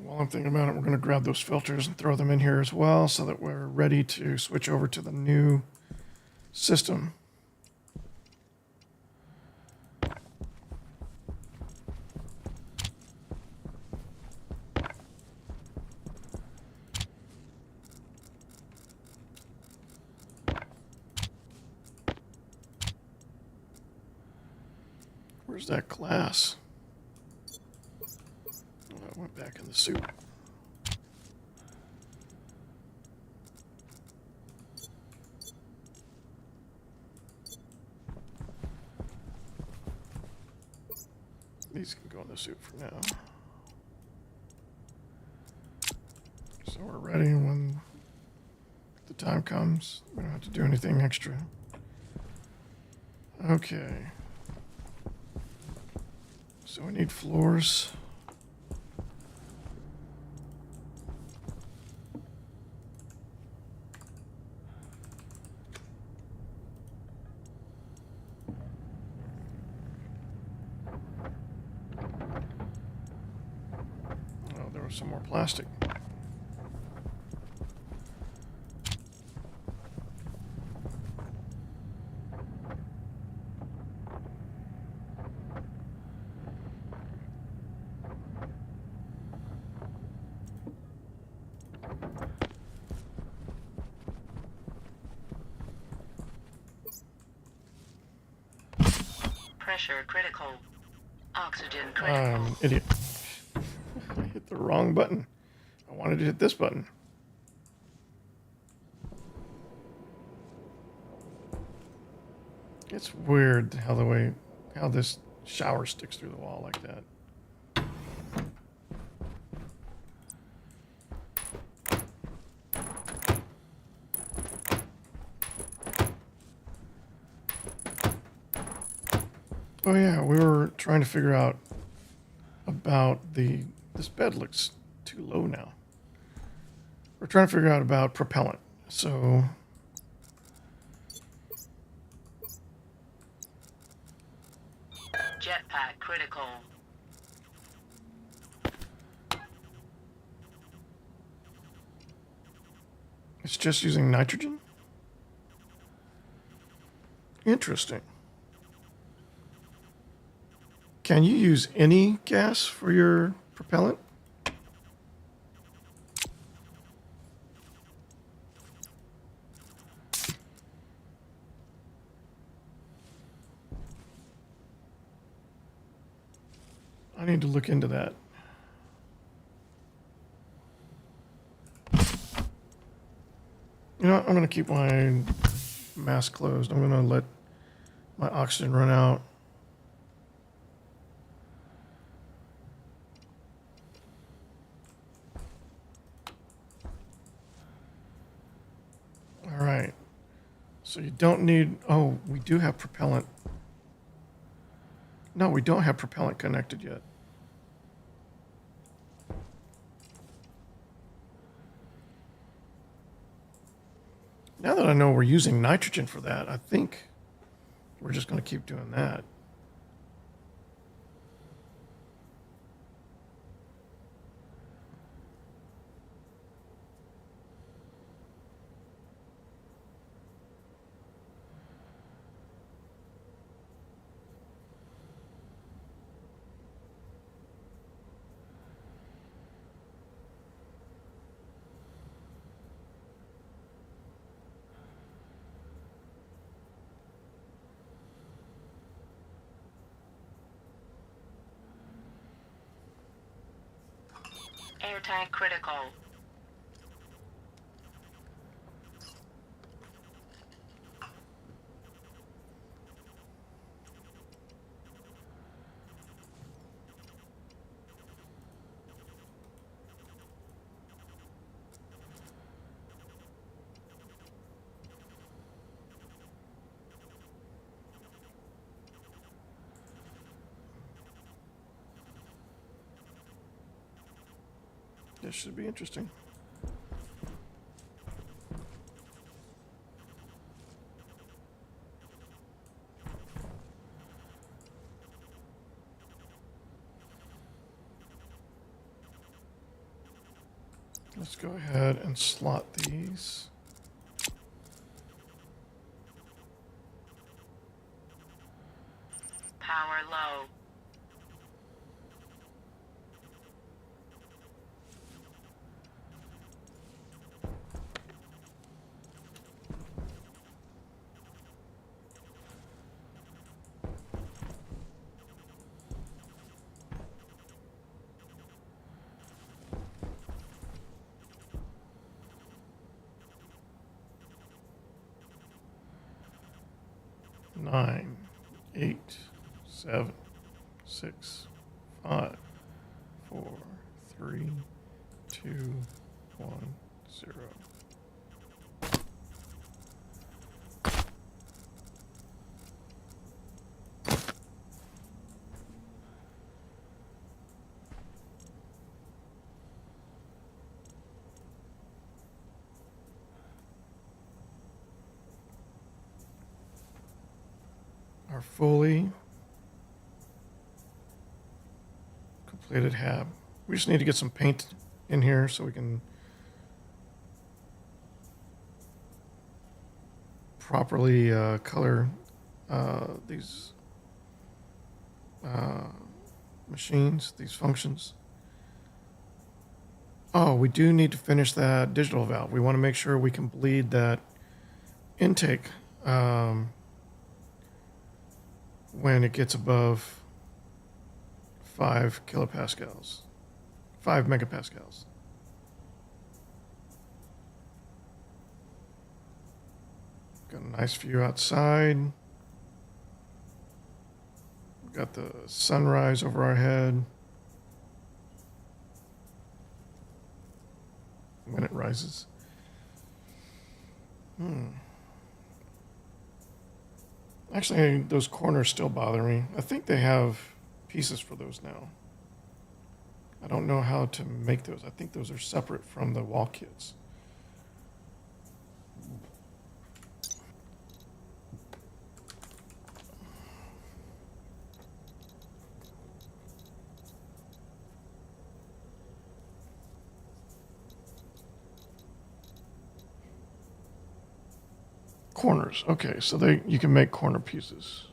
While I'm thinking about it, we're going to grab those filters and throw them in here as well so that we're ready to switch over to the new system. Where's that glass? Oh, I went back in the soup. These can go in the soup for now. So we're ready when the time comes. We don't have to do anything extra. Okay. So we need floors. Oh, there was some more plastic. Pressure critical. Oxygen critical. I'm an idiot. I hit the wrong button. I wanted to hit this button. It's weird how this shower sticks through the wall like that. Oh yeah, we were trying to figure out about this bed looks too low now. We're trying to figure out about propellant. So Jetpack critical. it's just using nitrogen? Interesting. Can you use any gas for your propellant? I need to look into that. You know what? I'm going to keep my mask closed. I'm going to let my oxygen run out. All right. So you don't need... Oh, we do have propellant. No, we don't have propellant connected yet. Now that I know we're using nitrogen for that, I think we're just going to keep doing that. Air tank critical. This should be interesting. Let's go ahead and slot these. Power low. Nine, 8, 7, 6, 5, 4, 3, 2, 1, 0. Our fully completed HAB. We just need to get some paint in here so we can properly color these machines, these functions. Oh, we do need to finish that digital valve. We want to make sure we can bleed that intake when it gets above 5 kilopascals, 5 megapascals. Got a nice view outside. Got the sunrise over our head. When it rises. Actually, those corners still bother me. I think they have pieces for those now. I don't know how to make those. I think those are separate from the wall kits. Corners. Okay, so you can make corner pieces.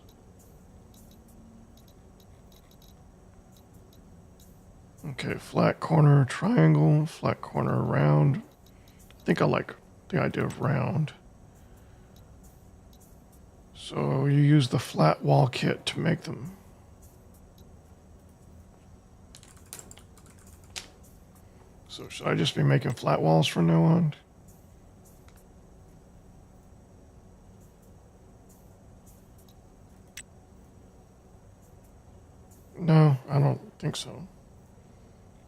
Okay, flat corner triangle, flat corner round. I think I like the idea of round. So you use the flat wall kit to make them. So should I just be making flat walls from now on? No, I don't think so.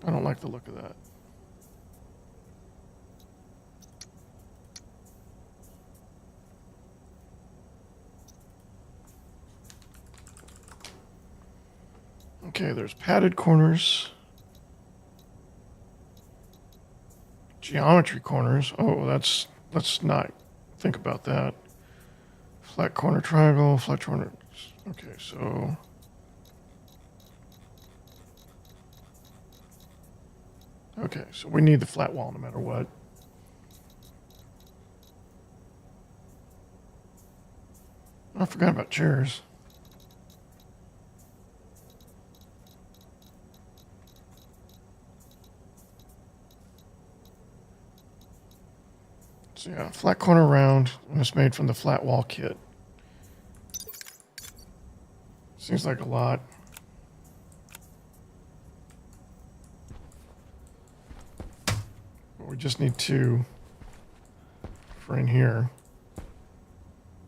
I don't like the look of that. Okay, there's padded corners. Geometry corners. Oh, let's not think about that. Flat corner triangle, flat corner. Okay, so okay, so we need the flat wall no matter what. I forgot about chairs. So yeah, flat corner round, and it's made from the flat wall kit. Seems like a lot. just need two for in here.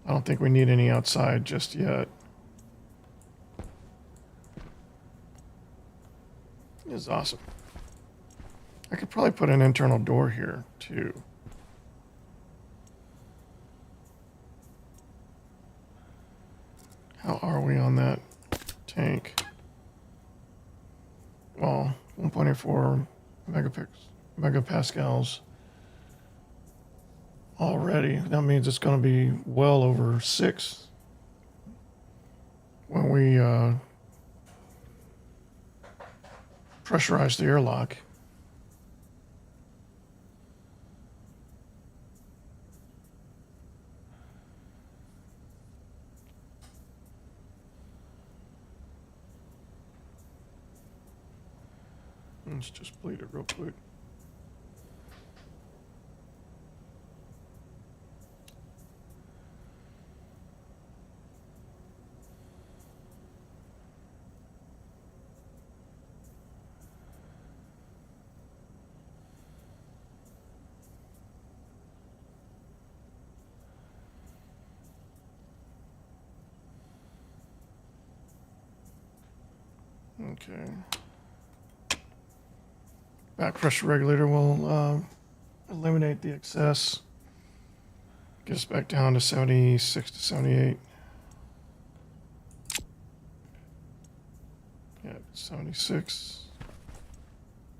I don't think we need any outside just yet. This is awesome. I could probably put an internal door here too. How are we on that tank? Well, 1.84 megapascals already. That means it's going to be well over 6 when we pressurize the airlock. Let's just bleed it real quick. Okay. Back pressure regulator will eliminate the excess. Get us back down to 76 to 78. Yeah, 76,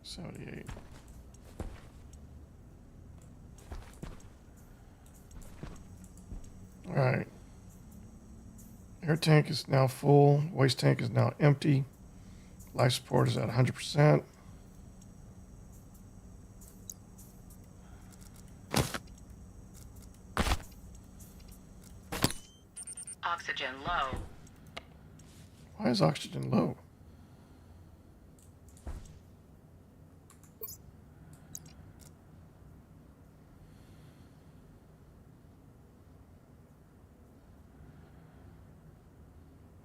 78. All right. Air tank is now full. Waste tank is now empty. Life support is at 100%. Oxygen low. Why is oxygen low?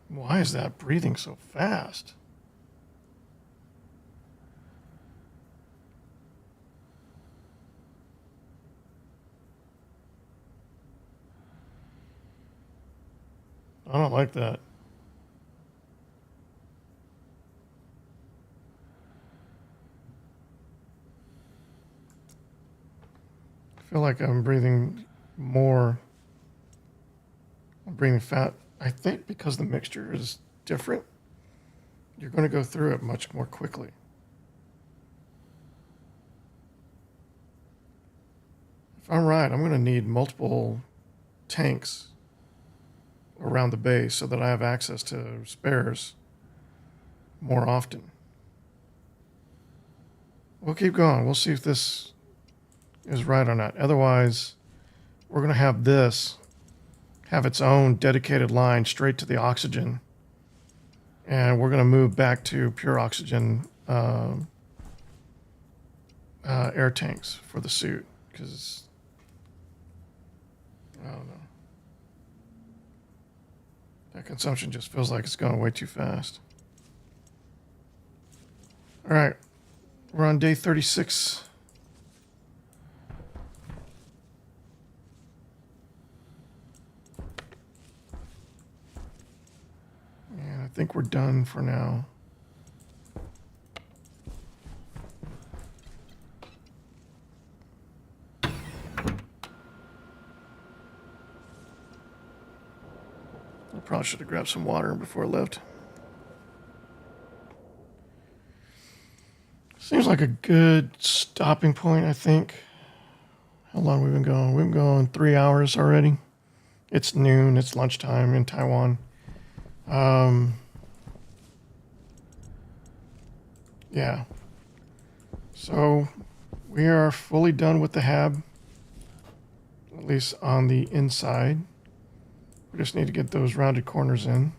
Why is that breathing so fast? I don't like that. I feel like I'm breathing more. I'm breathing fat. I think because the mixture is different, you're going to go through it much more quickly. If I'm right, I'm going to need multiple tanks around the base so that I have access to spares more often. We'll keep going. We'll see if this is right or not. Otherwise, we're going to have this have its own dedicated line straight to the oxygen. And we're going to move back to pure oxygen air tanks for the suit because I don't know. That consumption just feels like it's going way too fast. All right, we're on day 36. And I think we're done for now. I probably should have grabbed some water before I left. Seems like a good stopping point, I think. How long we've been going? We've been going 3 hours already. It's noon. It's lunchtime in Taiwan. Yeah. So we are fully done with the HAB, at least on the inside. We just need to get those rounded corners in.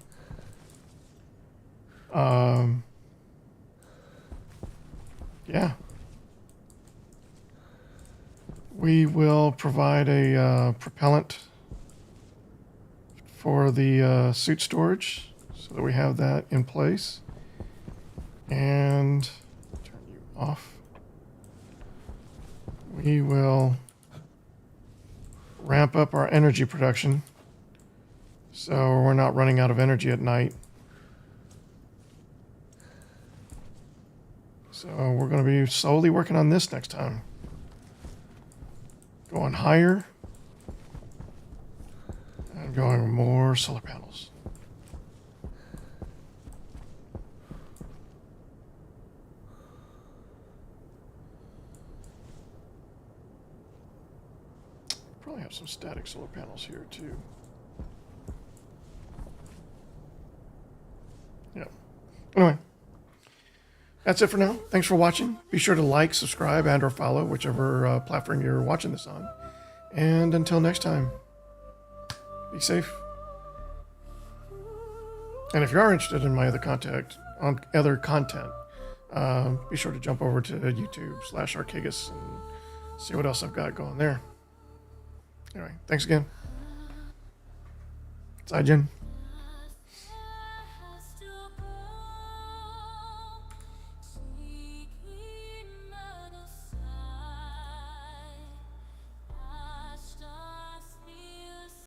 Yeah. We will provide a propellant for the suit storage so that we have that in place. And turn you off. we will ramp up our energy production so we're not running out of energy at night. So we're going to be slowly working on this next time. Going higher and going more solar panels. Probably have some static solar panels here too. Yeah. Anyway, that's it for now. Thanks for watching. Be sure to like, subscribe, and or follow whichever platform you're watching this on. And until next time, be safe. And if you are interested in my other content, be sure to jump over to YouTube/Arcagus and see what else I've got going there. Anyway, thanks again. Zaijian.